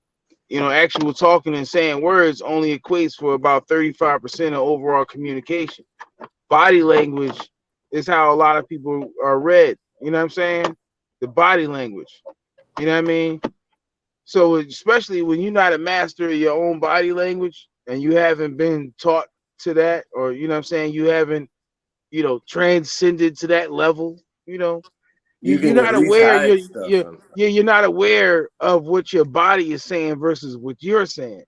you know, actual talking and saying words only equates for about 35% of overall communication. Body language is how a lot of people are read. You know what I'm saying? The body language. You know what I mean? So especially when you're not a master of your own body language and you haven't been taught to that, or you know what I'm saying, you haven't, you know, transcended to that level, you know, you you're can at not least aware, hide stuff from. you're not aware of what your body is saying versus what you're saying.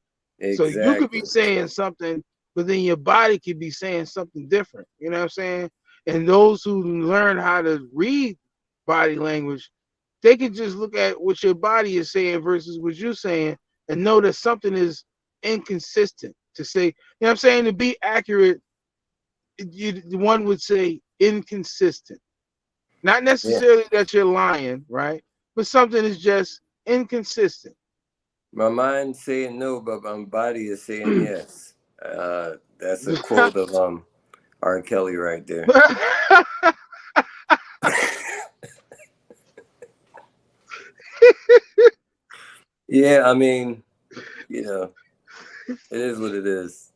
So you could be Exactly. saying something, but then your body could be saying something different. You know what I'm saying? And those who learn how to read body language, they can just look at what your body is saying versus what you're saying and know that something is inconsistent. To say, you know what I'm saying? To be accurate, one would say inconsistent. Not Yeah. necessarily that you're lying, right? But something is just inconsistent. My mind's saying no, but my body is saying yes. That's a quote of R. Kelly right there. Yeah, I mean, it is what it is.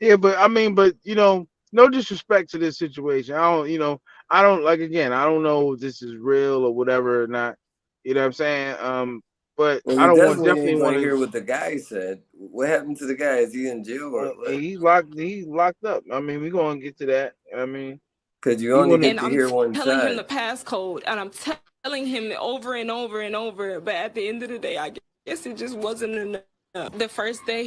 Yeah, but I mean, but you know, no disrespect to this situation. I don't like, again, I don't know if this is real or whatever or not. You know what I'm saying? But Well, I we don't want definitely definitely ain't want gonna hear to. what the guy said. What happened to the guy? Is he in jail or what? He's locked up. I mean, we're gonna get to that. I mean, Because you he only wanted. get And to I'm hear one telling him side. the passcode, and I'm telling him over and over and over. But at the end of the day, I guess it just wasn't enough. The first day.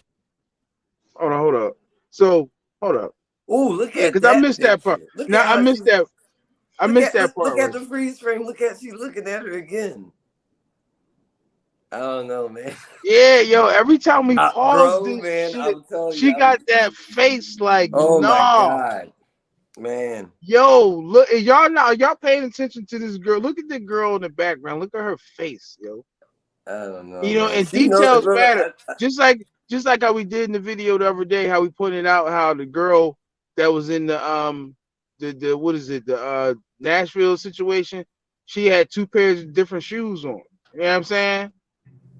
Hold up. So hold up. Oh, look at Because I that missed that part. picture. Look Now at I how missed she's. that. I missed that part, Look at Rick. the freeze frame. Look at she's looking at her again. I don't know, man. Yeah, yo, every time we pause Bro, this man, shit, I'm telling you. she got that face like, Oh my nah. God, man. Yo, look, y'all paying attention to this girl. Look at the girl in the background. Look at her face, yo. I don't know, You know, man. and She knows. details Look, matter. Just like how we did in the video the other day, how we pointed out how the girl that was in the what is it, the Nashville situation, she had two pairs of different shoes on. You know what I'm saying?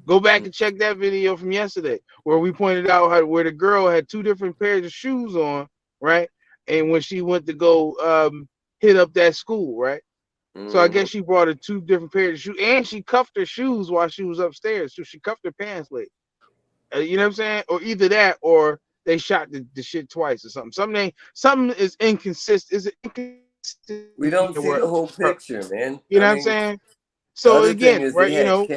Go back and check that video from yesterday where we pointed out where the girl had two different pairs of shoes on, right? And when she went to go hit up that school, right? So I guess she brought her two different pairs of shoes, and she cuffed her shoes while she was upstairs. So she cuffed her pants leg. You know what I'm saying? Or either that, or they shot the shit twice or something. Something is inconsistent. Is it inconsistent We don't see the whole picture, man. You know I what I'm mean, saying? the So other thing again, is right? You know,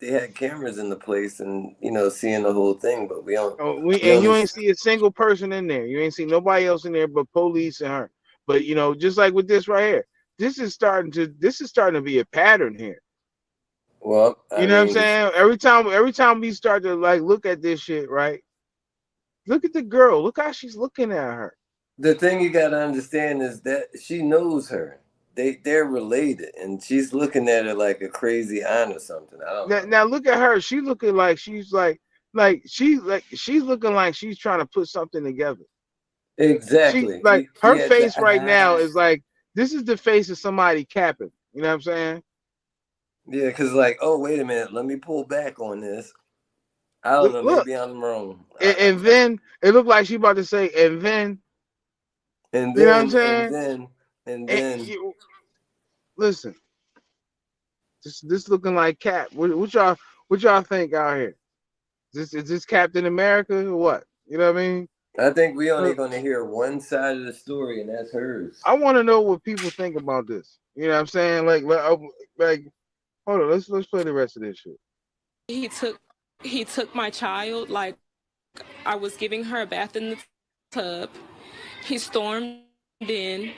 they had cameras in the place, and seeing the whole thing, but we don't. We and you only ain't see a single person in there. You ain't see nobody else in there but police and her. But just like with this right here, this is starting to be a pattern here. well, You I know what I'm mean, saying? Every time we start to like look at this shit, right? Look at the girl. Look how she's looking at her. the thing you gotta understand is that she knows her. They're related, and she's looking at her like a crazy aunt or something. I don't know. Now look at her. She's looking like she's she's looking like she's trying to put something together. She Exactly. like She her had face right now the is like this is the face of somebody capping. You know what I'm saying? yeah, because like, oh wait a minute, let me pull back on this. I don't know. Look, Maybe I'm wrong. and then it looked like she about to say, and then, And you know what I'm then, saying? and then. Listen, this looking like Cap. What y'all think out here? Is this Captain America or what? You know what I mean? I think we only going to hear one side of the story, and that's hers. I want to know what people think about this. You know what I'm saying? Like hold on, let's play the rest of this shit. He took my child, like I was giving her a bath in the tub. He stormed in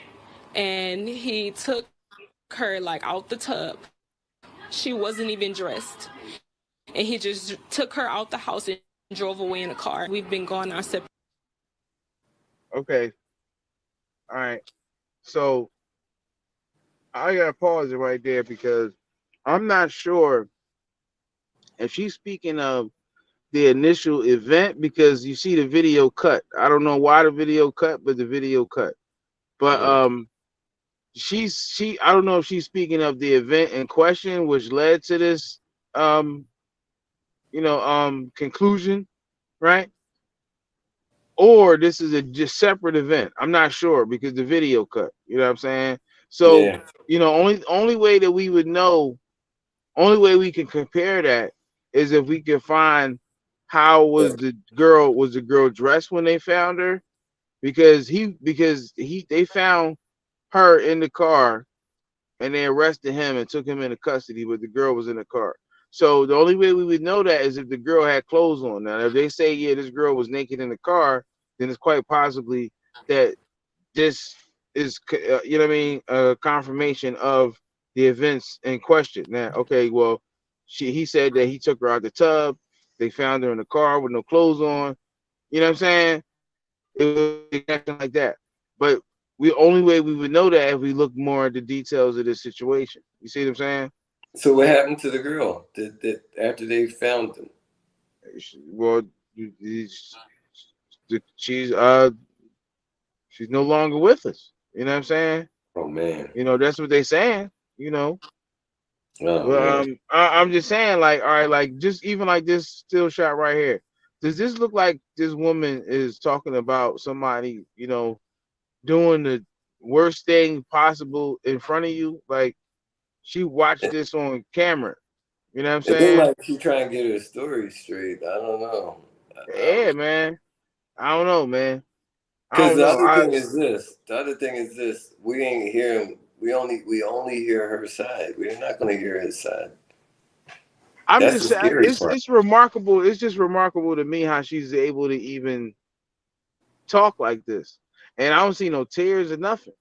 and he took her like out the tub. She wasn't even dressed. And he just took her out the house and drove away in a car. We've been going our separate. Okay. All right. So I gotta pause it right there because I'm not sure if she's speaking of the initial event because you see the video cut. I don't know why the video cut, but the video cut. But I don't know if she's speaking of the event in question which led to this conclusion, right? Or this is a just separate event. I'm not sure because the video cut. You know what I'm saying? So, Yeah. Only way that we would know, only way we can compare that is if we can find how was the girl dressed when they found her, because they found her in the car and they arrested him and took him into custody, but the girl was in the car. So the only way we would know that is if the girl had clothes on. Now, if they say, yeah, this girl was naked in the car, then it's quite possibly that this is, you know what I mean, a confirmation of the events in question. Now, okay, well, he said that he took her out the tub. They found her in the car with no clothes on. You know what I'm saying? It was acting like that. But only way we would know that if we look more at the details of this situation. You see what I'm saying? So what happened to the girl that after they found them? Well, she's no longer with us. You know what I'm saying? Oh man. That's what they're saying. Oh, Well, I'm just saying, like, all right, like just even like this still shot right here. Does this look like this woman is talking about somebody, doing the worst thing possible in front of you? Like she watched this on camera. You know what I'm It looked saying? like she trying to get her story straight. I don't know. Yeah, man. I don't know, man. I Because don't the know. other thing is this. The other thing is this. We ain't hearing. We only hear her side. We're not going to hear his side. I'm That's just the saying scary part. it's remarkable. It's just remarkable to me how she's able to even talk like this. And I don't see no tears or nothing.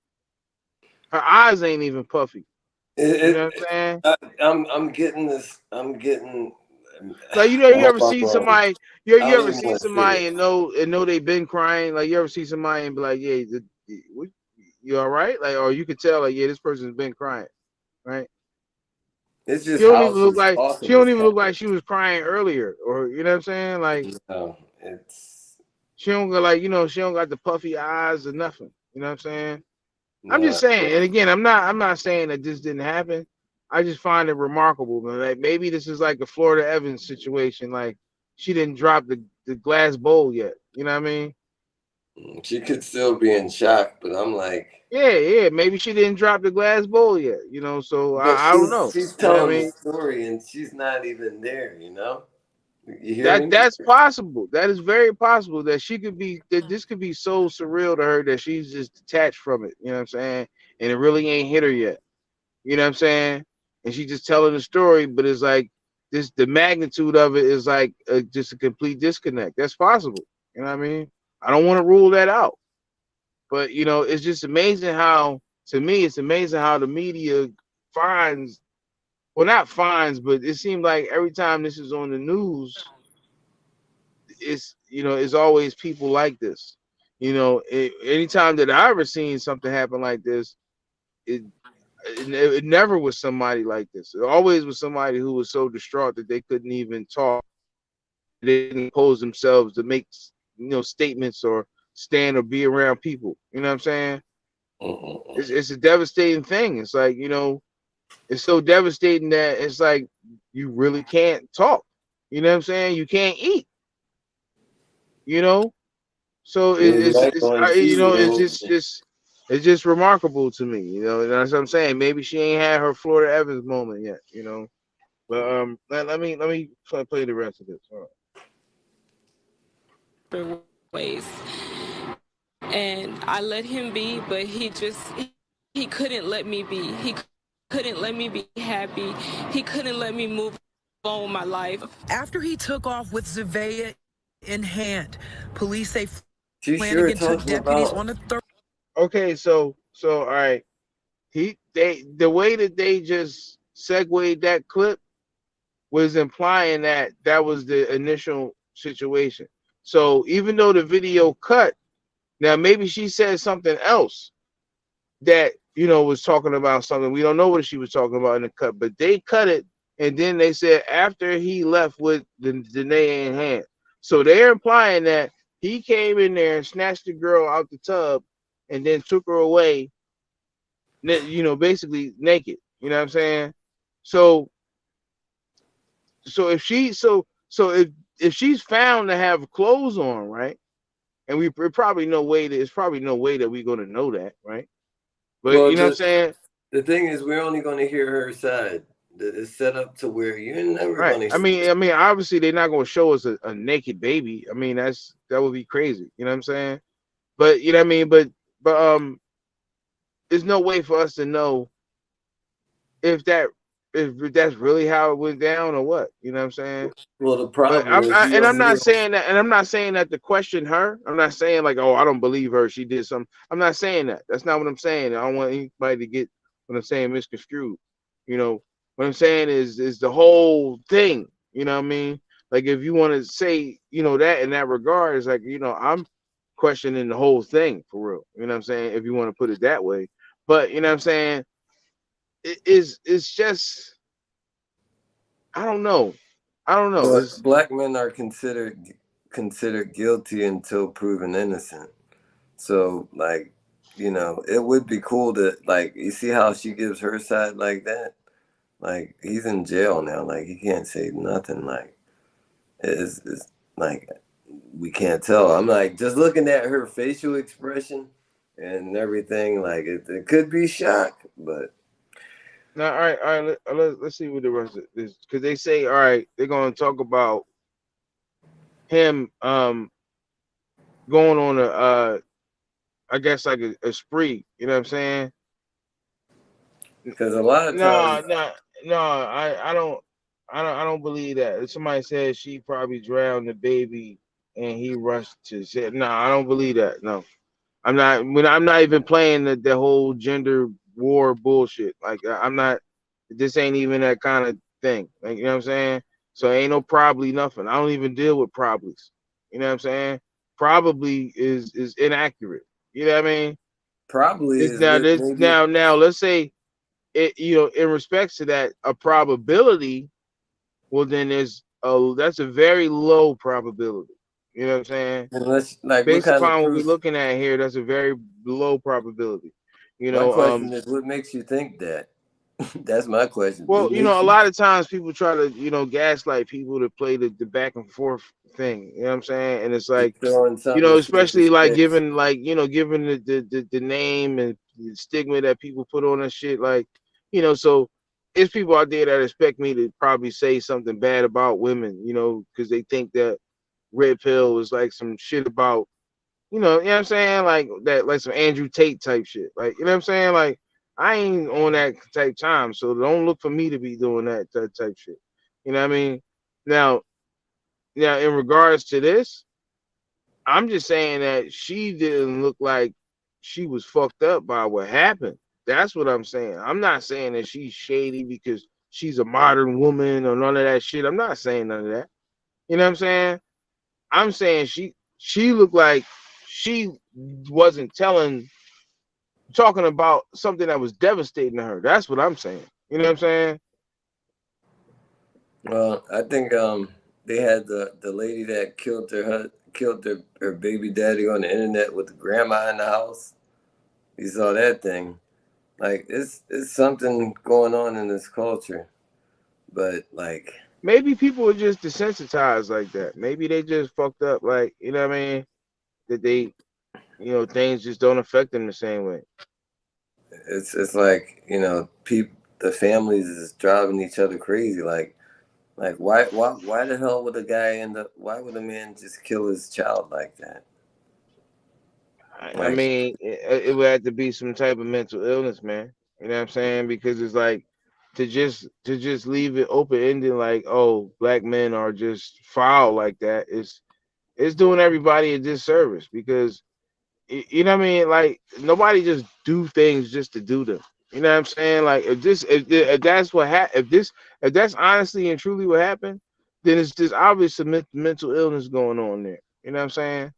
Her eyes ain't even puffy. You know what I'm saying? I'm getting this. I'm getting. Like you I hope ever I'm see wrong. somebody I you don't ever even see want to say somebody it. and know they've been crying? Like you ever see somebody and be like, yeah, you all right? Like, or you could tell like, yeah, this person's been crying, right? It's She just don't how even look she's like talking is she was crying earlier, or you know what I'm saying? Like no, it's she don't got like she don't got the puffy eyes or nothing. You know what I'm saying? I'm just not. saying, and again, I'm not saying that this didn't happen. I just find it remarkable, man. Like maybe this is like a Florida Evans situation. Like she didn't drop the glass bowl yet. You know what I mean? She could still be in shock, but I'm like. Yeah. Maybe she didn't drop the glass bowl yet. So But I don't know. she's You know what I telling the mean? story, and she's not even there. You hear me? That's possible. That is very possible that this could be so surreal to her that she's just detached from it. You know what I'm saying? and it really ain't hit her yet. You know what I'm saying? And she just telling the story, but it's like the magnitude of it is like just a complete disconnect. That's possible. You know what I mean? I don't want to rule that out, but it's just amazing how, to me, it's amazing how the media finds, well, not finds, but it seems like every time this is on the news, it's always people like this. Anytime that I ever seen something happen like this, it never was somebody like this. It always was somebody who was so distraught that they couldn't even talk. They didn't pose themselves to make statements or stand or be around people. You know what I'm saying? It's a devastating thing. It's like, it's so devastating that it's like you really can't talk. You know what I'm saying? You can't eat. So it's just remarkable to me. And that's what I'm saying. Maybe she ain't had her Florida Evans moment yet. But let me play the rest of this. All right. Ways. And I let him be, but he couldn't let me be. He couldn't let me be happy. He couldn't let me move on with my life. After he took off with Zavea in hand, police say Flanagan took deputies on a third. Okay, so all right. The way that they just segued that clip was implying that was the initial situation. So even though the video cut, now maybe she said something else that was talking about something. We don't know what she was talking about in the cut, but they cut it, and then they said after he left with the Danae in hand. So they're implying that he came in there and snatched the girl out the tub and then took her away, basically naked. You know what I'm saying? So if she's found to have clothes on, right? And there's probably no way that we're gonna know that, right? But well, you know what I'm saying? The thing is, we're only gonna hear her side. It's set up to where you're never right. gonna. I mean, obviously they're not gonna show us a naked baby. I mean, that would be crazy. You know what I'm saying? But you know what I mean? But there's no way for us to know if that's really how it went down or what. You know what I'm saying? Well, the problem I'm not saying that to question her. I'm not saying like, oh, I don't believe her, she did something. I'm not saying that. That's not what I'm saying. I don't want anybody to get what I'm saying misconstrued. What I'm saying is the whole thing. You know what I mean? Like if you want to say, that in that regard, it's like, I'm questioning the whole thing for real. You know what I'm saying? If you want to put it that way. But you know what I'm saying? It's just, I don't know. Black men are considered guilty until proven innocent. So, like, it would be cool to, like, you see how she gives her side like that? Like, he's in jail now. Like, he can't say nothing. Like, it's like, we can't tell. I'm like, just looking at her facial expression and everything, like, it could be shock, but. Now, all right. Let's see what the rest of this, because they say, all right, they're gonna talk about him going on I guess like a spree. You know what I'm saying? Because a lot of times, no, I don't believe that. Somebody said she probably drowned the baby and he rushed to say, no, I don't believe that. No, I'm not even playing the whole gender war bullshit. Like I'm not. This ain't even that kind of thing. Like, you know what I'm saying? So ain't no probably nothing. I don't even deal with probablys. You know what I'm saying? Probably is inaccurate. You know what I mean? Probably now let's say it, in respects to that, a probability, well then that's a very low probability. You know what I'm saying? Unless, like, based upon what we're looking at here, that's a very low probability. My question is, what makes you think that? That's my question. Well, a lot of times people try to, gaslight people to play the back and forth thing. You know what I'm saying? And it's like, especially like given the name and the stigma that people put on that shit. Like, so there's people out there that expect me to probably say something bad about women, because they think that red pill is like some shit about, you know what I'm saying? Like that, like some Andrew Tate type shit. Like, you know what I'm saying? Like, I ain't on that type time, so don't look for me to be doing that type shit. You know what I mean? Now, in regards to this, I'm just saying that she didn't look like she was fucked up by what happened. That's what I'm saying. I'm not saying that she's shady because she's a modern woman or none of that shit. I'm not saying none of that. You know what I'm saying? I'm saying she looked like she wasn't talking about something that was devastating to her. That's what I'm saying. You know what I'm saying? Well, I think they had the lady that killed her baby daddy on the internet with the grandma in the house. You saw that thing. Like it's something going on in this culture, but like maybe people are just desensitized like that. Maybe they just fucked up, like, you know what I mean? That they, things just don't affect them the same way. it's like, the families is driving each other crazy. Like why the hell would a guy why would a man just kill his child like that? I mean, it would have to be some type of mental illness, man. You know what I'm saying? Because it's like to just leave it open ended, like, oh, black men are just foul like that. It's doing everybody a disservice because you know what I mean. Like nobody just do things just to do them. You know what I'm saying? Like if that's what if that's honestly and truly what happened, then it's just obvious some mental illness going on there. You know what I'm saying?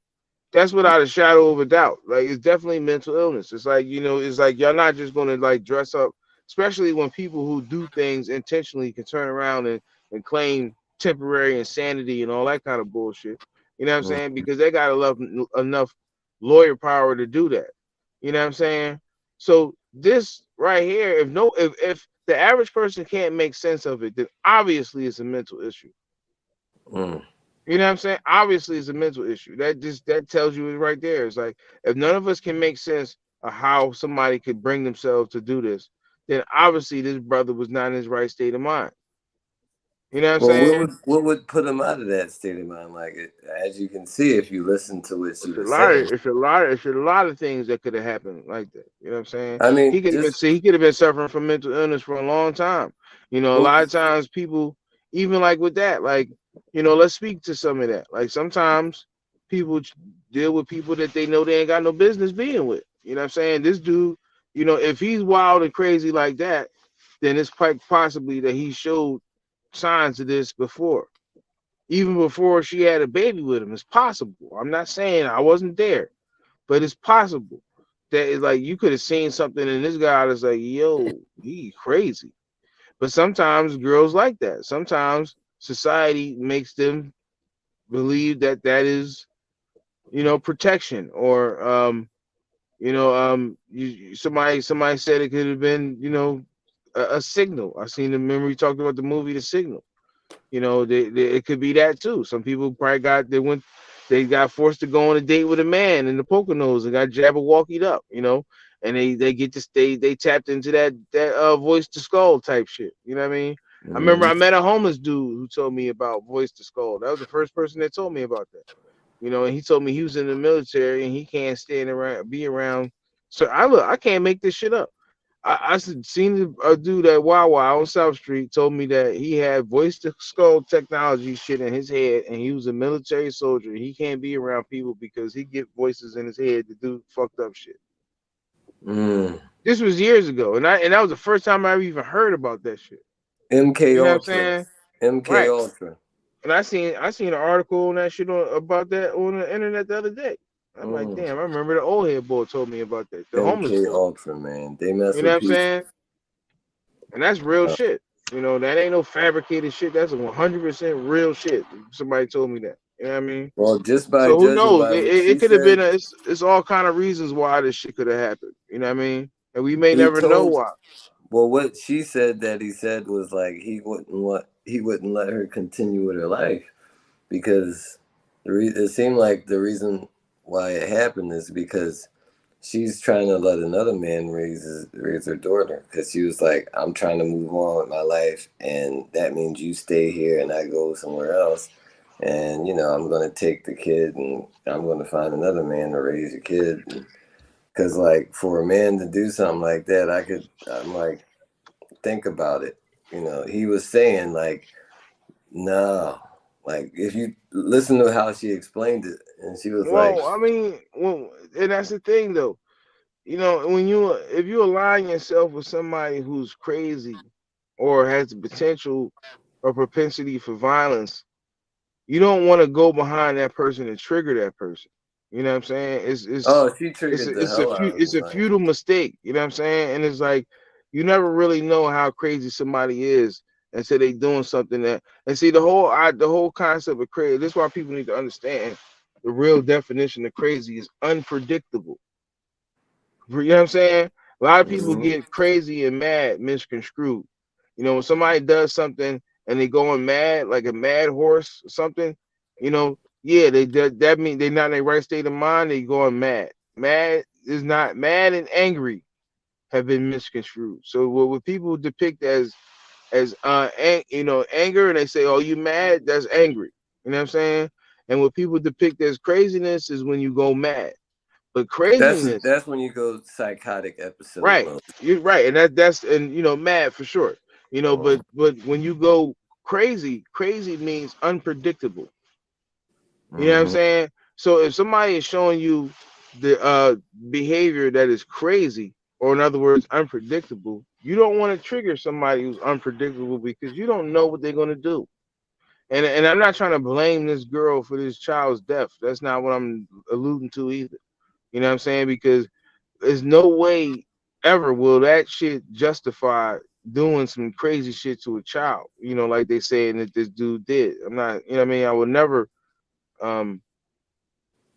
That's without a shadow of a doubt. Like it's definitely mental illness. It's like, it's like y'all not just gonna like dress up, especially when people who do things intentionally can turn around and claim temporary insanity and all that kind of bullshit. You know what I'm saying? Because they got enough lawyer power to do that. You know what I'm saying? So this right here, if the average person can't make sense of it, then obviously it's a mental issue. You know what I'm saying? Obviously, it's a mental issue. That tells you it right there. It's like if none of us can make sense of how somebody could bring themselves to do this, then obviously this brother was not in his right state of mind. You know what I'm saying? What would put him out of that state of mind? Like as you can see, if you listen to what she It's a was lot. saying. It's a lot of things that could have happened like that. You know what I'm saying? I mean, He could have been suffering from mental illness for a long time. A lot of times people, even like with that, like, let's speak to some of that. Like sometimes people deal with people that they know they ain't got no business being with. You know what I'm saying? This dude, if he's wild and crazy like that, then it's quite possibly that he showed signs of this before. Even before she had a baby with him. It's possible. I'm not saying I wasn't there, but it's possible that it's like you could have seen something in this guy that's like, yo, he crazy. But sometimes girls like that. Sometimes society makes them believe that is, protection or somebody said it could have been, a signal. I seen the memory talked about the movie The Signal. It could be that too. Some people probably they got forced to go on a date with a man in the Poconos and got Jabberwockied up, and they tapped into that voice to skull type shit. You know what I mean? I remember I met a homeless dude who told me about voice to skull. That was the first person that told me about that. And he told me he was in the military and he can't be around. So I can't make this shit up. I seen a dude at Wawa on South Street told me that he had voice to skull technology shit in his head and he was a military soldier. He can't be around people because he get voices in his head to do fucked up shit. This was years ago, and that was the first time I ever even heard about that shit. MK You know what I'm Ultra. saying? MK Right. Ultra. And I seen an article on that shit about that on the internet the other day. I'm like, damn, I remember the old head boy told me about that. The homeless MK boy. Ultra, man. They mess You know what with I'm people. saying? And that's real shit. That ain't no fabricated shit. That's 100% real shit. Somebody told me that. You know what I mean? Well, just by So who judging knows? by what It she could have been. said, It's all kind of reasons why this shit could have happened. You know what I mean? And we may he never know told. why. Well, what she said that he said was like he wouldn't let her continue with her life because it seemed like the reason why it happened is because she's trying to let another man raise her daughter because she was like, I'm trying to move on with my life, and that means you stay here and I go somewhere else, and I'm going to take the kid and I'm going to find another man to raise your kid. Because like for a man to do something like that, I'm like, think about it. You know, he was saying like, no, like if you listen to how she explained it, and she was like, Well, I mean, well, and that's the thing though. You know, if you align yourself with somebody who's crazy or has the potential or propensity for violence, you don't want to go behind that person and trigger that person. You know what I'm saying? oh, she triggered the hell out of It's him. a futile mistake. You know what I'm saying? And it's like you never really know how crazy somebody is until they doing something that. And see the whole concept of crazy. This is why people need to understand the real definition of crazy is unpredictable. You know what I'm saying? A lot of people get crazy and mad misconstrued. You know, when somebody does something and they going mad, like a mad horse or something, you know, yeah, that mean they're not in their right state of mind, they going mad. Mad is not mad and angry have been misconstrued. So what people depict as anger and they say, oh, you mad, that's angry. You know what I'm saying? And what people depict as craziness is when you go mad. But craziness, that's when you go psychotic episode right? mode. You're right, and that's mad for sure. You know, but when you go crazy, crazy means unpredictable. You know what I'm saying? So if somebody is showing you the behavior that is crazy, or in other words, unpredictable, you don't want to trigger somebody who's unpredictable because you don't know what they're gonna do. And I'm not trying to blame this girl for this child's death. That's not what I'm alluding to either. You know what I'm saying? Because there's no way ever will that shit justify doing some crazy shit to a child, like they saying that this dude did. I'm not, you know what I mean? I would never um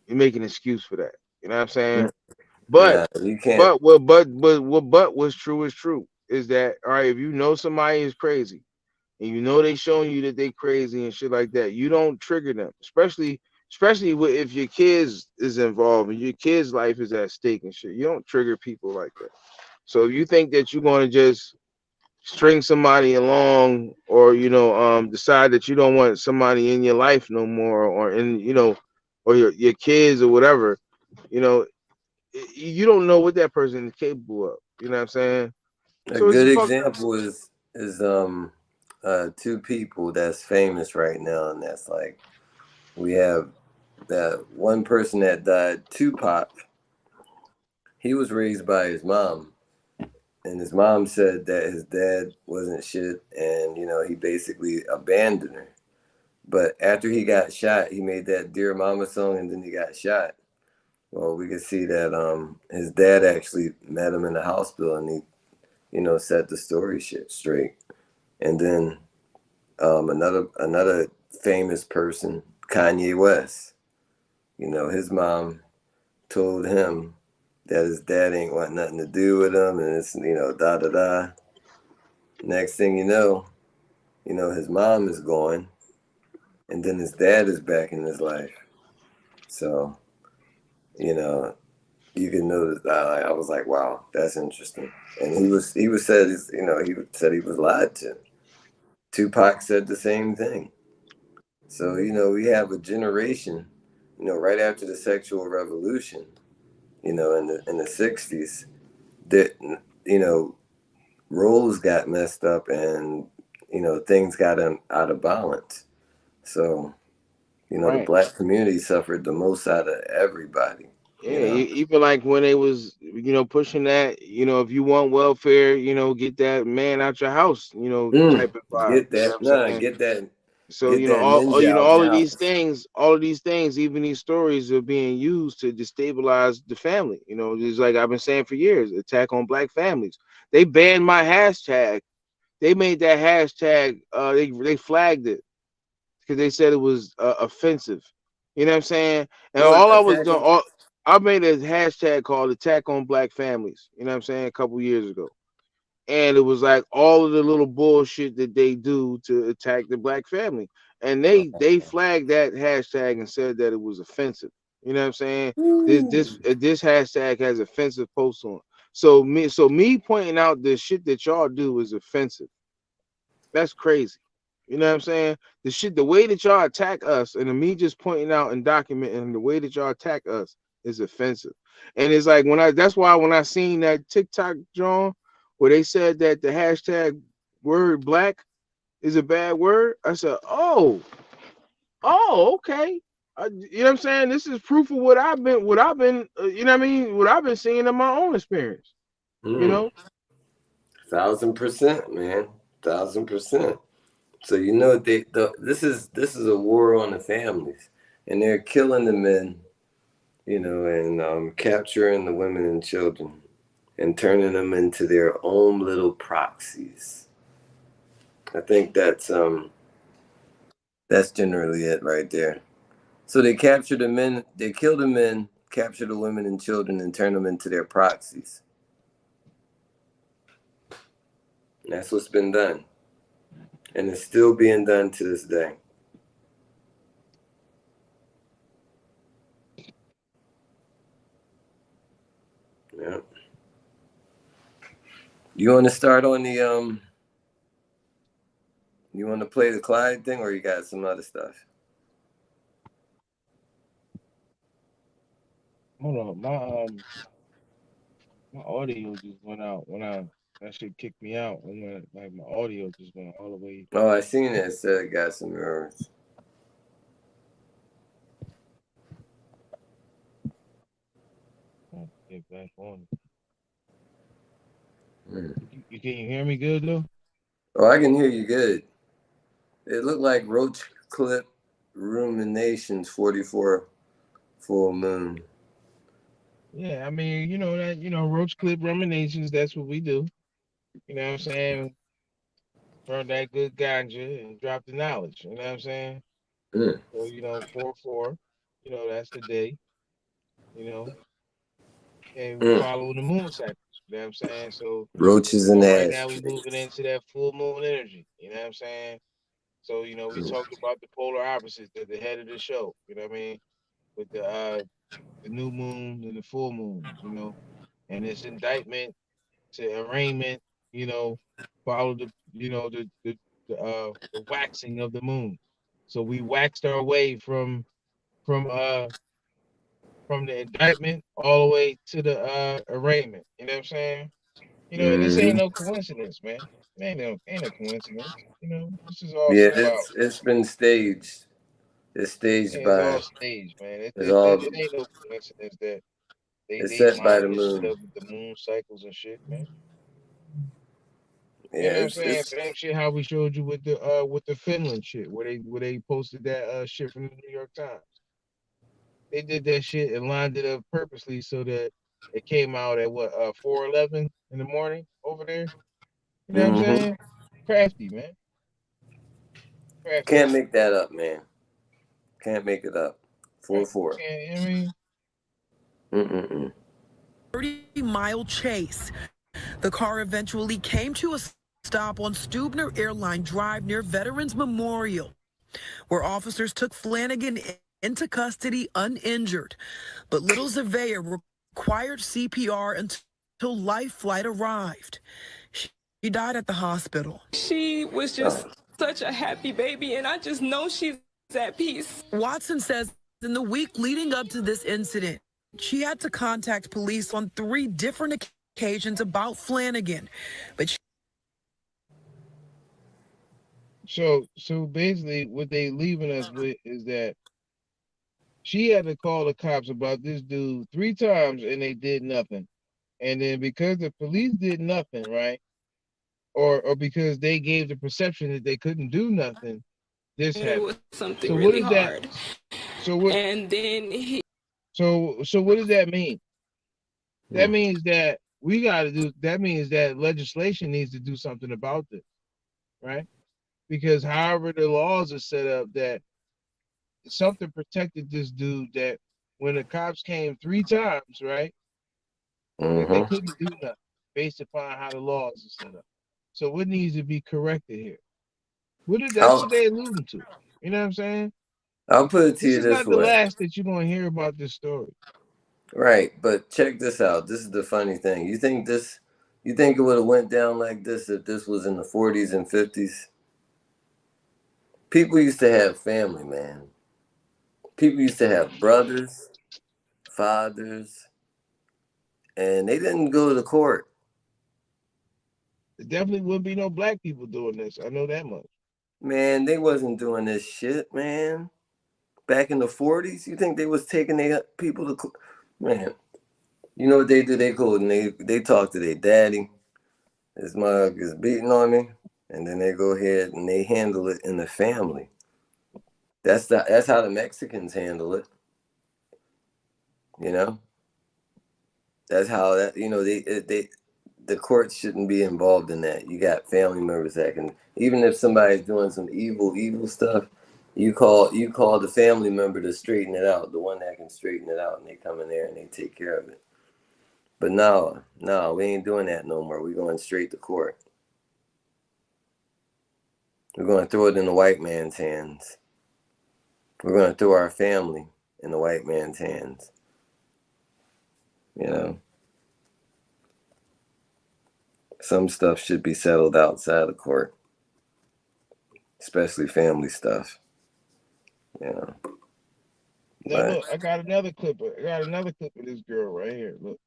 make an excuse for that. You know what I'm saying? But Nah, you can't. what what's true is true. Is that all right, if you know somebody is crazy and you know they showing you that they crazy and shit like that, you don't trigger them, especially if your kids is involved and your kids' life is at stake and shit. You don't trigger people like that. So if you think that you're going to just string somebody along, or decide that you don't want somebody in your life no more, or or your kids or whatever, you know, you don't know what that person is capable of. You know what I'm saying? A So it's good fucked up. example is two people that's famous right now, and that's like we have that one person that died, Tupac. He was raised by his mom, and his mom said that his dad wasn't shit, and he basically abandoned her. But after he got shot, he made that Dear Mama song, and then he got shot. Well, we could see that his dad actually met him in the hospital, and he set the story shit straight. And then another famous person, Kanye West. His mom told him that his dad ain't want nothing to do with him, and it's da da da. Next thing you know, his mom is gone, and then his dad is back in his life. So, you can notice. I was like, wow, that's interesting. And he said he was lied to. Tupac said the same thing. So, we have a generation, right after the sexual revolution, in the 60s, that, roles got messed up and, things got out of balance. So, the Right. black community suffered the most out of everybody, Yeah, even like when they was, pushing that, if you want welfare, get that man out your house, type of vibe. Get You know that, what I'm nah, saying? So, get that all ninja out your house. all of these things, even these stories are being used to destabilize the family. Just like I've been saying for years, attack on black families. They banned my hashtag. They made that hashtag. They flagged it because they said it was offensive. You know what I'm saying? And Well, all I was doing, attacking. I made a hashtag called "Attack on Black Families." You know what I'm saying? A couple years ago, and it was like all of the little bullshit that they do to attack the black family, and they flagged that hashtag and said that it was offensive. You know what I'm saying? This hashtag has offensive posts on. So me pointing out the shit that y'all do is offensive. That's crazy. You know what I'm saying? The way that y'all attack us, and me just pointing out and documenting the way that y'all attack us is offensive. And it's like that's why when I seen that TikTok John where they said that the hashtag word black is a bad word, I said, oh, okay. You know what I'm saying? This is proof of what I've been, you know what I mean? What I've been seeing in my own experience. You know, 1000%, man, 1000%. So you know this is a war on the families, and they're killing the men, you know, and capturing the women and children, and turning them into their own little proxies. I think that's generally it right there. So they capture the men, they kill the men, capture the women and children, and turn them into their proxies. And that's what's been done. And it's still being done to this day. Yeah. You want to start on the you want to play the Clyde thing, or you got some other stuff? hold on, my audio just went out that shit kicked me out when like my audio just went all the way. Oh, I seen it. It said it got some errors. Get back on. You can you hear me good though? Oh, I can hear you good. It looked like Roach Clip Ruminations 44 full moon. Yeah, I mean, you know that, Roach Clip Ruminations, that's what we do. You know what I'm saying? Burn that good ganja and drop the knowledge. You know what I'm saying? So, 4-4, that's the day, you know, and we follow the moon cycles. You know what I'm saying? So, Roaches and right ash. now we moving into that full moon energy. You know what I'm saying? So, we talked about the polar opposites at the head of the show. You know what I mean? With the new moon and the full moon, and this indictment to arraignment, follow the waxing of the moon. So we waxed our way from the indictment all the way to the arraignment. You know what I'm saying? And this ain't no coincidence, man. Ain't no coincidence. This is all Yeah, symbolic. it's been staged. It's staged It's by. all staged, man. It It ain't no coincidence that it's they set by the line this shit moon. up with the moon cycles and shit, man. Yeah, You know what I'm saying? it's Same shit how we showed you with the Finland shit, where they posted that shit from the New York Times. They did that shit and lined it up purposely so that it came out at 4:11 in the morning over there. You know what I'm saying? Crafty, man. Crafty. Can't make that up, man. Can't make it up. 4-4. I mean, 30-mile chase. The car eventually came to a stop on Stubner Airline Drive near Veterans Memorial, where officers took Flanagan into custody uninjured. But little Zavea required CPR until life flight arrived. She died at the hospital. She was just such a happy baby, and I just know she's at peace. Watson says in the week leading up to this incident, she had to contact police on 3 different occasions about Flanagan, but so basically what they leaving us with is that she had to call the cops about this dude 3 times and they did nothing. And then because the police did nothing, right? Or because they gave the perception that they couldn't do nothing, this happened. It was something So really what is hard. that? So what? And then he. So what does that mean? That means that we got to do. That means that legislation needs to do something about this, right? Because however the laws are set up, that something protected this dude. That when the cops came 3 times, right, they couldn't do nothing based upon how the laws are set up. So what needs to be corrected here? That's what they alluding to. You know what I'm saying? I'll put it to you This is this not the way. last that you're gonna hear about this story. Right, but check this out. This is the funny thing. You think it would have went down like this if this was in the 40s and 50s? People used to have family, man. People used to have brothers, fathers, and they didn't go to court. There definitely wouldn't be no black people doing this. I know that much. Man, they wasn't doing this shit, man. Back in the 40s, you think they was taking their people to court? Man, you know what they do? They go and they talk to their daddy. His mug is beating on me, and then they go ahead and they handle it in the family. That's how the Mexicans handle it. You know, that's how that, you know, the courts shouldn't be involved in that. You got family members that can, even if somebody's doing some evil stuff, you call the family member to straighten it out, the one that can straighten it out, and they come in there and they take care of it. But no, we ain't doing that no more. We're going straight to court. We're going to throw it in the white man's hands. We're going to throw our family in the white man's hands. You know, some stuff should be settled outside of court, especially family stuff. You know. Now look, I got another clip of this girl right here. Look.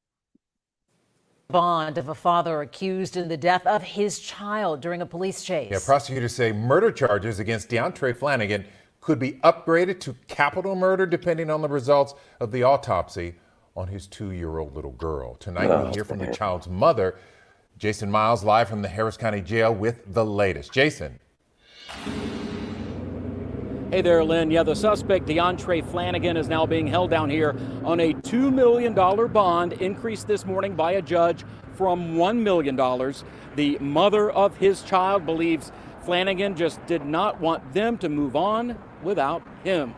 Bond of a father accused in the death of his child during a police chase. Yeah, prosecutors say murder charges against DeAndre Flanagan could be upgraded to capital murder depending on the results of the autopsy on his 2-year-old little girl. Tonight we'll hear from the child's mother. Jason Miles live from the Harris County Jail with the latest. Jason. Hey there, Lynn. Yeah, the suspect, DeAndre Flanagan, is now being held down here on a $2 million bond, increased this morning by a judge from $1 million. The mother of his child believes Flanagan just did not want them to move on without him.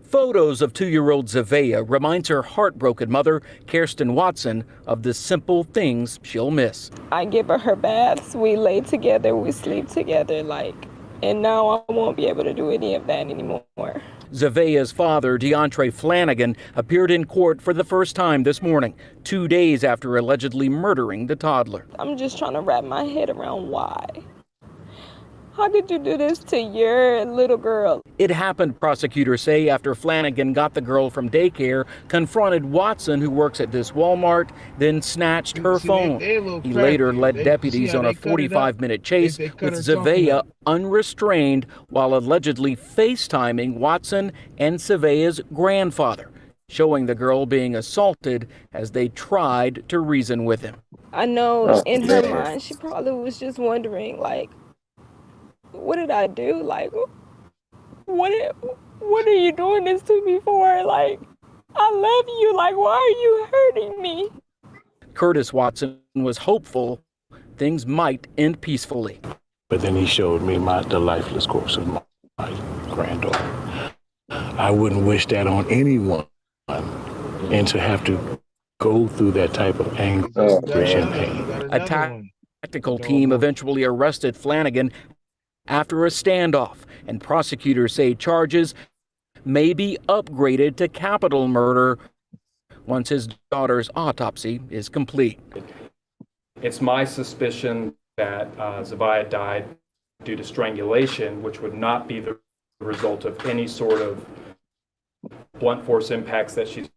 Photos of 2-year-old Zavea reminds her heartbroken mother, Kirsten Watson, of the simple things she'll miss. I give her baths, we lay together, we sleep together, and now I won't be able to do any of that anymore. Zavea's father, DeAndre Flanagan, appeared in court for the first time this morning, 2 days after allegedly murdering the toddler. I'm just trying to wrap my head around why. How could you do this to your little girl? It happened, prosecutors say, after Flanagan got the girl from daycare, confronted Watson, who works at this Walmart, then snatched her phone. He later led deputies on a 45-minute chase with Zavea unrestrained while allegedly FaceTiming Watson and Zavea's grandfather, showing the girl being assaulted as they tried to reason with him. I know in her mind, she probably was just wondering, what did I do? What are you doing this to me for? I love you. Why are you hurting me? Curtis Watson was hopeful things might end peacefully. But then he showed me the lifeless corpse of my granddaughter. I wouldn't wish that on anyone, and to have to go through that type of anguish and pain. A tactical team eventually arrested Flanagan after a standoff, and prosecutors say charges may be upgraded to capital murder once his daughter's autopsy is complete. It's my suspicion that Zavea died due to strangulation, which would not be the result of any sort of blunt force impacts that she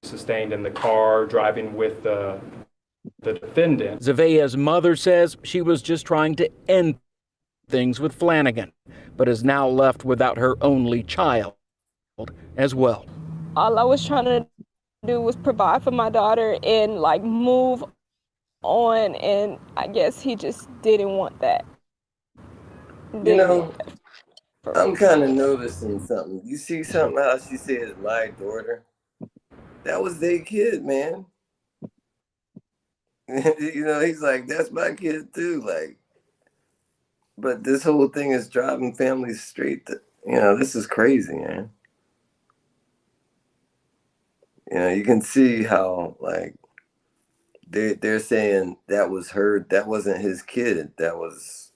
sustained in the car driving with the defendant. Zavea's mother says she was just trying to end things with Flanagan, but is now left without her only child as well. All I was trying to do was provide for my daughter and move on, and I guess he just didn't want that. You know, I'm kind of noticing something. You see something how she says my daughter? That was their kid, man. You know, he's like, that's my kid too. But this whole thing is driving families straight to, this is crazy, man. You can see how, they're saying that was that wasn't his kid. That was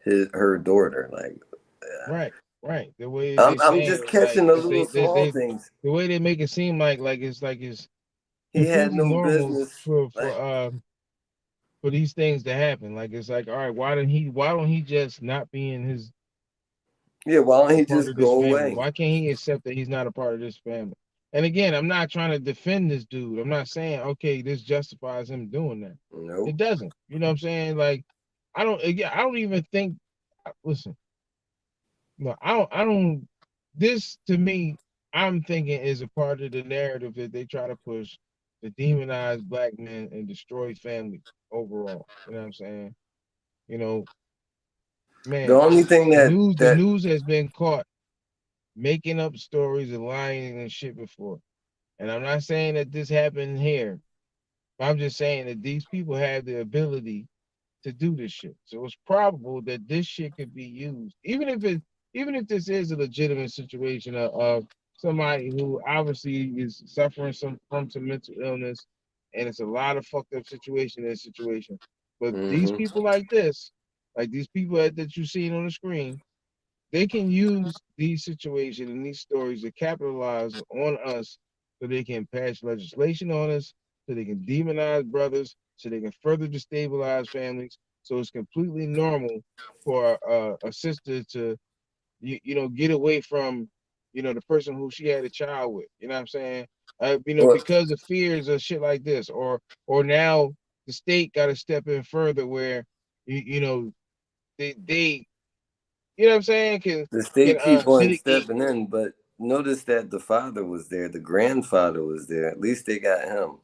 her daughter. Right. The way I'm just catching those little small things. The way they make it seem like he had no business for these things to happen. All right, why don't he just not be in his why don't he just go away? Why can't he accept that he's not a part of this family? And again, I'm not trying to defend this dude. I'm not saying, okay, this justifies him doing that. Nope. It doesn't. You know what I'm saying? Like, I don't even think, listen, no, I don't, this to me, I'm thinking is a part of the narrative that they try to push to demonize black men and destroy family overall. You know what I'm saying? You know, The man, only thing the news has been caught making up stories and lying and shit before. And I'm not saying that this happened here. I'm just saying that these people have the ability to do this shit. So it's probable that this shit could be used, even if this is a legitimate situation of somebody who obviously is suffering from some mental illness, and it's a lot of fucked up situation in this situation. But these people like this, like these people that you've seen on the screen, they can use these situations and these stories to capitalize on us so they can pass legislation on us, so they can demonize brothers, so they can further destabilize families. So it's completely normal for a sister to, get away from, the person who she had a child with. You know what I'm saying? Because of fears of shit like this, or now the state got to step in further where, they you know what I'm saying? The state keep on Mitigate. stepping in, but notice that the father was there, the grandfather was there. At least they got him.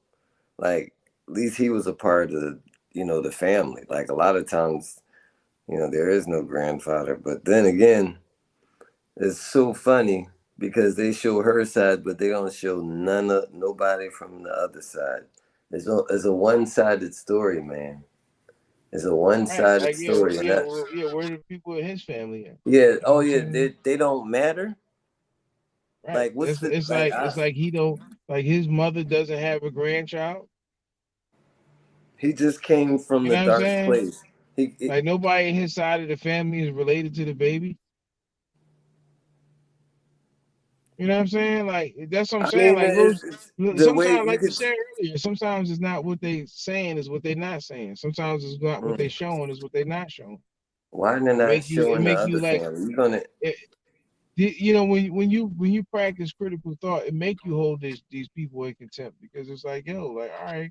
Like, at least he was a part of the family. Like a lot of times, there is no grandfather. But then again, it's so funny because they show her side, but they don't show nobody from the other side. It's a one-sided story, man. It's a Right, one-sided like story, and that. where the people in his family at? Yeah. You know Oh, what I'm yeah. saying? They don't matter. Right. Like, what's the It's like he don't, like his mother doesn't have a grandchild. He just came from You the know what I'm dark saying? place. Like nobody in his side of the family is related to the baby. You know what I'm saying? Like that's what I'm I saying. mean, Like Rose, it's the way sometimes you like you could. said earlier, sometimes it's not what they saying, is what they not saying. Sometimes it's not what they showing, is what they not showing. Why are they It not it showing the make you other like family? You're gonna. it, when you practice critical thought, it make you hold these people in contempt, because it's like, yo, like, all right,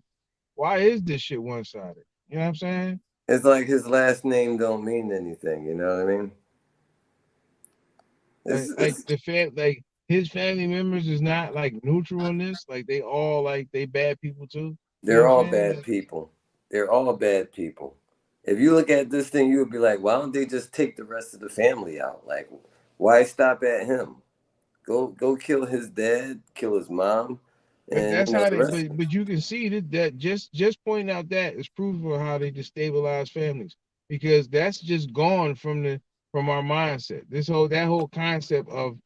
why is this shit one sided? You know what I'm saying? It's like his last name don't mean anything. You know what I mean? Like like his family members is not like neutral in this. Like they all like they bad people too. You know what They're I'm all saying? bad Like, people. They're all bad people. If you look at this thing, you would be like, why don't they just take the rest of the family out? Like, why stop at him? Go kill his dad, kill his mom, but and that's how the they. rest. But you can see that just pointing out that is proof of how they destabilize families, because that's just gone from our mindset. That whole concept of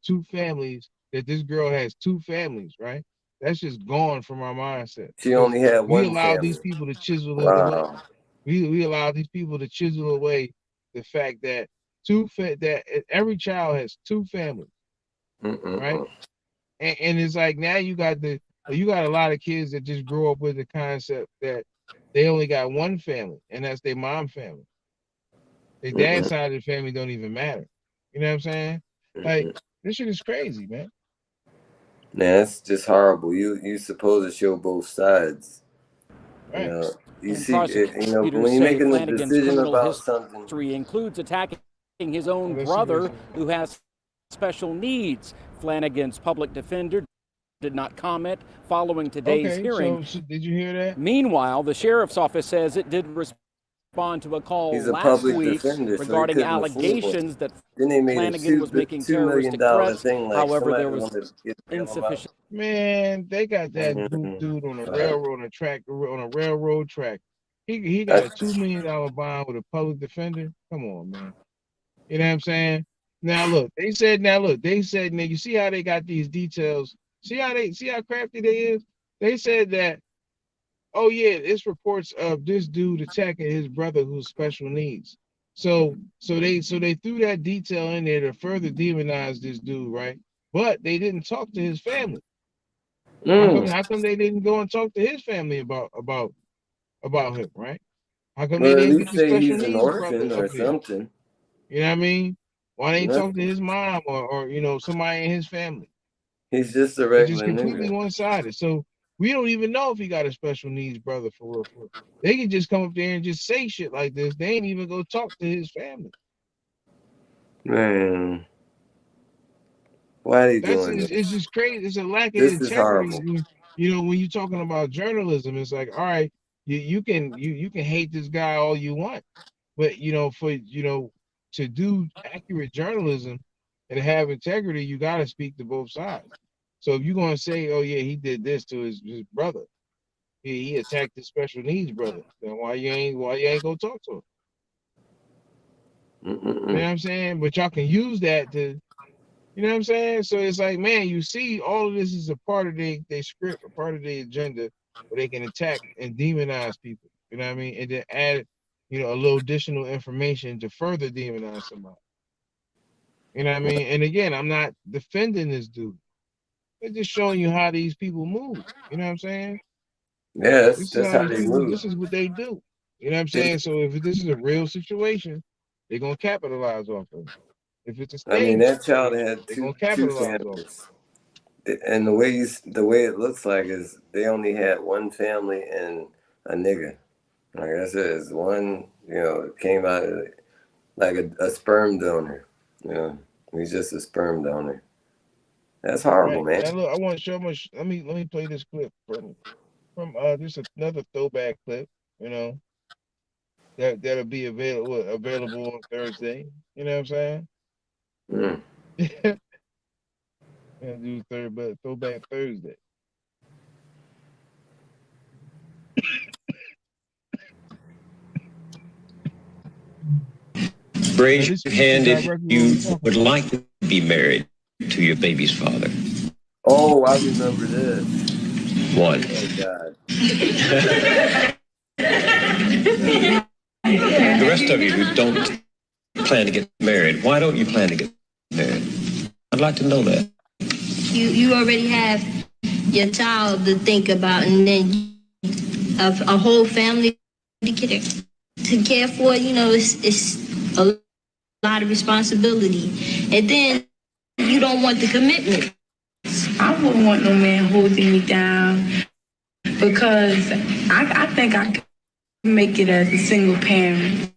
two families, that this girl has two families, right? That's just gone from our mindset, She because only had we one allow these family. people to chisel it away. Wow. We allow these people to chisel away the fact that that every child has two families, right? Mm-mm-mm. And it's like now you got a lot of kids that just grow up with the concept that they only got one family, and that's their mom family. Their dad Mm-mm. side of the family don't even matter. You know what I'm saying? Like, this shit is crazy, man. Man, it's just horrible. You supposed to show both sides. You Right. know, you And see, when prosecutors you're say making a Flanagan's decision criminal about something. history includes attacking his own Let's see what it brother, says. who has special needs. Flanagan's public defender did not comment following today's Okay, hearing. so did you hear that? Meanwhile, the sheriff's office says it did respond to a call He's a last public week defender, so he regarding couldn't afford one. allegations that Then they made him Flanagan was suit the making $2 million terroristic threats. thing. Like However, somebody there was wanted to get bail him out. insufficient. Man, they got that dude on a railroad, on a railroad track. He got a $2 million bond with a public defender. Come on, man. You know what I'm saying? Now look, they said, now you see how they got these details. See how crafty they is? They said that, oh yeah, it's reports of this dude attacking his brother who's special needs. So they threw that detail in there to further demonize this dude, right? But they didn't talk to his family. How come they didn't go and talk to his family about him, right? How come they Well, at didn't get least the say special he's an needs brother orphan up or here? something. You know what I mean? Why they ain't talk to Nothing. his mom or somebody in his family? He's just a It's just regular completely nigga. one-sided. So we don't even know if he got a special needs brother for real. For real. They can just come up there and just say shit like this. They ain't even go talk to his family. Man, why are they That's doing it's this? just crazy. It's a lack of This is integrity. horrible. When you're talking about journalism, it's like, all right, you can hate this guy all you want, but to do accurate journalism and have integrity, you got to speak to both sides. So if you're gonna say, oh yeah, he did this to his brother, he attacked his special needs brother, then why you ain't go talk to him? You know what I'm saying? But y'all can use that to, you know what I'm saying? So it's like, man, you see, all of this is a part of their script, a part of their agenda, where they can attack and demonize people. You know what I mean? And then add, a little additional information to further demonize somebody. You know what I mean? And again, I'm not defending this dude. It's just showing you how these people move. You know what I'm saying? Yeah, This is that's how how these they people. move. This is what they do. You know what I'm saying? So if this is a real situation, they're gonna capitalize off of it. If it's a I mean, stage that child situation, had they're gonna two capitalize off of families, and the way it looks like is they only had one family and a nigga. Like I said, it's one. Came out of like a sperm donor. He's just a sperm donor. That's it. horrible, Right man. now, look, I want to show much. Let me play this clip from just another throwback clip. You know that'll be available on Thursday. You know what I'm saying? Mm. And do throwback Thursday. Raise your hand if you would about. like to be married to your baby's father. Oh, I remember this. One. Oh God. The rest of you who don't plan to get married, why don't you plan to get married? I'd like to know that. You already have your child to think about, and then a whole family to care for. It's a lot of responsibility, and then you don't want the commitment. I wouldn't want no man holding me down because I think I can make it as a single parent.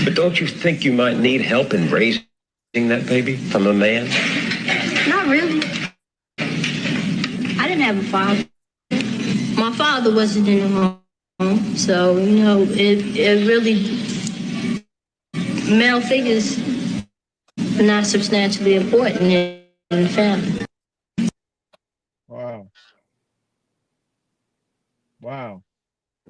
But don't you think you might need help in raising that baby from a man? Not really. I didn't have a father. My father wasn't in the home, so it really, male figures are not substantially important in the family. Wow.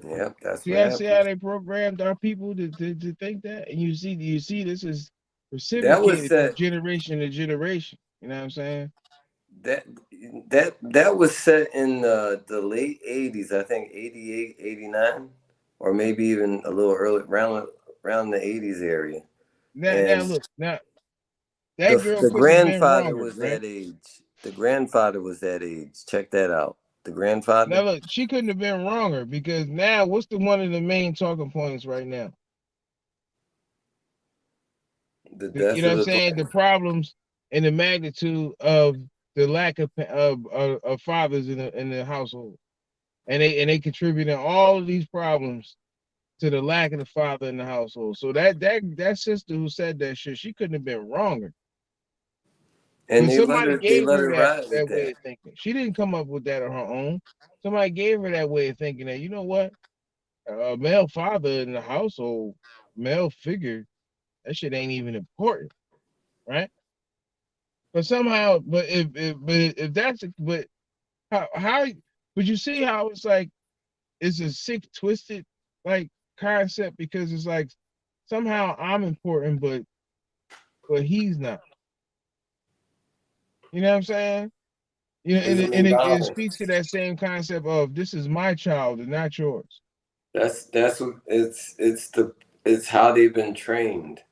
Yep, that's See, what I see how happened. they programmed our people to think that, and you see this is That was reciprocated from set. generation to generation. You know what I'm saying? That was set in the late 80s, I think 88, 89, or maybe even a little early, around the 80s area. Now And look, that girl the couldn't have been grandfather wronger, was right? that age. The grandfather was that age. Check that out. The grandfather. Now look, she couldn't have been wronger because now what's one of the main talking points right now? The You death know what of I'm the saying? The father. problems and the magnitude of the lack of fathers in the household, and they contributing all of these problems to the lack of the father in the household. So that sister who said that shit, she couldn't have been wronger. And But somebody they gave let her her that ride with way that. of thinking. She didn't come up with that on her own. Somebody gave her that way of thinking that, you know what? A male father in the household, male figure, that shit ain't even important, right? But somehow, if that's but how but you see how it's like it's a sick, twisted like concept because it's like somehow I'm important, but he's not. You know what I'm saying? It's an And it speaks imbalance. to that same concept of this is my child and not yours. That's what it's how they've been trained.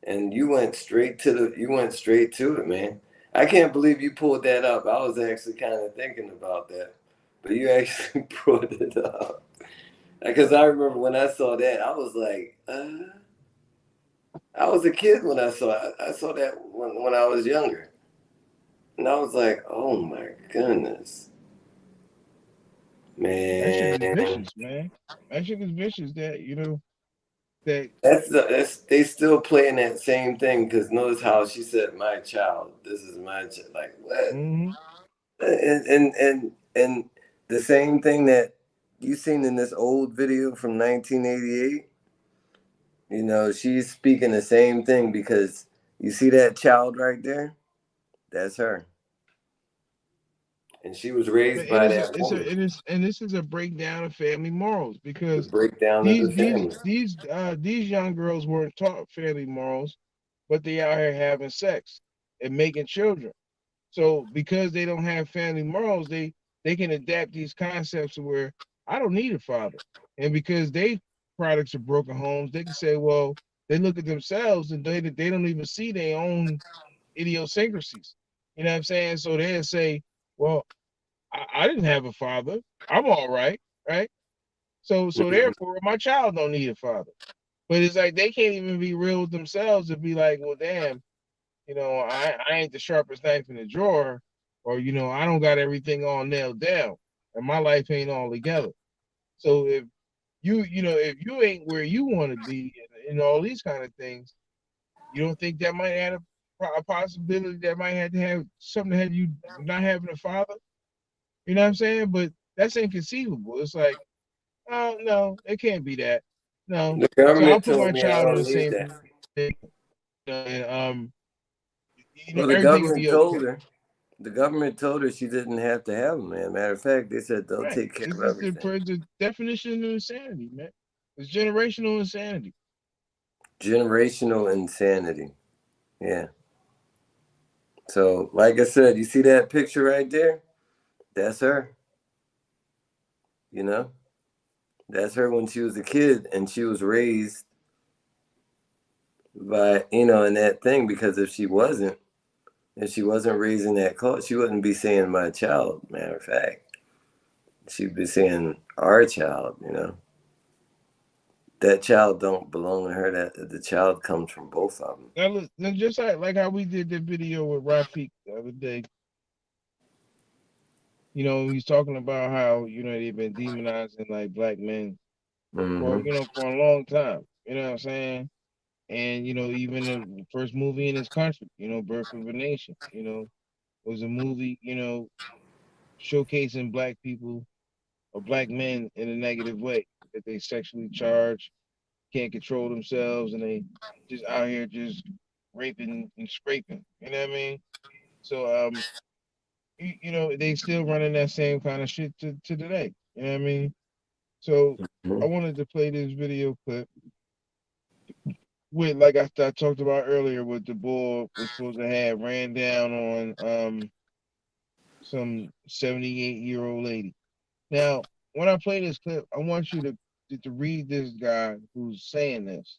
And you went straight to it, man. I can't believe you pulled that up. I was actually kind of thinking about that, but you actually brought it up because I remember when I saw that, I was like, I was a kid when I saw that when I was younger. And I was like, oh my goodness, That shit is man. vicious, man. That shit is vicious. That that. That's they still playing that same thing because notice how she said, "My child, this is my child." Like what? Mm-hmm. And the same thing that you seen in this old video from 1988. You know, she's speaking the same thing because you see that child right there. That's her, and she was raised It by is that woman. and this is a breakdown of family morals The because breakdown of these the these family. these these young girls weren't taught family morals, but they out here having sex and making children. So because they don't have family morals, they can adapt these concepts to where I don't need a father, and because they products of broken homes, they can say, well, they look at themselves and they don't even see their own idiosyncrasies. You know what I'm saying? So they'll say, well, I didn't have a father. I'm all right, right? So therefore my child don't need a father. But it's like they can't even be real with themselves and be like, well, damn, I ain't the sharpest knife in the drawer, or I don't got everything all nailed down, and my life ain't all together. So if if you ain't where you want to be and all these kind of things, you don't think that might add a possibility that might have to have something to have you not having a father? You know what I'm saying? But that's inconceivable. It's like, oh no, it can't be that. No. The So I'll government put told my me I child in don't the need same that. position, and Well, the everything will government be okay. told her. The government told her she didn't have to have a man. Matter of fact, they said they'll Right. take care It's of just everything. the definition of insanity, man. It's generational insanity. Generational insanity. Yeah. So, like I said, you see that picture right there? That's her. You know, that's her when she was a kid and she was raised by, in that thing. Because if she wasn't raised in that cult, she wouldn't be saying my child. Matter of fact, she'd be saying our child. That child don't belong to her. That the child comes from both of them. Now just like how we did the video with Rafiq the other day. He's talking about how they've been demonizing like black men for Mm-hmm. for a long time. You know what I'm saying? And even the first movie in this country, Birth of a Nation, was a movie, showcasing black people or black men in a negative way, that they sexually charged, can't control themselves, and they just out here just raping and scraping. You know what I mean? So they still running that same kind of shit to today. You know what I mean? So I wanted to play this video clip with, like I talked about earlier, with the bull was supposed to have ran down on some 78-year-old lady. Now, when I play this clip, I want you to read this guy who's saying this.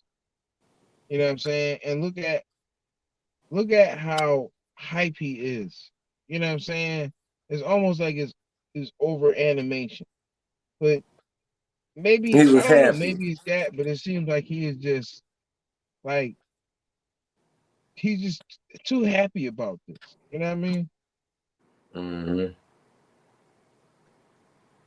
You know what I'm saying? And look at how hype he is. You know what I'm saying? It's almost like it's over animation. But He maybe, I was don't know, happy. maybe it's that, but it seems like he is just like he's just too happy about this. You know what I mean? Mm-hmm.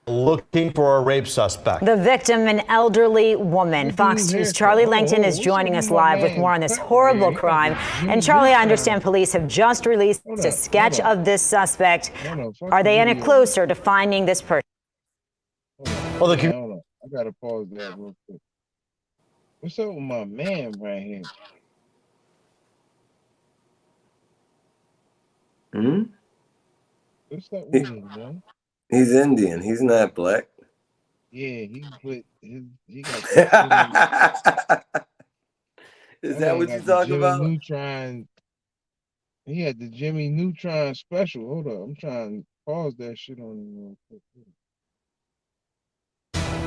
Looking for a rape suspect. The victim, an elderly woman. Look at Fox his 2's haircut. Charlie Oh, Langton is what's up joining with us my live with more man on this cut right horrible here? He got crime. the Jimmy And Charlie, I Neutron. understand police have just released a sketch of this suspect. Fuck Are the they any video. closer to finding this person? Well, the Hold on. I gotta pause that real quick. What's up with my man right here? Hmm? What's up with him, man? He's Indian. He's not black. Yeah, he got that Jimmy. Is That that man what you got the talking Jimmy about? Neutron. He had the Jimmy Neutron special. Hold up, I'm trying to pause that shit on him real quick.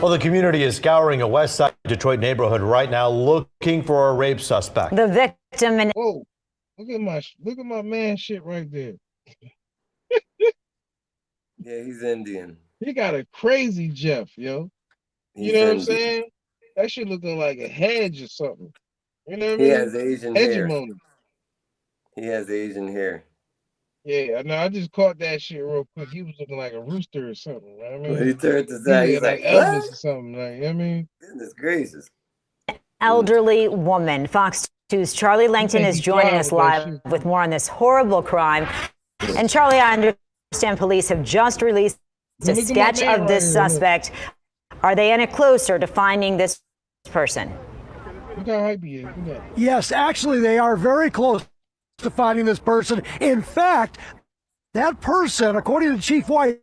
Well, the community is scouring a West Side Detroit neighborhood right now looking for a rape suspect. The victim and Whoa, look at my man shit right there. Yeah, he's Indian. He got a crazy Jeff, yo. You He's know what I'm Indian. saying? That shit looking like a hedge or something. You know what I He mean? has Asian hair. Hegemony. He has Asian hair. Yeah, I know. I just caught that shit real quick. He was looking like a rooster or something. You know what I When he mean, turned to side, yeah, he's like like, Elvis "What? or something. Like, you know what I mean, Goodness gracious!" Elderly woman. Fox 2's Charlie Langton is joining us live with more on this horrible crime. And Charlie, I understand police have just released a sketch of this suspect. Are they any closer to finding this person? look how hype he is. Look at that. Yes, actually, they are very close to finding this person. In fact, that person, according to Chief White,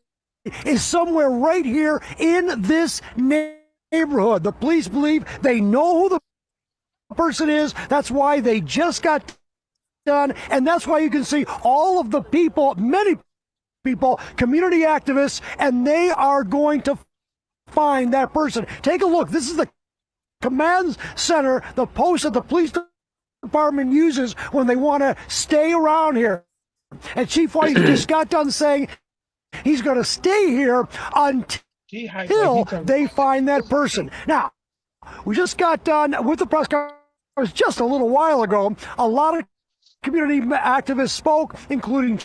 is somewhere right here in this neighborhood. The police believe they know who the person is. That's why they just got done, and that's why you can see all of the people, many people, community activists, and they are going to find that person. Take a look. This is the command center, the post that the police department uses when they want to stay around here. And Chief White just got done saying he's going to stay here until they find that person. Now, we just got done with the press conference just a little while ago. A lot of community activists spoke, including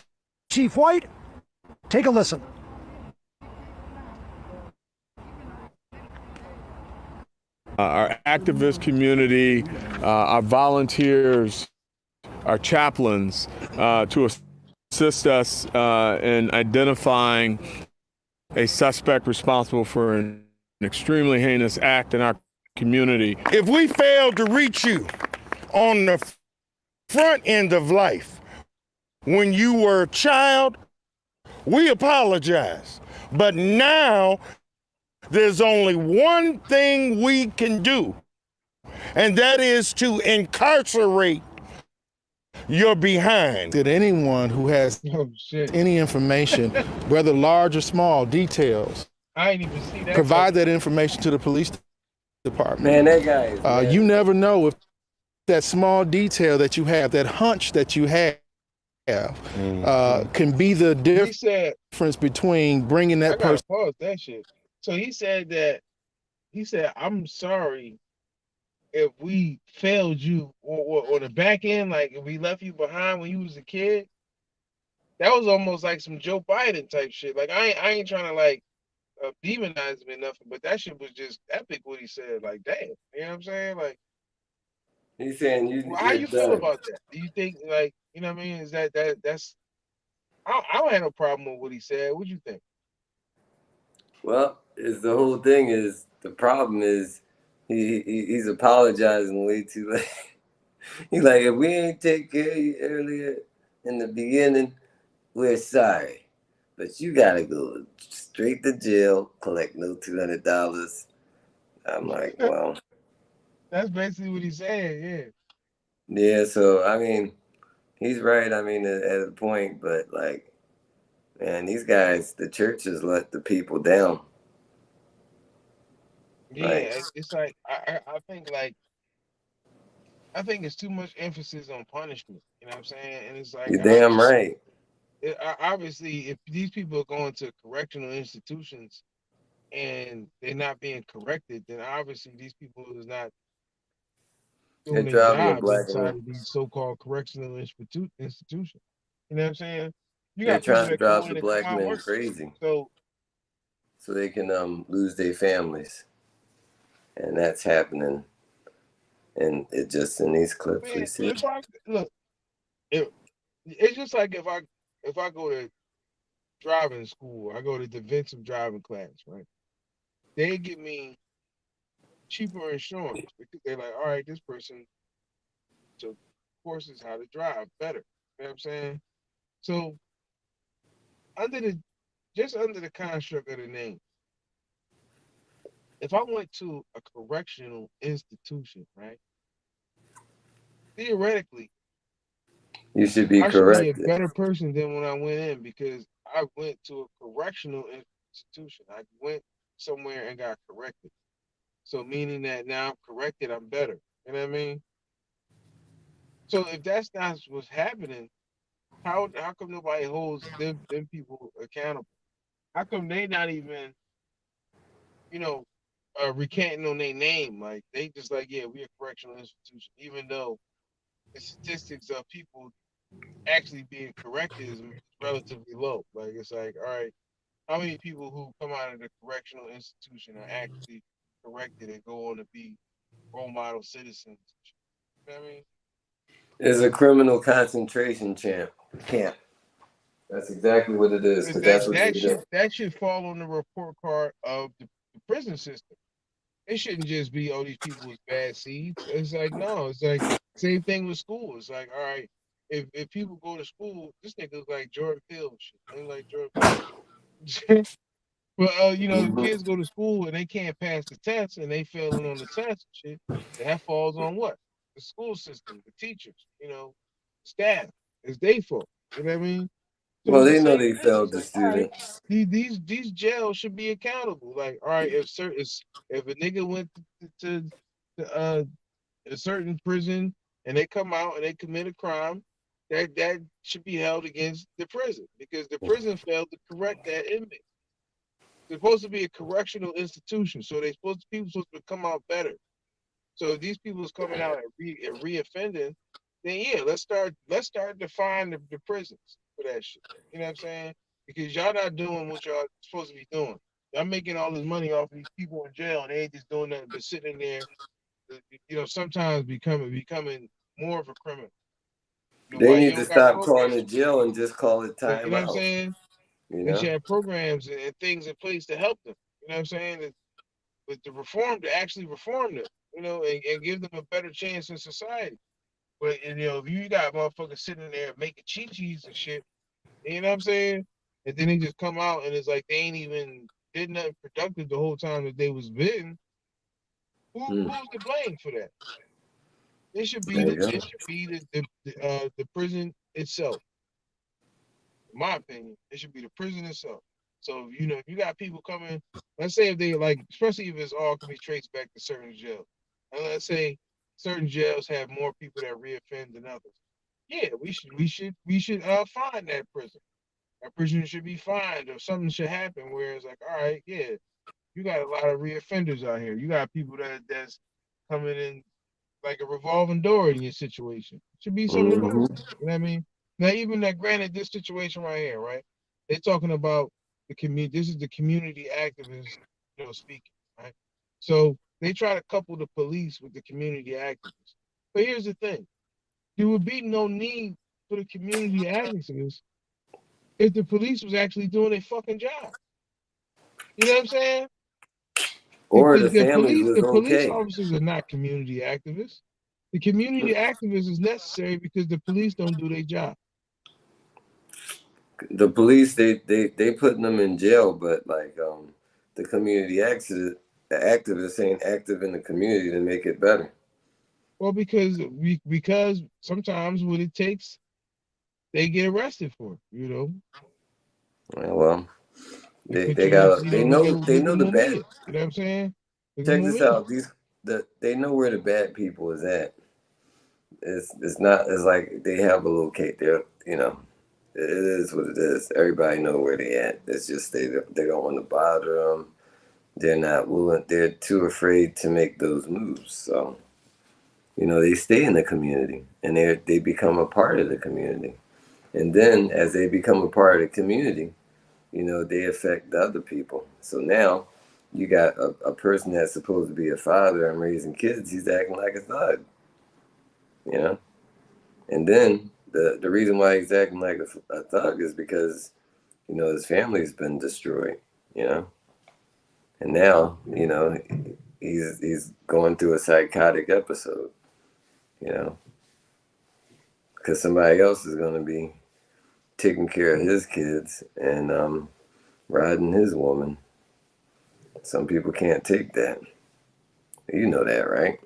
Chief White. Take a listen. Our activist community, our volunteers, our chaplains, to assist us in identifying a suspect responsible for an extremely heinous act in our community. If we failed to reach you on the front end of life when you were a child, we apologize. But now there's only one thing we can do, and that is to incarcerate your behind. That anyone who has any information, whether large or small, details, I ain't even see that. provide that information to the police department. Man, that guy is you never know if that small detail that you have, that hunch that you have, can be the difference between bringing that person. Pause that shit. So he said, I'm sorry if we failed you or the back end, like if we left you behind when you was a kid. That was almost like some Joe Biden type shit. Like I ain't trying to like demonize him or nothing, but that shit was just epic what he said. Like, damn, you know what I'm saying? Like, he's saying how you feel about that? Do you think like, you know what I mean? Is that's I don't have no problem with what he said. What do you think? Well, it's the whole thing is the problem is he's apologizing way too late. He's like, if we ain't take care of you earlier in the beginning, we're sorry. But you gotta go straight to jail, collect no $200. I'm like, well. That's basically what he's saying, yeah. Yeah, so I mean, he's right, I mean, at a point, but like, man, these guys, the churches let the people down. Yeah, like, it's like I think it's too much emphasis on punishment. You know what I'm saying? And it's like you're damn right. Obviously, if these people are going to correctional institutions and they're not being corrected, then obviously these people is not doing their job inside of these so-called correctional institutions. You know what I'm saying? You They're got trying to people that drive go in the and black come out men work. crazy. So they can lose their families. And that's happening. And it just in these clips we see. It's just like if I go to driving school, I go to defensive driving class, right? They give me cheaper insurance because they're like, all right, this person took courses how to drive better. You know what I'm saying? So under the construct of the name, if I went to a correctional institution, right? Theoretically, you should be corrected. I should be a better person than when I went in because I went to a correctional institution. I went somewhere and got corrected. So meaning that now I'm corrected, I'm better. You know what I mean? So if that's not what's happening, how come nobody holds them people accountable? How come they not even, recanting on their name? Like they just like, yeah, we're a correctional institution, even though the statistics of people actually being corrected is relatively low. Like it's like, all right, how many people who come out of the correctional institution are actually corrected and go on to be role model citizens? You know what I mean? It's a criminal concentration camp. That's exactly what it is, Because because that's what they do. that should fall on the report card of the prison system. It shouldn't just be, oh, these people was bad seeds. It's like, no, it's like same thing with school. It's like, all right, if people go to school, this nigga look like Jordan Peele and shit. They like Jordan Peele. But you know, the Mhm. kids go to school and they can't pass the test and they failing on the test and shit. That falls on what? The school system, the teachers, you know, staff. It's their fault. You know what I mean? So Well, it's the they know same they thing. failed It's the like, all right, student. these jails should be accountable. Like, all right, if a nigga went to a certain prison and they come out and they commit a crime, that should be held against the prison because the prison failed to correct that inmate. It's supposed to be a correctional institution, so people supposed to come out better. So if these people is coming out and reoffending, then yeah, let's start define the prisons for that shit. You know what I'm saying? Because y'all not doing what y'all supposed to be doing. Y'all making all this money off of these people in jail, and they ain't just doing nothing but sitting in there. You know, sometimes becoming more of a criminal. You know They why you need to don't got stop calling programs? it jail and just call it You time know what I'm out. saying? You They should know? have programs and things in place to help them. You know what I'm saying? With the reform to actually reform them, you know, and give them a better chance in society. But you know, if you got motherfuckers sitting there making chi-chis and shit, you know what I'm saying? And then they just come out and it's like they ain't even did nothing productive the whole time that they was bitten. Who's to blame for that? It should be There you go. the prison itself. In my opinion, it should be the prison itself. So you know, if you got people coming, let's say if they like, especially if it's all can be traced back to certain jails, and let's say certain jails have more people that reoffend than others. Yeah, we should fine that prison. That prison should be fined, or something should happen where it's like, all right, yeah, you got a lot of reoffenders out here. You got people that's coming in like a revolving door in your situation. Should be something about Mm-hmm. that. You know what I mean? Now, even that, granted, this situation right here, right? They're talking about the community. This is the community activists, you know, speaking, right? So they try to couple the police with the community activists. But here's the thing: there would be no need for the community activists if the police was actually doing a fucking job. You know what I'm saying? Or the The families police, was the police okay. officers are not community activists. The community activist is necessary because the police don't do their job. The police, they putting them in jail, but like the community activist, the activists ain't active in the community to make it better. Well, because sometimes what it takes, they get arrested for. You know, Yeah, well, they they put they you in. got You they know, know look they at know the bad. Mumia. You know what I'm saying? Look at Check this Mumia. out. They know where the bad people is at. It's not. It's like they have a locate. They're, you know, it is what it is. Everybody know where they at. It's just they don't want to bother them. They're not willing. They're too afraid to make those moves. So you know, they stay in the community and they become a part of the community. And then as they become a part of the community, you know, they affect the other people. So now you got a person that's supposed to be a father and raising kids. He's acting like a thug, you know. And then the reason why he's acting like a thug is because, you know, his family's been destroyed, you know. And now, you know, he's going through a psychotic episode, you know, because somebody else is going to be taking care of his kids and riding his woman. Some people can't take that. You know that, right?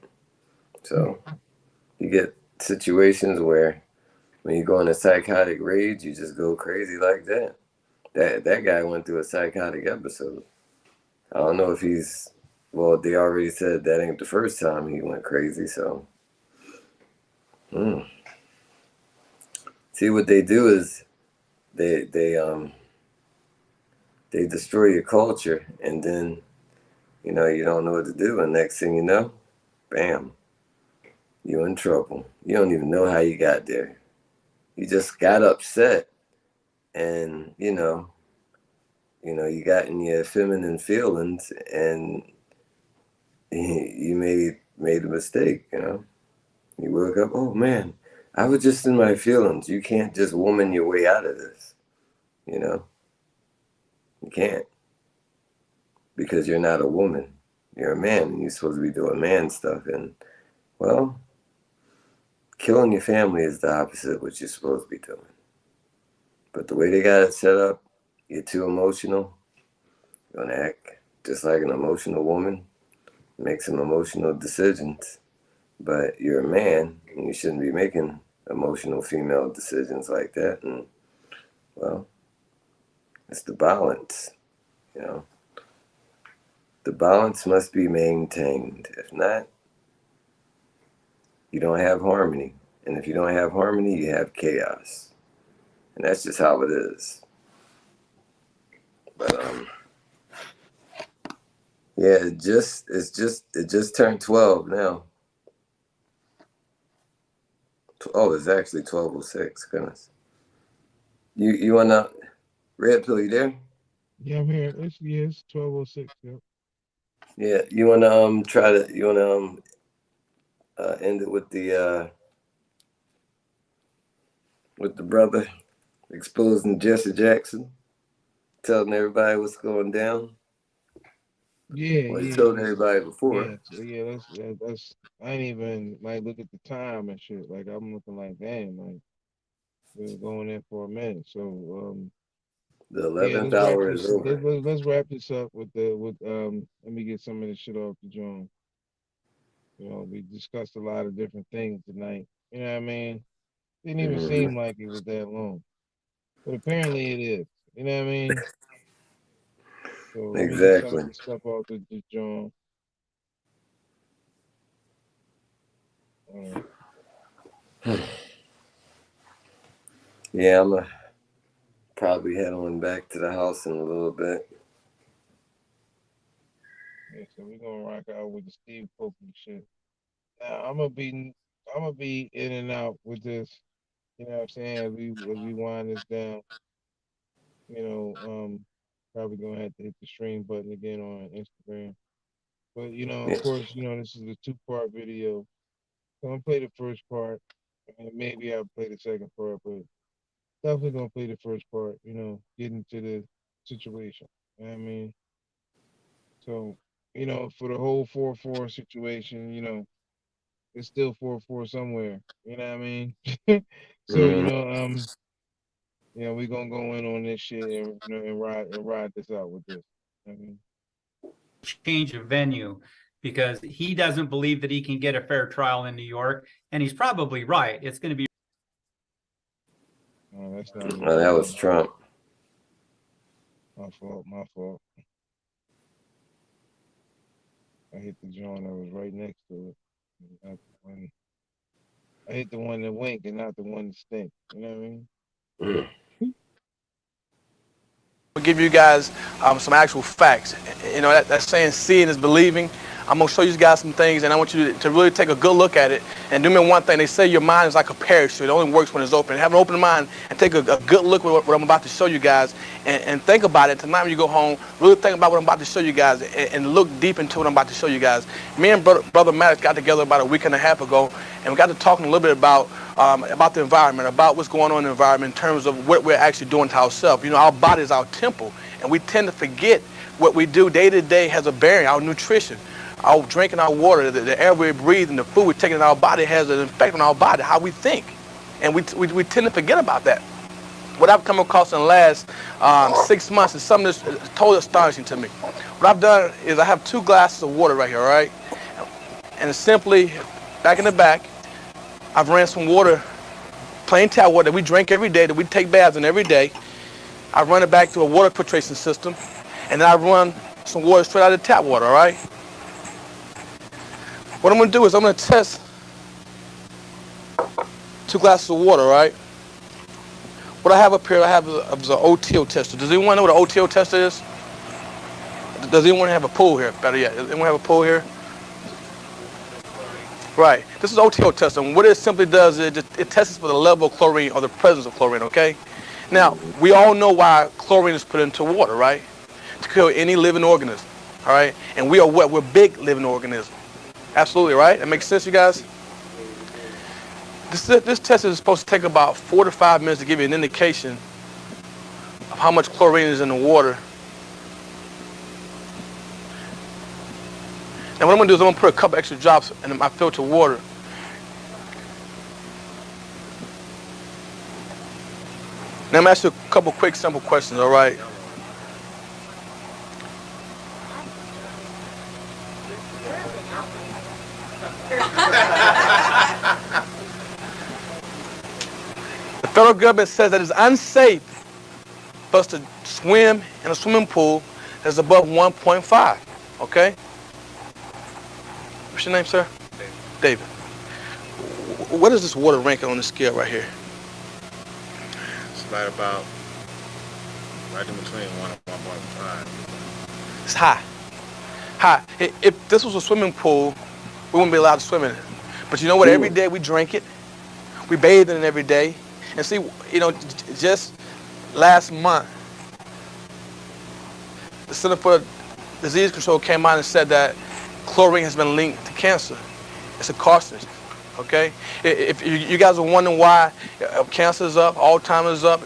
So you get situations where when you go in a psychotic rage, you just go crazy like that. That guy went through a psychotic episode. I don't know if he's, well, they already said that ain't the first time he went crazy, so. See, what they do is they they destroy your culture, and then, you know, you don't know what to do, and next thing you know, bam, you're in trouble. You don't even know how you got there. you just got upset, and you got in your feminine feelings, and you made a mistake. You woke up, oh man, I was just in my feelings. You can't just woman your way out of this. You can't, because you're not a woman. You're a man, and you're supposed to be doing man stuff. And well, killing your family is the opposite of what you're supposed to be doing. But the way they got it set up, you're too emotional. You're gonna act just like an emotional woman, make some emotional decisions. But you're a man, and you shouldn't be making emotional female decisions like that. And well, it's the balance. The balance must be maintained. If not, you don't have harmony. And if you don't have harmony, you have chaos. And that's just how it is. But yeah, it just turned 12 now. Oh, it's actually 12:06. Goodness. You wanna Red Pill, you there? Yeah, I'm here. It's 12:06. Yep. Yeah, you wanna end it with the brother exposing Jesse Jackson, telling everybody what's going down. Yeah, Well, he yeah. told everybody before. Yeah, that's. I ain't even like look at the time and shit. Like I'm looking like, damn, like we're going in for a minute. So The yeah, 11th hour is over. let's wrap this up with let me get some of this shit off the joint. We discussed a lot of different things tonight. You know what I mean? Didn't even seem like it was that long. But apparently it is. You know what I mean? So let me get some of this stuff off the joint. Yeah, I'm gonna probably head on back to the house in a little bit. Yeah, so we're gonna rock out with the Steve Pope shit. Now I'm gonna be in and out with this. You know what I'm saying? As we wind this down. Probably gonna have to hit the stream button again on Instagram. But of course, this is a 2-part video. So I'm gonna play the first part, and maybe I'll play the second part, but definitely gonna play the first part, get into the situation. You know what I mean? So, for the whole 4-4 situation, it's still 4-4 somewhere. You know what I mean? So, we're gonna go in on this shit and ride this out with this. Change of venue because he doesn't believe that he can get a fair trial in New York, and he's probably right. It's going to be. Oh, that's not. Well, that was Trump. My fault. I hit the joint that was right next to it. I hit the one that wink and not the one that stink. You know what I mean? We'll give you guys some actual facts. That saying seeing is believing. I'm going to show you guys some things, and I want you to really take a good look at it. And do me one thing. They say your mind is like a parachute. It only works when it's open. Have an open mind and take a good look at what I'm about to show you guys. And think about it. Tonight when you go home, really think about what I'm about to show you guys and look deep into what I'm about to show you guys. Me and Brother Maddox got together about a week and a half ago, and we got to talking a little bit about the environment, about what's going on in the environment in terms of what we're actually doing to ourselves. Our body is our temple, and we tend to forget what we do day to day has a bearing. Our nutrition, our drinking our water, the air we breathe, and the food we're taking in our body has an effect on our body, how we think. And we tend to forget about that. What I've come across in the last 6 months is something that's totally astonishing to me. What I've done is I have 2 glasses of water right here, all right? And it's simply, back in the back, I've ran some water, plain tap water that we drink every day, that we take baths in every day. I run it back to a water filtration system, and then I run some water straight out of the tap water, all right? What I'm going to do is I'm going to test 2 glasses of water, all right? What I have up here, I have an OTO tester. Does anyone know what an OTO tester is? Does anyone have a pool here? Better yet, does anyone have a pool here? Right. This is OTO testing. What it simply does is it tests for the level of chlorine or the presence of chlorine, okay? Now, we all know why chlorine is put into water, right? To kill any living organism, all right? And we are what? We're big living organisms. Absolutely, right? That makes sense, you guys? This test is supposed to take about 4 to 5 minutes to give you an indication of how much chlorine is in the water. And what I'm going to do is I'm going to put a couple extra drops in my filtered water. Now I'm going to ask you a couple quick, simple questions, all right? The federal government says that it's unsafe for us to swim in a swimming pool that's above 1.5, okay? What's your name, sir? David. What is this water ranking on the scale right here? It's right in between 1 and 1.5. It's high. High. If this was a swimming pool, we wouldn't be allowed to swim in it. But you know what? Every day we drink it. We bathe in it every day. And see, you know, just last month, the Center for Disease Control came out and said that chlorine has been linked to cancer. It's a carcinogen, okay? If you guys are wondering why cancer is up, Alzheimer's is up,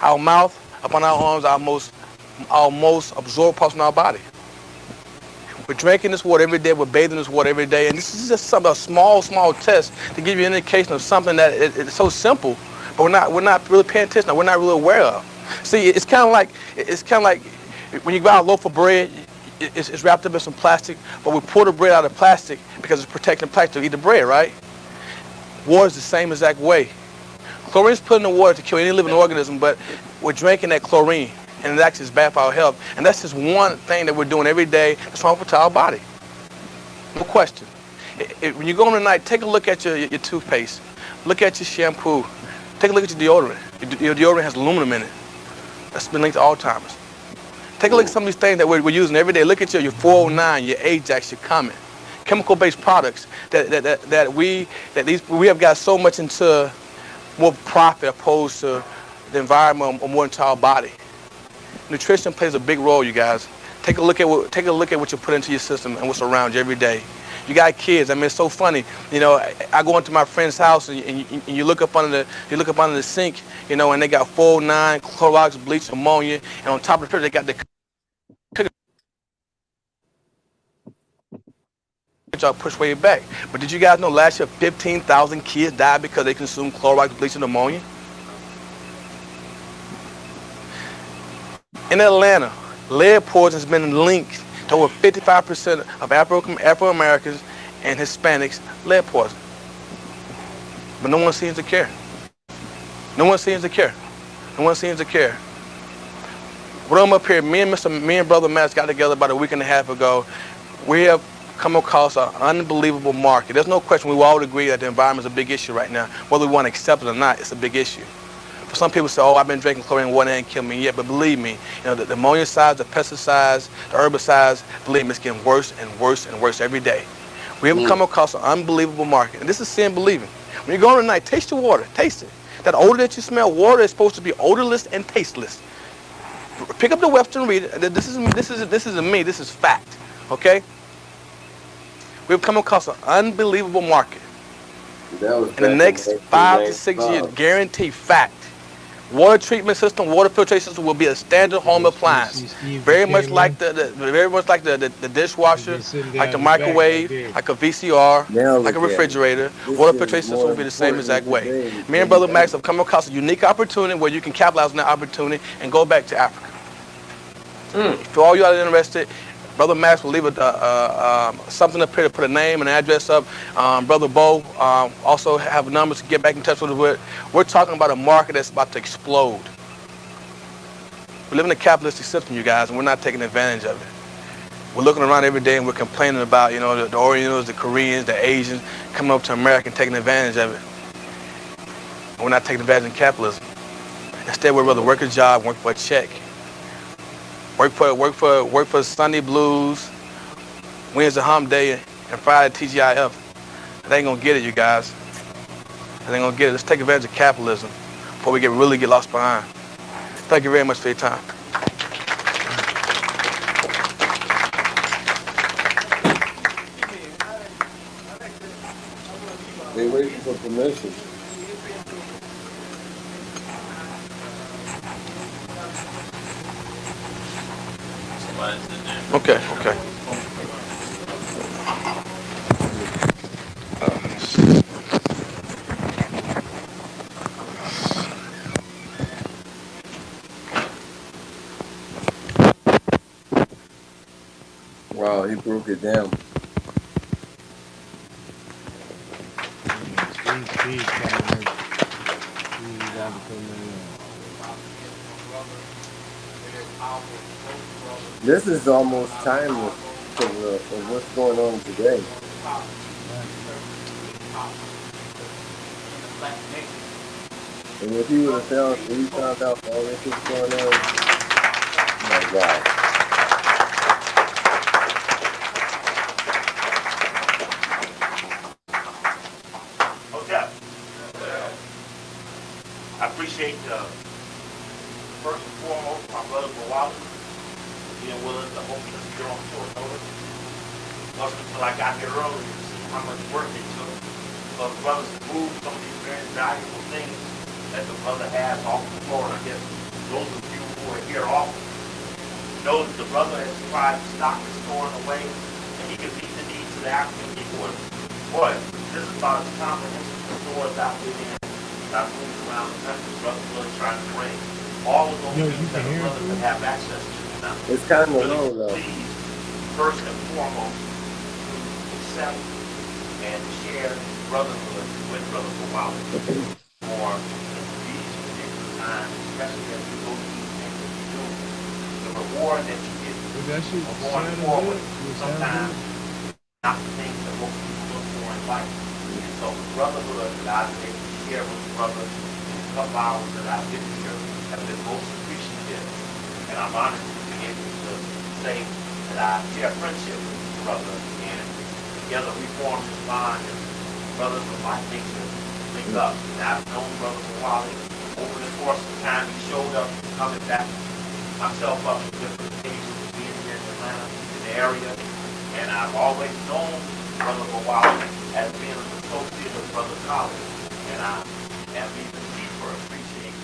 our mouth, up on our arms, our most absorbed parts in our body. We're drinking this water every day, we're bathing this water every day, and this is just a small test to give you an indication of something that it's so simple, but we're not really paying attention, we're not really aware of. See, it's kind of like when you buy a loaf of bread, it's wrapped up in some plastic, but we pull the bread out of plastic because it's protecting plastic to eat the bread, right? Water is the same exact way. Chlorine is put in the water to kill any living organism, but we're drinking that chlorine, and it actually is bad for our health. And that's just one thing that we're doing every day that's harmful to our body. No question. When you go in the night, take a look at your toothpaste. Look at your shampoo. Take a look at your deodorant. Your deodorant has aluminum in it. That's been linked to Alzheimer's. Take a look at some of these things that we're using every day. Look at your 409, your Ajax, your Comet. Chemical-based products that we have got so much into more profit opposed to the environment or more into our body. Nutrition plays a big role, you guys. Take a look at what you put into your system and what's around you every day. You got kids. I mean, it's so funny. You know, I go into my friend's house and you look up under the sink, you know, and they got 409, Clorox, bleach, ammonia, and on top of the fridge they got the y'all push way back. But did you guys know last year 15,000 kids died because they consumed Clorox, bleach, and ammonia? In Atlanta, lead poison has been linked to over 55% of Afro-Americans and Hispanics lead poison. But no one seems to care. No one seems to care. No one seems to care. When I'm up here, me and Brother Matt got together about a week and a half ago. We have come across an unbelievable market. There's no question, we all agree that the environment is a big issue right now. Whether we want to accept it or not, it's a big issue. For some people say, oh, I've been drinking chlorine water and it ain't killing me yet, but believe me, you know, the ammoniacides, the pesticides, the herbicides, believe me, it's getting worse and worse and worse every day. We have come across an unbelievable market, and this is sin believing. When you go on tonight, taste the water, taste it. That odor that you smell, water is supposed to be odorless and tasteless. Pick up the Webster and read it. This isn't me, this is fact, okay? We've come across an unbelievable market. In the next 5 to 6 years, guaranteed fact. Water treatment system, water filtration system will be a standard home appliance. Very much like the dishwasher, like the microwave, like a VCR, like a refrigerator. Water filtration system will be the same exact way. Me and Brother Max have come across a unique opportunity where you can capitalize on that opportunity and go back to Africa. For all you that are interested, Brother Max will leave something up here to put a name and address up. Brother Bo also have numbers to get back in touch with us. We're talking about a market that's about to explode. We live in a capitalistic system, you guys, and we're not taking advantage of it. We're looking around every day and we're complaining about, you know, the Orientals, the Koreans, the Asians coming up to America and taking advantage of it. And we're not taking advantage of capitalism. Instead, we'd rather work a job, work for a check. Work for Sunday blues, Wednesday hump day, and Friday TGIF. They ain't gonna get it, you guys. They ain't gonna get it. Let's take advantage of capitalism before we really get lost behind. Thank you very much for your time. They waiting for permission. Okay, okay. Wow, he broke it down. This is almost timeless of what's going on today. And if he would have found out all this was going on, oh my God. I appreciate, first and foremost, my brother Bawali being willing to open us here on short notice. It wasn't until I got here earlier to see how much work it took for the brothers to move some of these very valuable things that the brother has off the floor. And I guess those of you who are here often know that the brother has tried to stock the store in a way that he can meet the needs of the African people. Boy, this is about as comprehensive a store as I've been in. I've moved around the country, brother really trying to bring all of those things that a brother can have access to. Now, it's kind of really low though. Please, first and foremost, to accept and share brotherhood with Brother Bawali for these particular times, especially as we go through the things that we do. The reward that you get for going forward sometimes not the things that most people look for in life. And so the brotherhood that I've been able to share with the brothers in the couple hours that I've been here have been most appreciative. And I'm honored to be able to say that I share friendship with the brother, and together we form this bond as brothers of like nature link up. And I've known Brother Bawali over the course of time. He showed up coming back myself up to different occasions, being here in Atlanta, in the area. And I've always known Brother Bawali as being an associate of Brother College. And I am even deeper appreciating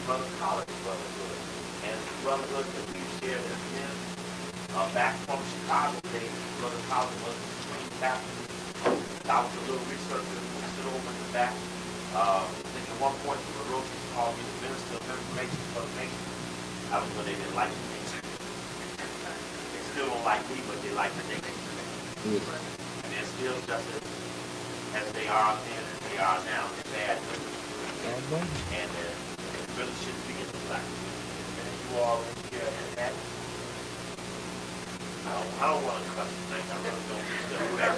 Brother College brotherhood and the brotherhood that we've shared as men. Back from Chicago days, Brother College was the trained captain. I was a little researcher who stood over in the back. I think at one point the Roach called me the Minister of Information for the Nation. That was when they didn't like me. They still don't like me, but they like the nation. And they're still just as they are then as they are now. They're bad. And it really shouldn't be in the black. And you all in here and that. I don't want to cuss tonight. I really don't. I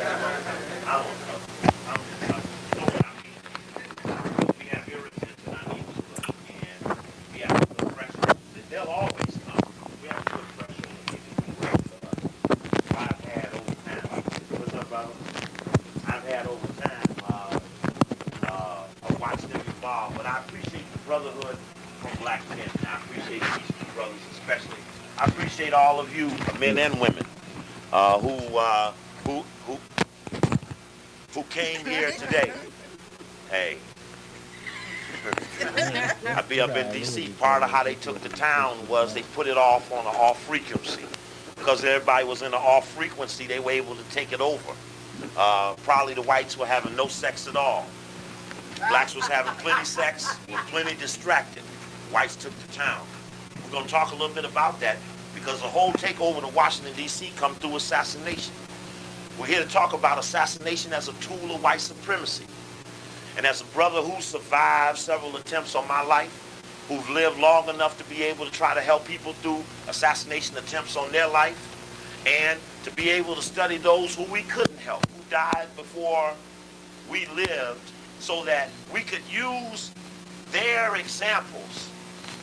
don't want to cuss. I don't want to cuss. You know what I mean? We have irritants and I need to look. And we have to put pressure. They'll always come. We have to put pressure on the people. I've had over time. What's up, brother? I've had over time watched them evolve. But I appreciate the brotherhood from Black men. I appreciate these two brothers especially. I appreciate all of you, men and women, who came here today. Hey, I'd be up in D.C. Part of how they took the town was they put it off on an off frequency. Because everybody was in an off frequency, they were able to take it over. Probably the whites were having no sex at all. Blacks was having plenty sex, were plenty distracted. Whites took the town. We're going to talk a little bit about that because the whole takeover to Washington, D.C. come through assassination. We're here to talk about assassination as a tool of white supremacy. And as a brother who survived several attempts on my life, who've lived long enough to be able to try to help people through assassination attempts on their life, and to be able to study those who we couldn't help, who died before we lived, so that we could use their examples.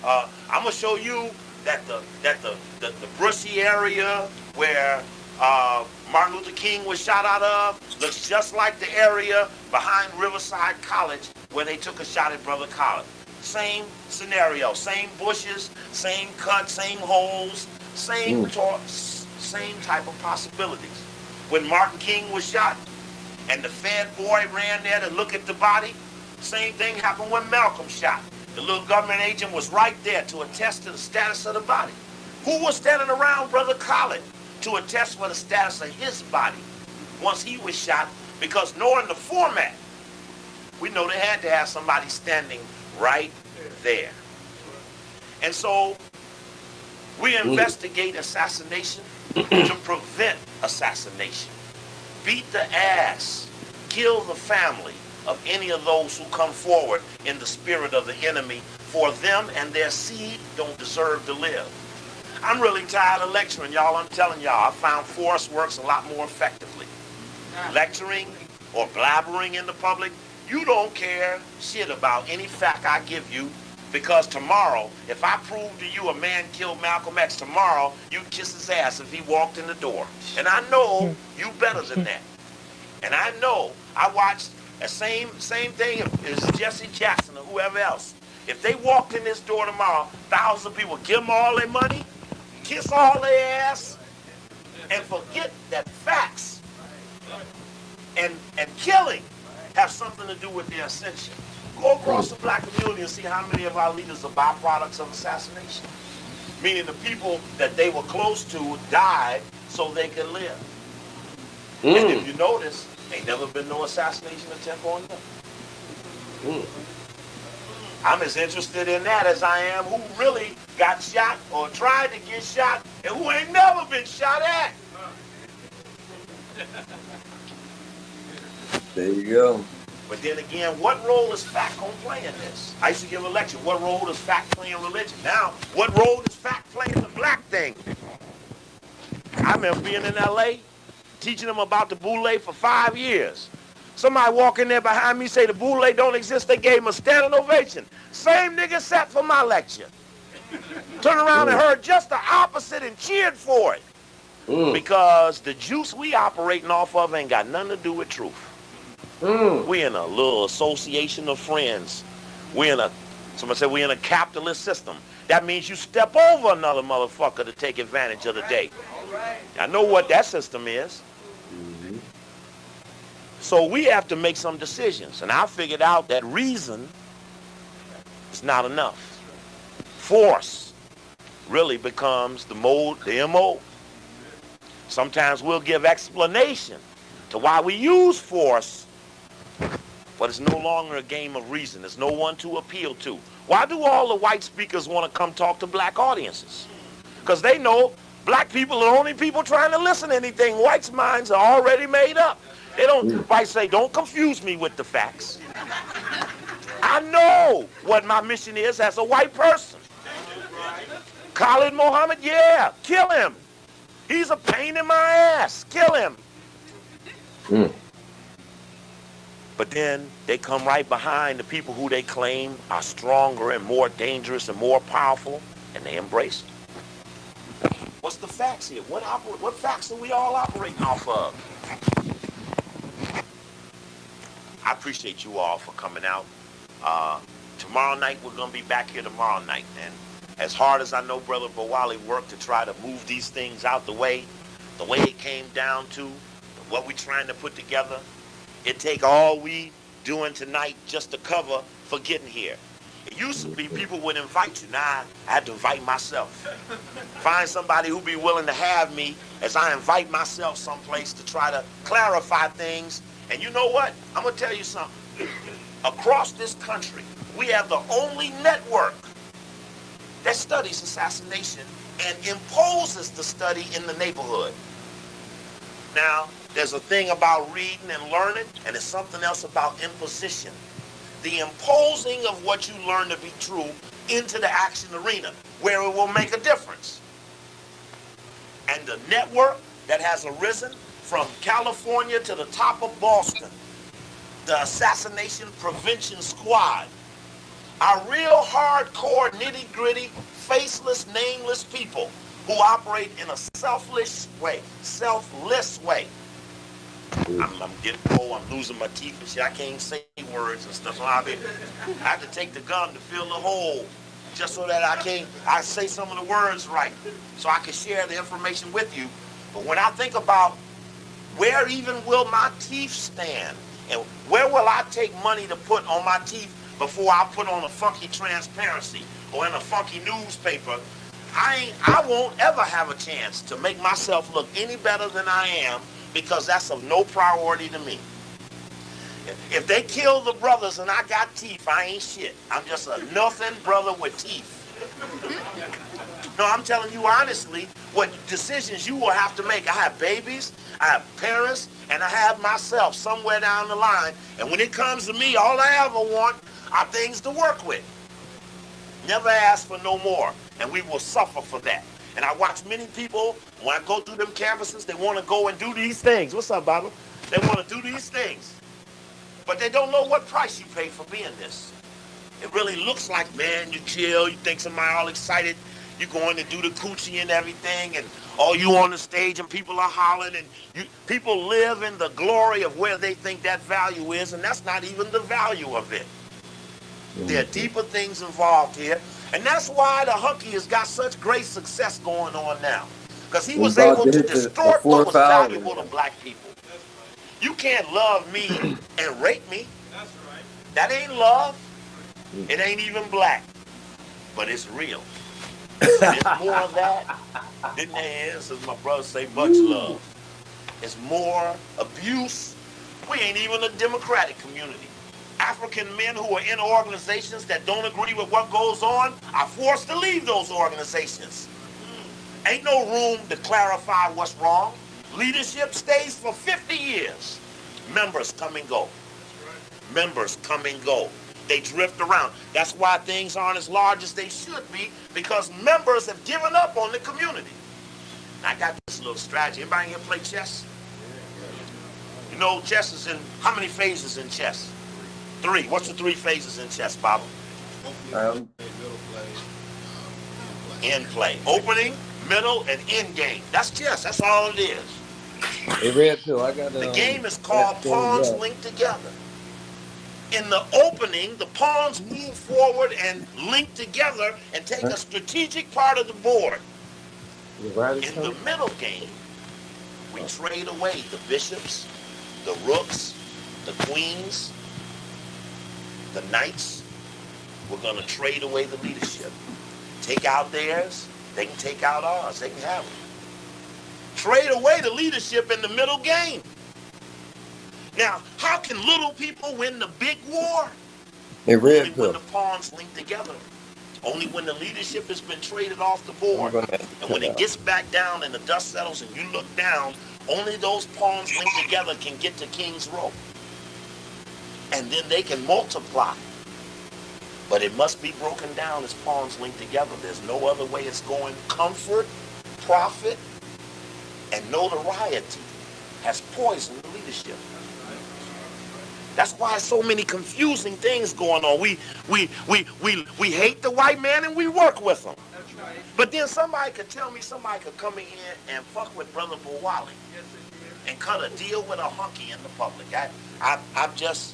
I'm gonna show you that the Brushy area where Martin Luther King was shot out of looks just like the area behind Riverside College where they took a shot at Brother Collins. Same scenario, same bushes, same cut, same holes, same type of possibilities. When Martin King was shot and the Fed boy ran there to look at the body, same thing happened when Malcolm shot. The little government agent was right there to attest to the status of the body. Who was standing around Brother Collins to attest for the status of his body once he was shot? Because knowing the format, we know they had to have somebody standing right there. And so we investigate assassination to prevent assassination. Beat the ass, kill the family of any of those who come forward in the spirit of the enemy, for them and their seed don't deserve to live. I'm really tired of lecturing, y'all. I'm telling y'all, I found force works a lot more effectively. Lecturing or blabbering in the public, you don't care shit about any fact I give you, because tomorrow, if I prove to you a man killed Malcolm X, tomorrow you'd kiss his ass if he walked in the door. And I know you better than that. And I know, I watched the same thing as Jesse Jackson or whoever else. If they walked in this door tomorrow, thousands of people give them all their money, kiss all their ass, and forget that facts and killing have something to do with their ascension. Go across the black community and see how many of our leaders are byproducts of assassination. Meaning the people that they were close to died so they could live. And if you notice, ain't never been no assassination attempt on them. I'm as interested in that as I am who really got shot or tried to get shot and who ain't never been shot at. There you go. But then again, what role does fact gonna play in this? I used to give a lecture, what role does fact play in religion? Now, what role does fact play in the black thing? I remember being in LA, teaching them about the boule for 5 years. Somebody walk in there behind me, say the boule don't exist, they gave him a standing ovation. Same nigga sat for my lecture. Turned around and heard just the opposite and cheered for it. Because the juice we operating off of ain't got nothing to do with truth. We in a little association of friends. Somebody said we in a capitalist system. That means you step over another motherfucker to take advantage of the day. I know what that system is. So we have to make some decisions. And I figured out that reason is not enough. Force really becomes the mode, the MO. Sometimes we'll give explanation to why we use force, but it's no longer a game of reason. There's no one to appeal to. Why do all the white speakers want to come talk to black audiences? Because they know black people are the only people trying to listen to anything. Whites' minds are already made up. They don't, whites say, don't confuse me with the facts. I know what my mission is as a white person. Khalid Muhammad, yeah, kill him. He's a pain in my ass. Kill him. But then they come right behind the people who they claim are stronger and more dangerous and more powerful, and they embrace it. What's the facts here? What facts are we all operating off of? I appreciate you all for coming out. Tomorrow night, we're going to be back here tomorrow night. And as hard as I know Brother Bawali worked to try to move these things out the way it came down to, what we're trying to put together, it take all we doing tonight just to cover for getting here. It used to be people would invite you. Now I had to invite myself. Find somebody who'd be willing to have me as I invite myself someplace to try to clarify things. And you know what? I'm going to tell you something. Across this country, we have the only network that studies assassination and imposes the study in the neighborhood. Now, there's a thing about reading and learning, and there's something else about imposition. The imposing of what you learn to be true into the action arena, where it will make a difference. And the network that has arisen from California to the top of Boston, the Assassination Prevention Squad, are real hardcore, nitty-gritty, faceless, nameless people who operate in a selfless way. I'm getting old, I'm losing my teeth and shit. I can't even say words and stuff. So I have to take the gun to fill the hole just so that I say some of the words right so I can share the information with you. But when I think about where even will my teeth stand and where will I take money to put on my teeth before I put on a funky transparency or in a funky newspaper, I won't ever have a chance to make myself look any better than I am, because that's of no priority to me. If they kill the brothers and I got teeth, I ain't shit. I'm just a nothing brother with teeth. No, I'm telling you honestly, what decisions you will have to make. I have babies, I have parents, and I have myself somewhere down the line. And when it comes to me, all I ever want are things to work with. Never ask for no more, and we will suffer for that. And I watch many people, when I go through them campuses, they want to go and do these things. What's up, Baba? They want to do these things. But they don't know what price you pay for being this. It really looks like, man, you chill, you think somebody all excited, you're going to do the coochie and everything, and all you on the stage and people are hollering, and people live in the glory of where they think that value is, and that's not even the value of it. There are deeper things involved here. And that's why the hunky has got such great success going on now. Because he was able to distort what was valuable to black people. You can't love me and rape me. That's right. That ain't love. It ain't even black. But it's real. There's more of that than there is, as my brother say, much love. It's more abuse. We ain't even a democratic community. African men who are in organizations that don't agree with what goes on are forced to leave those organizations. Ain't no room to clarify what's wrong. Leadership stays for 50 years. Members come and go. Members come and go. They drift around. That's why things aren't as large as they should be, because members have given up on the community. I got this little strategy. Anybody here play chess? You know, chess is in, how many phases in chess? 3. What's the 3 phases in chess, Baba? End play. Opening, middle, and end game. That's chess. That's all it is. Hey, Red Pill, I got the game is called pawns linked together. In the opening, the pawns move forward and link together and take a strategic part of the board. In the middle game, we trade away the bishops, the rooks, the queens, the knights. We're going to trade away the leadership. Take out theirs, they can take out ours. They can have it. Trade away the leadership in the middle game. Now, how can little people win the big war? Only when the pawns link together. Only when the leadership has been traded off the board. And when it gets back down and the dust settles and you look down, only those pawns linked together can get to King's Row. And then they can multiply. But it must be broken down as pawns linked together. There's no other way it's going. Comfort, profit, and notoriety has poisoned the leadership. That's why so many confusing things going on. We hate the white man and we work with them. But then somebody could tell me, somebody could come in here and fuck with Brother Bawali and cut a deal with a hunky in the public. I'm just,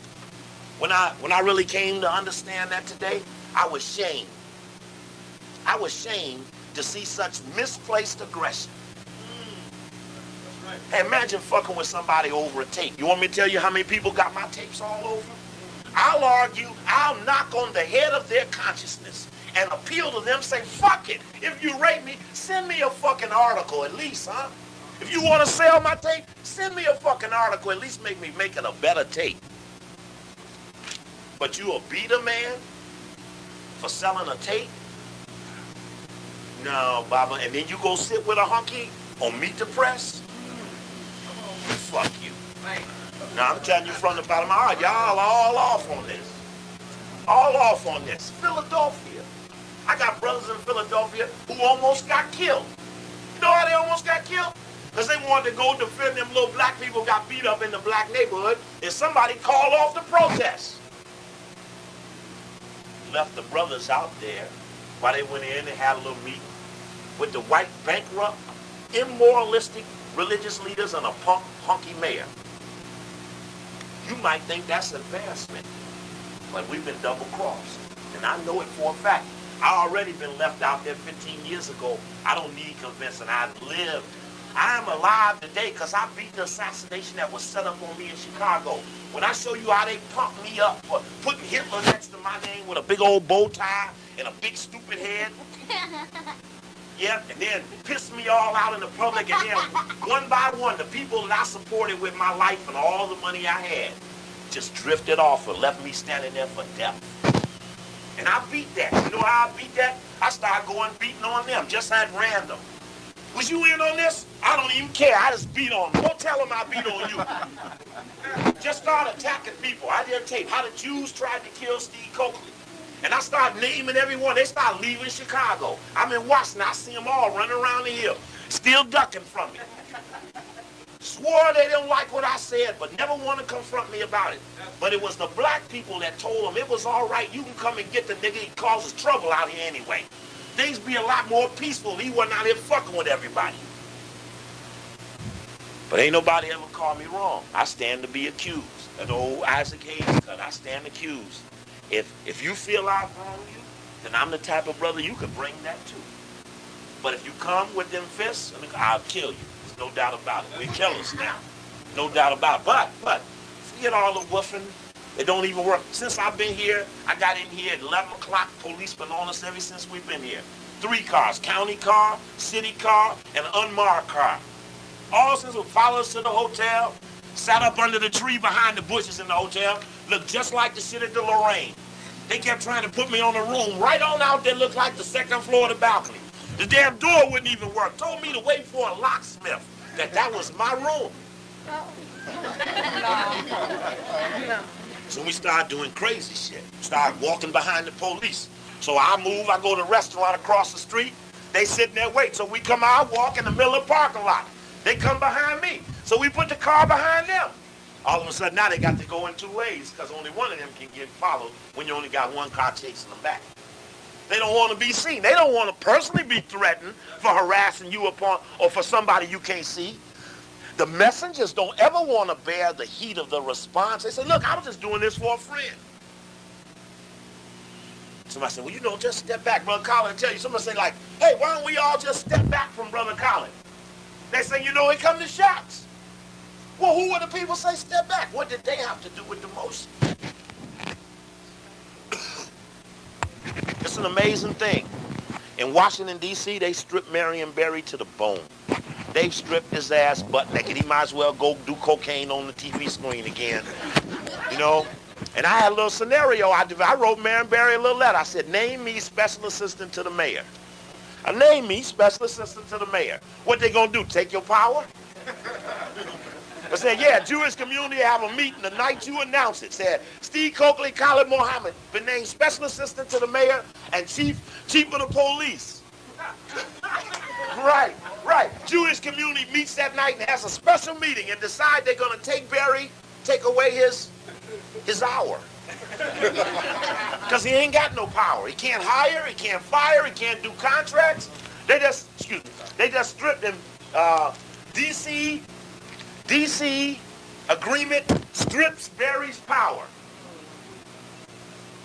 when I really came to understand that today, I was shamed. I was shamed to see such misplaced aggression. Hey, imagine fucking with somebody over a tape. You want me to tell you how many people got my tapes all over? I'll argue, I'll knock on the head of their consciousness and appeal to them, say, fuck it. If you rate me, send me a fucking article at least, huh? If you want to sell my tape, send me a fucking article. At least make me make it a better tape. But you'll beat a man for selling a tape? No, Baba. And then you go sit with a hunky on Meet the Press? Fuck you. Now I'm telling you from the bottom of my heart, y'all all off on this. All off on this. Philadelphia. I got brothers in Philadelphia who almost got killed. You know how they almost got killed? Because they wanted to go defend them little black people got beat up in the black neighborhood, and somebody called off the protest. Left the brothers out there while they went in and had a little meeting. with the white bankrupt, immoralistic religious leaders and a punk, hunky mayor. You might think that's advancement, but we've been double-crossed. And I know it for a fact. I already been left out there 15 years ago. I don't need convincing. I lived. I am alive today because I beat the assassination that was set up on me in Chicago. When I show you how they pumped me up for putting Hitler next to my name with a big old bow tie and a big stupid head. Yeah, and then pissed me all out in the public, and then one by one, the people that I supported with my life and all the money I had just drifted off and left me standing there for death. And I beat that. You know how I beat that? I started going beating on them, just at random. Was you in on this? I don't even care. I just beat on them. Don't tell them I beat on you. Just start attacking people. I did a tape how the Jews tried to kill Steve Coakley. And I started naming everyone. They started leaving Chicago. I'm in Washington. I see them all running around the hill, still ducking from me. Swore they didn't like what I said, but never want to confront me about it. But it was the black people that told them it was all right. You can come and get the nigga. He causes trouble out here anyway. Things be a lot more peaceful. He wasn't out here fucking with everybody. But ain't nobody ever called me wrong. I stand to be accused. An old Isaac Hayes cut. I stand accused. If you feel I've wronged you, then I'm the type of brother you can bring that to. But if you come with them fists, I'll kill you. There's no doubt about it. We're killers now. No doubt about it. But forget all the woofing. It don't even work. Since I've been here, I got in here at 11 o'clock. Police been on us ever since we've been here. 3 cars, county car, city car, and an unmarked car. All since we followed us to the hotel, sat up under the tree behind the bushes in the hotel, looked just like the shit at the Lorraine. They kept trying to put me on the room right on out there, looked like the second floor of the balcony. The damn door wouldn't even work. Told me to wait for a locksmith, that was my room. No. So we started doing crazy shit. Started walking behind the police. So I move, I go to the restaurant across the street. They sitting there waiting. So we come out, walk in the middle of the parking lot. They come behind me. So we put the car behind them. All of a sudden now they got to go in 2 ways because only one of them can get followed when you only got one car chasing them back. They don't want to be seen. They don't want to personally be threatened for harassing you upon or for somebody you can't see. The messengers don't ever want to bear the heat of the response. They say, look, I was just doing this for a friend. Somebody said, well, just step back, Brother Colin, tell you. Somebody say like, hey, why don't we all just step back from Brother Colin? They say, here come the shots. Well, who were the people say step back? What did they have to do with the motion? It's an amazing thing. In Washington, D.C., they stripped Marion Barry to the bone. They've stripped his ass butt naked. He might as well go do cocaine on the TV screen again. And I had a little scenario. I wrote Marion Barry a little letter. I said, name me special assistant to the mayor. Name me special assistant to the mayor. What they gonna do, take your power? I said, yeah, Jewish community have a meeting the night you announce it. Said, Steve Coakley, Khalid Mohammed, been named special assistant to the mayor and chief of the police. Right. Jewish community meets that night and has a special meeting and decide they're gonna take Barry, take away his hour. Because he ain't got no power. He can't hire, he can't fire, he can't do contracts. They just stripped him. DC agreement strips Barry's power.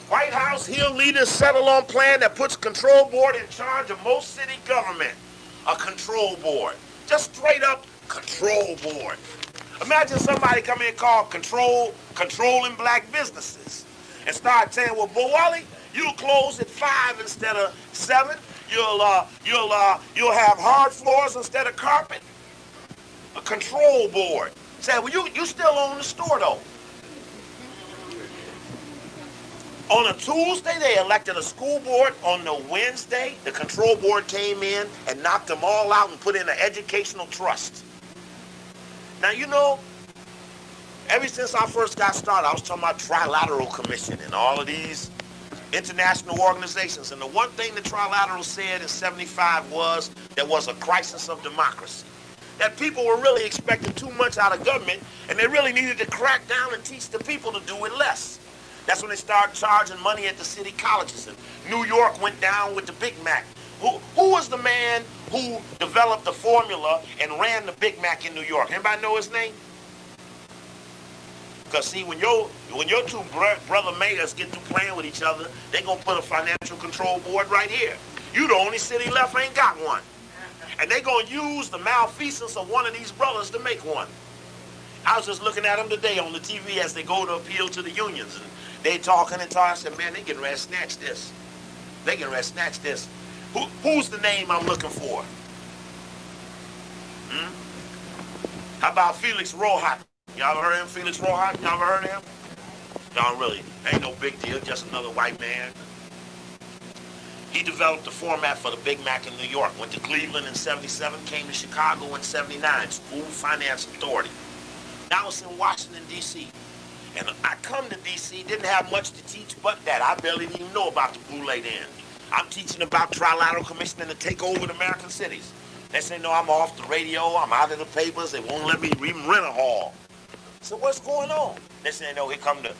White House Hill leaders settle on plan that puts control board in charge of most city government. A control board. Just straight up control board. Imagine somebody come in called controlling black businesses and start saying, well, Bo-Wally, you'll close at 5 instead of 7. You'll have hard floors instead of carpet. A control board. Say, well, you still own the store though. On a Tuesday, they elected a school board. On the Wednesday, the control board came in and knocked them all out and put in an educational trust. Now, ever since I first got started, I was talking about Trilateral Commission and all of these international organizations. And the one thing the Trilateral said in '75 was there was a crisis of democracy. That people were really expecting too much out of government, and they really needed to crack down and teach the people to do it less. That's when they started charging money at the city colleges, and New York went down with the Big Mac. Who was the man who developed the formula and ran the Big Mac in New York. Anybody know his name? Because see, when your two brother mayors get to playing with each other, they gonna put a financial control board right here. You the only city left ain't got one. And they gonna use the malfeasance of one of these brothers to make one. I was just looking at them today on the TV as they go to appeal to the unions. And they talking and talking. I said, man, they getting ready to snatch this. They getting ready to snatch this. Who's the name I'm looking for? How about Felix Rohat? Y'all ever heard of him, Felix Rohat? Y'all ever heard of him? Y'all really, ain't no big deal, just another white man. He developed the format for the Big Mac in New York. Went to Cleveland in 77, came to Chicago in 79, School Finance Authority. Now it's in Washington, D.C. And I come to D.C., didn't have much to teach but that. I barely even know about the Boulay End. I'm teaching about trilateral commissioning to take over the American cities. They say, no, I'm off the radio, I'm out of the papers, they won't let me even rent a hall. So what's going on? They say, no, here come the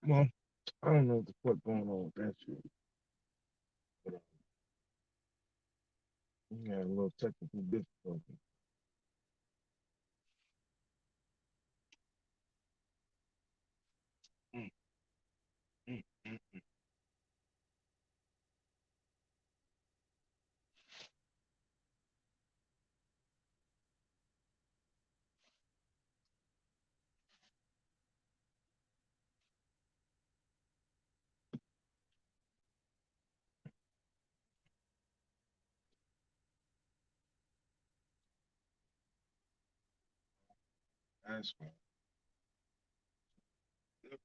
Well, I don't know what the fuck going on with that shit. But, we had a little technical difficulty. Mm, mm, mm, mm. That's why the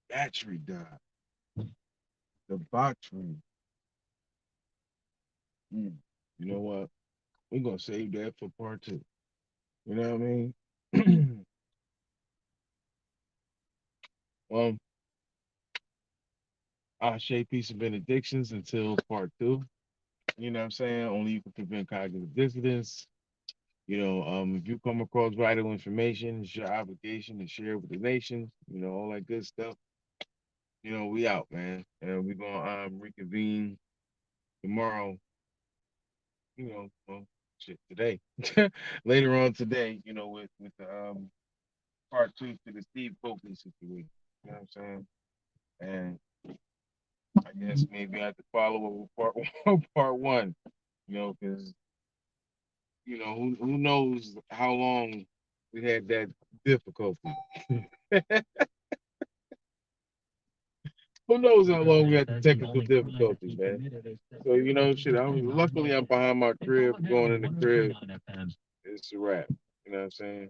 battery died. The battery. Mm. You know what? We're gonna save that for part 2. You know what I mean? Well, Ashe, peace and benedictions until part 2. You know what I'm saying? Only you can prevent cognitive dissonance. If you come across vital information, it's your obligation to share with the nation, all that good stuff. We out, man. And we're gonna reconvene tomorrow, well, shit, today. Later on today, with the part 2 to the Steve Copley situation. You know what I'm saying? And I guess maybe I have to follow up with part 1, because who knows how long we had that difficulty. Who knows how long we had the technical difficulties, man. So, shit, luckily I'm behind my crib, going in the crib. It's a wrap. You know what I'm saying?